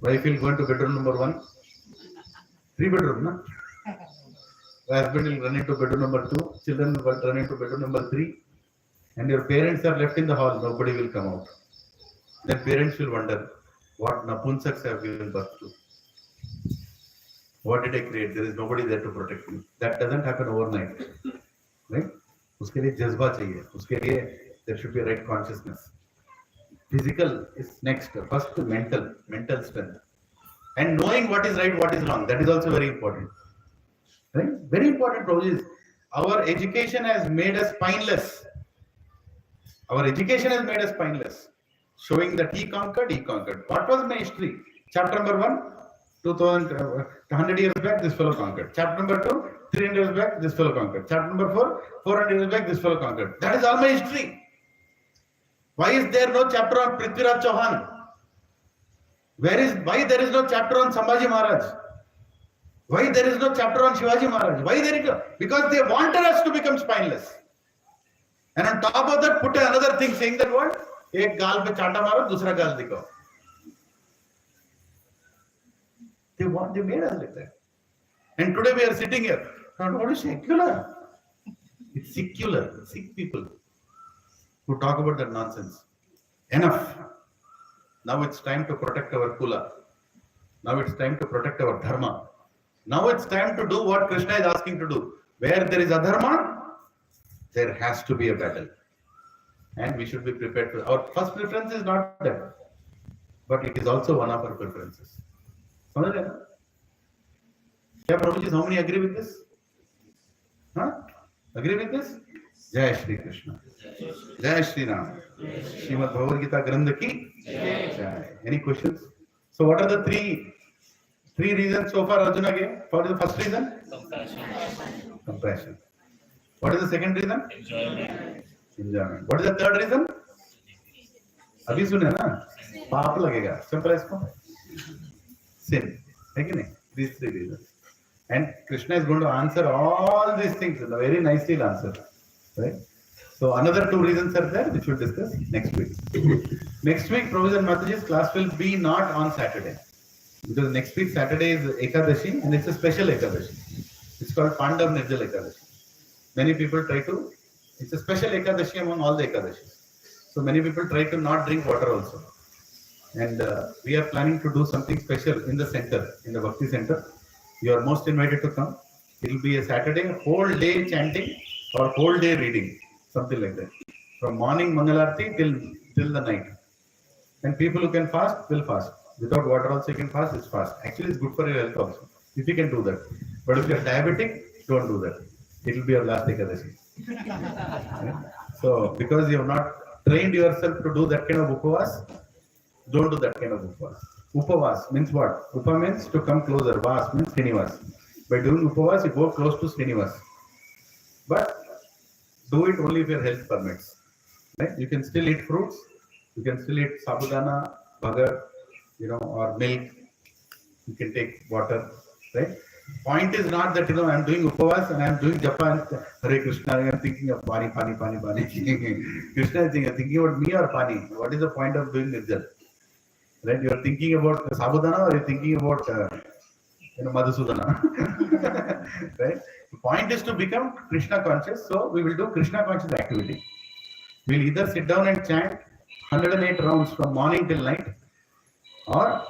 Wife will go into bedroom number 1, 3 bedroom, no? Husband will run into bedroom number 2, children will run into bedroom number 3, and your parents are left in the hall. Nobody will come out. Then parents will wonder, what napunsaks have given birth to? What did I create? There is nobody there to protect you. That doesn't happen overnight. Right? Uske liye jazba chahiye. Uske liye there should be right consciousness. Physical is next. First mental strength. And knowing what is right, what is wrong. That is also very important. Right? Very important, Prabhuji. Our education has made us spineless. Showing that he conquered. What was my history? Chapter number 1, 100 years back, this fellow conquered. Chapter number 2, 300 years back, this fellow conquered. Chapter number 4, 400 years back, this fellow conquered. That is all my history. Why is there no chapter on Prithviraj Chauhan? Why there is no chapter on Sambhaji Maharaj? Why there is no chapter on Shivaji Maharaj? Why there is no? Because they wanted us to become spineless. And on top of that, put another thing saying that what? एक गाल पे चांटा मारो, दूसरा गाल दिखाओ. They made us like that. And today we are sitting here. What is secular? It's secular. Sick people who talk about that nonsense. Enough. Now it's time to protect our kula. Now it's time to protect our dharma. Now it's time to do what Krishna is asking to do. Where there is adharma, there has to be a battle. And we should be prepared to. Our first preference is not that, but it is also one of our preferences. समझ रहे ना? क्या प्रभु जी, how many agree with this? Huh? Agree with this? Jai Shri Krishna. Jai Shri Ram. Srimad Bhagavad Gita Grandha ki Jai. Any questions? So what are the three reasons so far Arjuna gave? What is the first reason? Compassion. What is the second reason? Enjoyment. What is the third reason? अभी सुने ना, पाप लगेगा. Simple इसको. Sin. है कि नहीं? These three reasons. And Krishna is going to answer all these things. Very nicely he'll answer. Right? So another 2 reasons are there, which we'll discuss next week. Next week, Prabhuji and Mataji's class will be not on Saturday. Because next week, Saturday is Ekadashi, and it's a special Ekadashi. It's called Pandav Nirjal Ekadashi. Many people try to, it's a special Ekadashi among all the Ekadashis. So many people try to not drink water also. And we are planning to do something special in the center, in the Bhakti center. You are most invited to come. It will be a Saturday, whole day chanting or whole day reading, something like that. From morning Mangalarti till the night. And people who can fast will fast. Without water also you can fast, it's fast. Actually, it's good for your health also, if you can do that. But if you are diabetic, don't do that. It will be your last Ekadashi. So, because you have not trained yourself to do that kind of upavas, don't do that kind of upavas. Upavas means what? Upa means to come closer. Vas means Srinivas. By doing Upavas, you go close to Srinivas. But do it only if your health permits. Right? You can still eat fruits. You can still eat sabudana, bagar, or milk. You can take water. Right? Point is not that I'm doing upavas and I'm doing japa and Hare Krishna. I'm thinking of pani. Krishna is thinking about me or pani. What is the point of doing nirjal? Right? You are thinking about sabudana or you're thinking about Madhusudana. Right? The point is to become Krishna conscious. So we will do Krishna conscious activity. We'll either sit down and chant 108 rounds from morning till night, or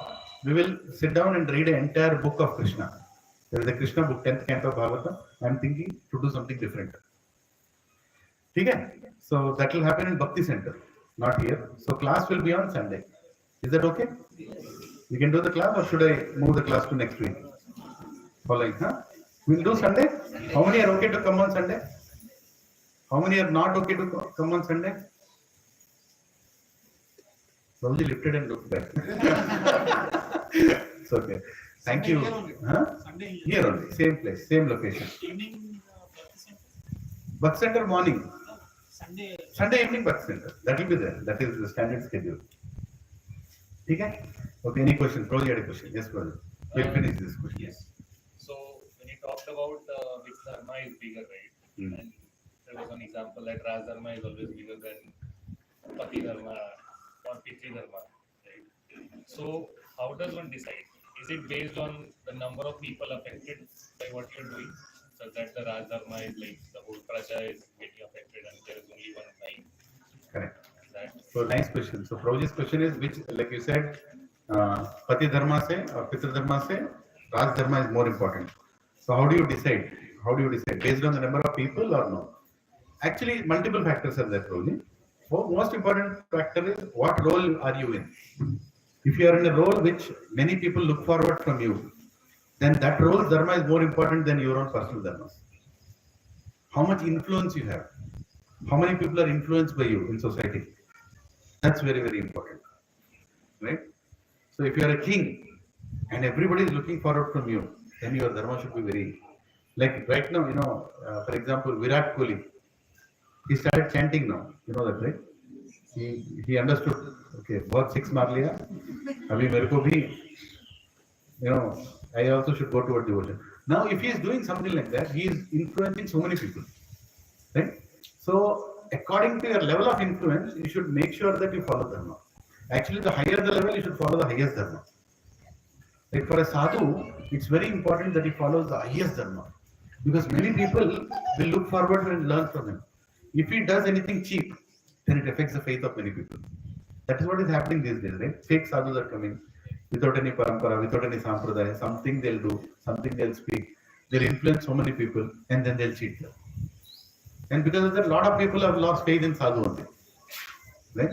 we will sit down and read an entire book of Krishna. There is a Krishna book, 10th canto of Bhagavatam. I am thinking to do something different. Okay? So that will happen in Bhakti Center, not here. So class will be on Sunday. Is that okay? We can do the class, or should I move the class to next week? Following, huh? We'll do Sunday. How many are okay to come on Sunday? How many are not okay to come on Sunday? Probably lifted and looked back. It's okay. Thank you. Huh? Sunday Here only, same place, same location. evening, Bus Center morning. Sunday. Sunday evening Bus Center. That will be there. That is the standard schedule. Okay? Okay, any question? Probably had a question. Yes, brother. We'll finish this question. Yes. So when you talked about which dharma is bigger, right? Hmm. And there was an example that Raj dharma is always bigger than Pati dharma or Pitri dharma, right? So how does one decide? Is it based on the number of people affected by what you're doing? So that the Raj dharma is like the whole praja is getting affected and there is only one time. Correct. That So nice question. So Prabhuji's question is which, like you said, Pati Dharma se or Pitra Dharma se, Raj Dharma is more important. So how do you decide? How do you decide? Based on the number of people or no? Actually, multiple factors are there, Prabhuji. So most important factor is what role are you in? If you are in a role which many people look forward from you, then that role's dharma is more important than your own personal dharmas. How much influence you have? How many people are influenced by you in society? That's very, very important. Right? So if you are a king and everybody is looking forward from you, then your dharma should be very, like right now, for example, Virat Kohli, he started chanting now. You know that, right? He understood. Okay, बहुत six मार लिया. अभी मेरे को भी, I also should go toward devotion. Now, if he is doing something like that, he is influencing so many people, right? So, according to your level of influence, you should make sure that you follow dharma. Actually, the higher the level, you should follow the highest dharma. Like for a sadhu, it's very important that he follows the highest dharma, because many people will look forward and learn from him. If he does anything cheap, then it affects the faith of many people. That is what is happening these days, right? Fake sadhus are coming without any parampara, without any sampradaya. Something they'll do, something they'll speak. They'll influence so many people, and then they'll cheat them. And because of that, a lot of people have lost faith in sadhu only, right?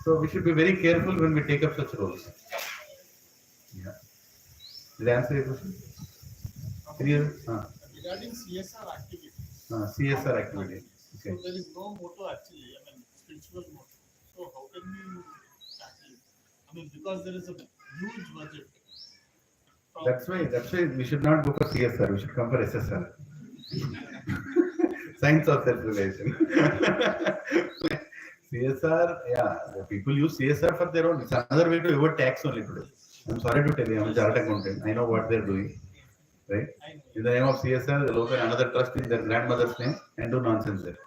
So we should be very careful when we take up such roles. Yeah. Did I answer your question? Clear? Regarding CSR activity. CSR activity. Okay. So there is no motto actually, spiritual motto. So how can we tackle it? Because there is a huge budget. That's why we should not go for CSR, we should come for SSR. Science of self-realization. CSR, yeah, the people use CSR for their own. It's another way to avoid tax only today. I'm sorry to tell you, I'm a chartered accountant. I know what they're doing. Right? In the name of CSR, they'll open another trust in their grandmother's name and do nonsense there.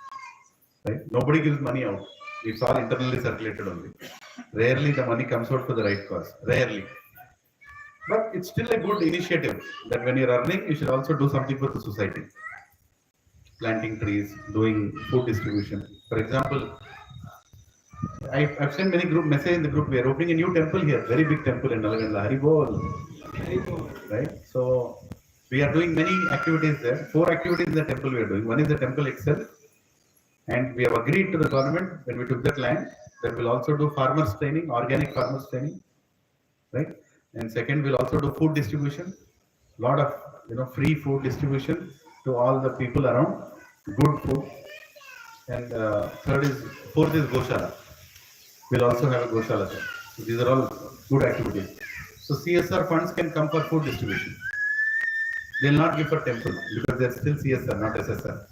Right? Nobody gives money out. It's all internally circulated only. Rarely the money comes out for the right cause. Rarely. But it's still a good initiative that when you're earning, you should also do something for the society. Planting trees, doing food distribution. For example, I've sent many group messages in the group. We are opening a new temple here, very big temple in Nalaganda, Haribol. Right? So we are doing many activities there. 4 activities in the temple we are doing. One is the temple itself. And we have agreed to the government when we took that land that we'll also do farmers training, organic farmers training, right? And second, we'll also do food distribution, lot of free food distribution to all the people around, good food. And fourth is Goshala. We'll also have a Goshala there. So these are all good activities. So CSR funds can come for food distribution. They'll not give for temple because they're still CSR, not SSR.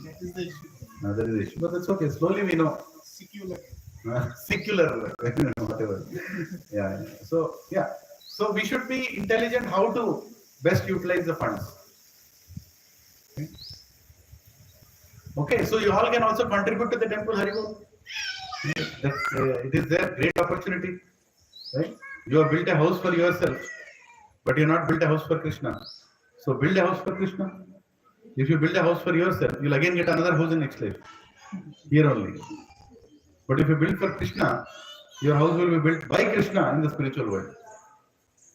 That is the issue. That is the issue. But that's okay. Slowly we know. Secular. Secular, whatever. Yeah. So yeah. So we should be intelligent how to best utilize the funds. Okay. So you all can also contribute to the temple, Haribo. It is their great opportunity, right? You have built a house for yourself, but you have not built a house for Krishna. So build a house for Krishna. If you build a house for yourself, you'll again get another house in next life. Here only. But if you build for Krishna, your house will be built by Krishna in the spiritual world.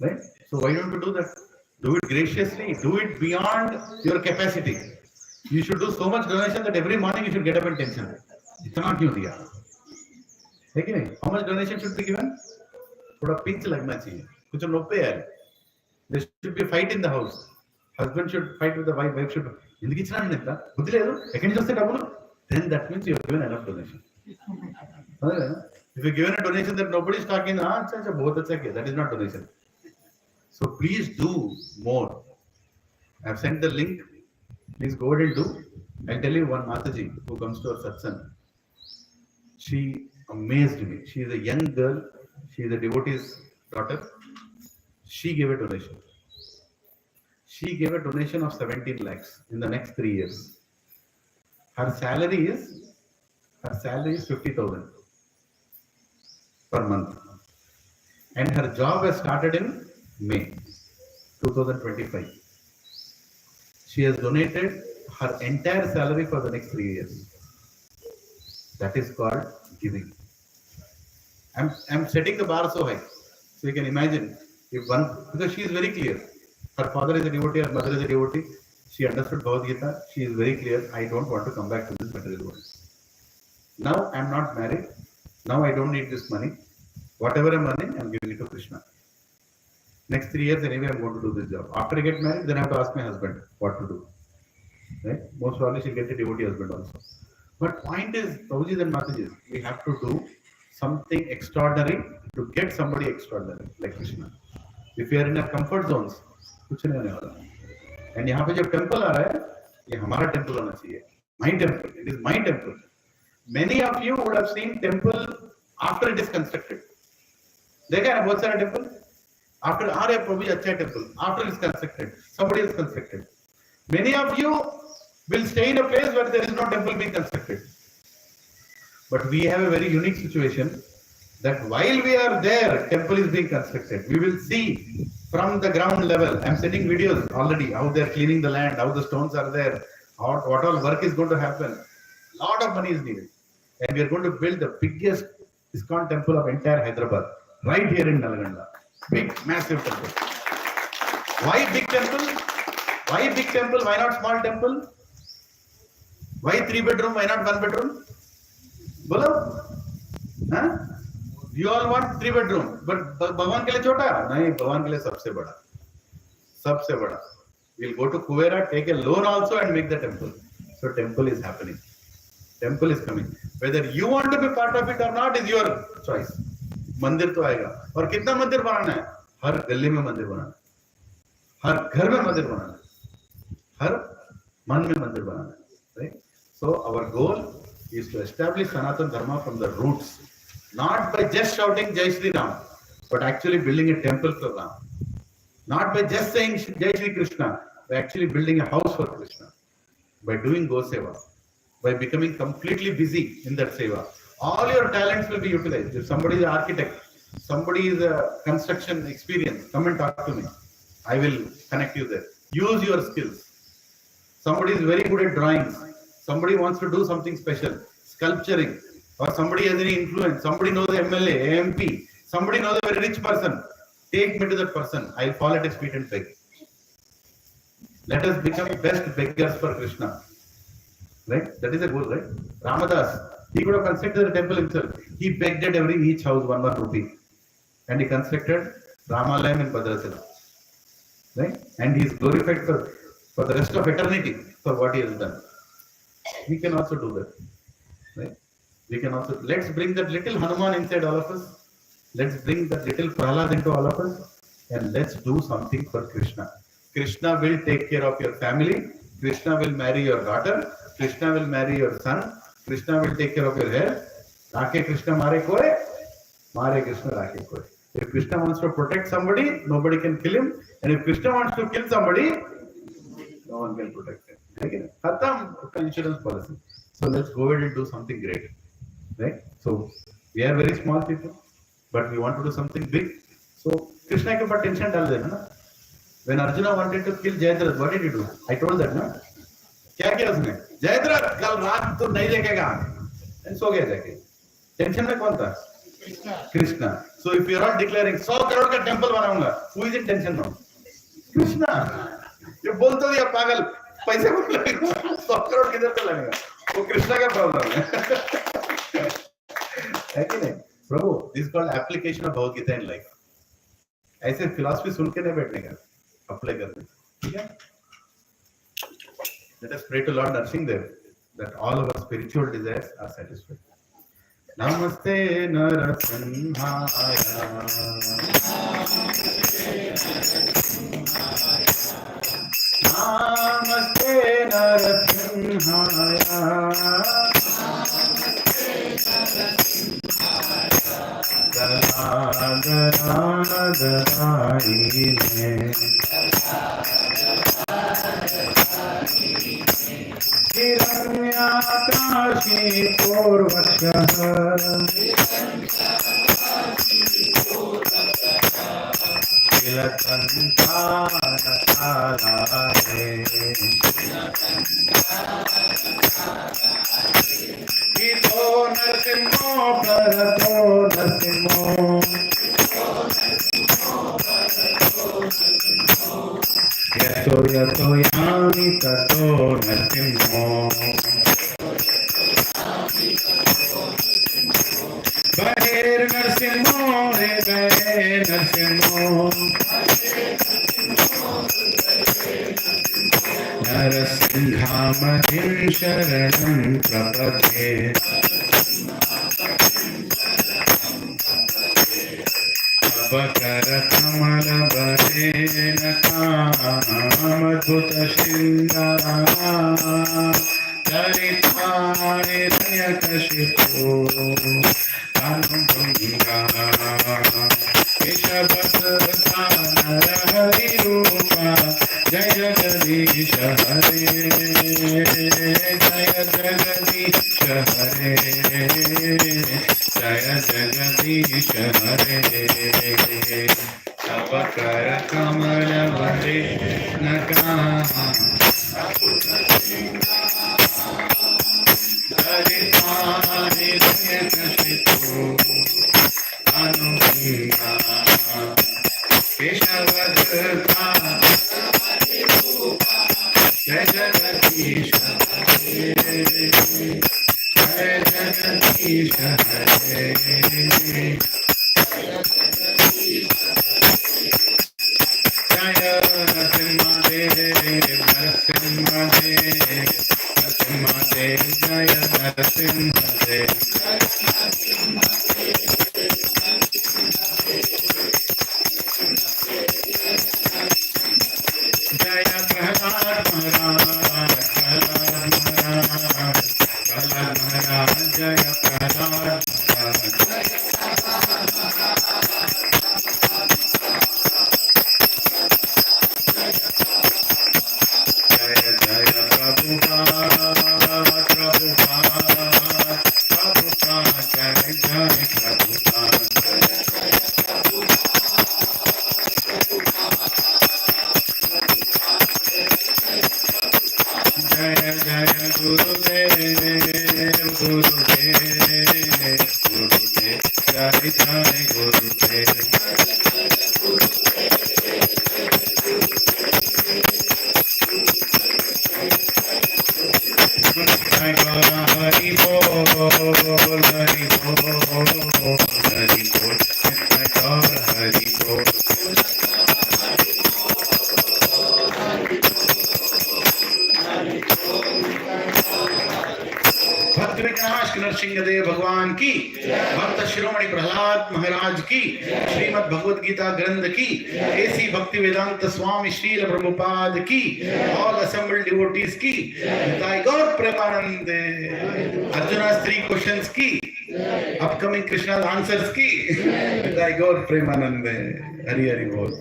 Right? So why don't you do that? Do it graciously. Do it beyond your capacity. You should do so much donation that every morning you should get up and tension. इतना क्यों दिया? है कि नहीं? How much donation should be given? थोड़ा pinch लगना चाहिए. कुछ नोपे यार. There should be a fight in the house. Husband should fight with the wife. Wife should. ఇందుకు ఇచ్చినా నేను ఎట్లా? బుద్ధి లేదు. ఎక్కడి నుంచి వస్తే డబ్బులు? Then that means you have given enough donation. If you given a donation that nobody is talking, that is not donation. So please do more. I have sent the link. Please go ahead and do. I'll tell you one Mataji who comes to our satsang. She amazed me. She is a young girl. She is a devotee's daughter. She gave a donation. She gave a donation of 17 lakhs in the next 3 years. Her salary is 50,000 per month. And her job has started in May 2025. She has donated her entire salary for the next 3 years. That is called giving. I'm setting the bar so high. So you can imagine if one, because she is very clear. Her father is a devotee, her mother is a devotee. She understood Bhagavad Gita. She is very clear. I don't want to come back to this material world. Now I'm not married. Now I don't need this money. Whatever I'm earning, I'm giving it to Krishna. Next 3 years, anyway, I'm going to do this job. After I get married, then I have to ask my husband what to do. Right? Most probably she'll get a devotee husband also. But point is, Prabhuji and Mataji, we have to do something extraordinary to get somebody extraordinary like Krishna. If we are in our comfort zones, कुछ नहीं होने वाला. And यहाँ पे जो temple आ रहा है, ये हमारा temple होना चाहिए. My temple. It is my temple. Many of you would have seen temple after it is constructed. देखा है ना बहुत सारे temple? After आ रहे प्रभु जी अच्छा temple. After it is constructed, somebody else constructed. Many of you will stay in a place where there is no temple being constructed. But we have a very unique situation that while we are there, temple is being constructed. We will see from the ground level. I'm sending videos already how they're cleaning the land, how the stones are there, what all work is going to happen. Lot of money is needed. And we are going to build the biggest ISKCON temple of entire Hyderabad, right here in Nalgonda. Big, massive temple. Why big temple? Why big temple? Why not small temple? Why 3 bedroom? Why not 1 bedroom? Bolo? Huh? You all want 3 bedroom, but Bhagwan ke liye chota? Nahi, Bhagwan ke liye sabse bada. Sabse bada. We'll go to Kuvera, take a loan also and make the temple. So temple is happening. Temple is coming. Whether you want to be part of it or not is your choice. मंदिर तो आएगा. और कितना मंदिर बनाना है? हर गली में मंदिर बनाना है. हर घर में मंदिर बनाना है. हर मन में मंदिर बनाना है. Right? So our goal is to establish Sanatana Dharma from the roots. Not by just shouting Jai Shri Ram, but actually building a temple for Ram. Not by just saying Jai Shri Krishna, by actually building a house for Krishna. By doing Go Seva. By becoming completely busy in that Seva. All your talents will be utilized. If somebody is an architect, somebody is a construction experience, come and talk to me. I will connect you there. Use your skills. Somebody is very good at drawings. Somebody wants to do something special, sculpturing, or somebody has any influence. Somebody knows the MLA, AMP. Somebody knows a very rich person. Take me to that person. I'll fall at his feet and beg. Let us become best beggars for Krishna. Right? That is a goal, right? Ramadas, he could have constructed the temple himself. He begged at each house 1 rupee. And he constructed Ramalayam in Bhadrachalam. Right? And he is glorified for the rest of eternity for what he has done. We can also do that. Right? We can also, let's bring that little Hanuman inside all of us. Let's bring that little Prahlad into all of us. and let's do something for Krishna. Krishna will take care of your family. Krishna will marry your daughter. Krishna will marry your son. Krishna will take care of your hair. Rakhe Krishna mare koi, mare Krishna rakhe koi. If Krishna wants to protect somebody, nobody can kill him. And if Krishna wants to kill somebody, no one can protect him. Okay? Khatam insurance policy. So let's go ahead and do something great. Right? So we are very small people, but we want to do something big. So Krishna ke ऊपर tension डाल देना ना. When Arjuna wanted to kill Jayadratha, what did he do? I told that ना. क्या किया उसने? जयद्रथ कल रात तो नहीं देखेगा. And सो गया जाके. Tension में कौन था? Krishna. So if you are all declaring 100 crore का टेंपल बनाऊंगा, who is in tension now? Krishna. ये बोल तो दिया पागल, पैसे कौन लगेगा? 100 करोड़ किधर से लगेगा? वो कृष्णा का प्रॉब्लम है कि नहीं? प्रभु, this is called application of Bhagavad Gita in life. ऐसे फिलॉसफी सुन के नहीं बैठने का, अप्लाई करने. ठीक है? Let us pray to Lord Nrsimhadev that all of our spiritual desires are satisfied. Namaste Narasimhaya. Namaste Narasimhaya. Dara हिरण्याकाशी पूर्वशः तिलकन्तारकालारे गीतो नरसिंहो भरतो नरसिंहो यतो यतो यामि ततो नरसिंहो बहिर्नरसिंहो हृदये नरसिंहो नरसिंहामहिं शरणं प्रपद्ये करकमलबलेन कामद्भुतशिला चरितानिरयकशिपो अनुभङ्गा केशवसुतानरहरिरूपा जय जगदीश हरे जय जगदीश हरे जय जगदीश हरे तव कर कमल वरे नका हरितानिरयकशिपो अनुभङ्गा केशवदता जय जगदीश हरे जय जगदीश हरे जय नरसिंहदेव नरसिंहदेव नरसिंहदेव जय नरसिंहदेव जय प्रहलाद महाराज प्रहलाद महाराज प्रहलाद महाराज जय प्रहलाद जय जय प्रभुपाद प्रभुपाद प्रभुपाद जय जय प्रभुपाद जय जय गुरुदेव गुरुदेव गुरुदेव जय जय गुरुदेव जय गौर हरि बोल हरि बोल हरि बोल जय गौर हरि बोल भक्त विघ्नाश नरसिंहदेव भगवान की, भक्त शिरोमणि प्रहलाद महाराज की, श्रीमद् भगवद गीता ग्रंथ की, एसी भक्ति वेदांत स्वामी श्रील प्रभुपाद की, ऑल assembled devotees की, निताय गौर प्रेमानंद, अर्जुना 3 questions की, upcoming Krishna's answers की, निताय गौर प्रेमानंद, हरि हरि बोल.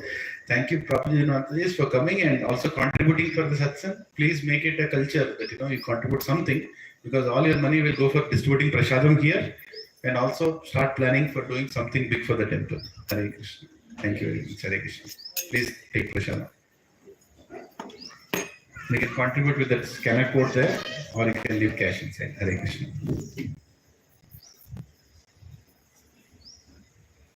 Thank you, Prabhuji and Mataji, for coming and also contributing for the satsang. Please make it a culture that you contribute something, because all your money will go for distributing prasadam here, and also start planning for doing something big for the temple. Hare Krishna. Thank you very much. Hare Krishna. Please take prasadam. You can contribute with that scanner code there, or you can leave cash inside. Hare Krishna.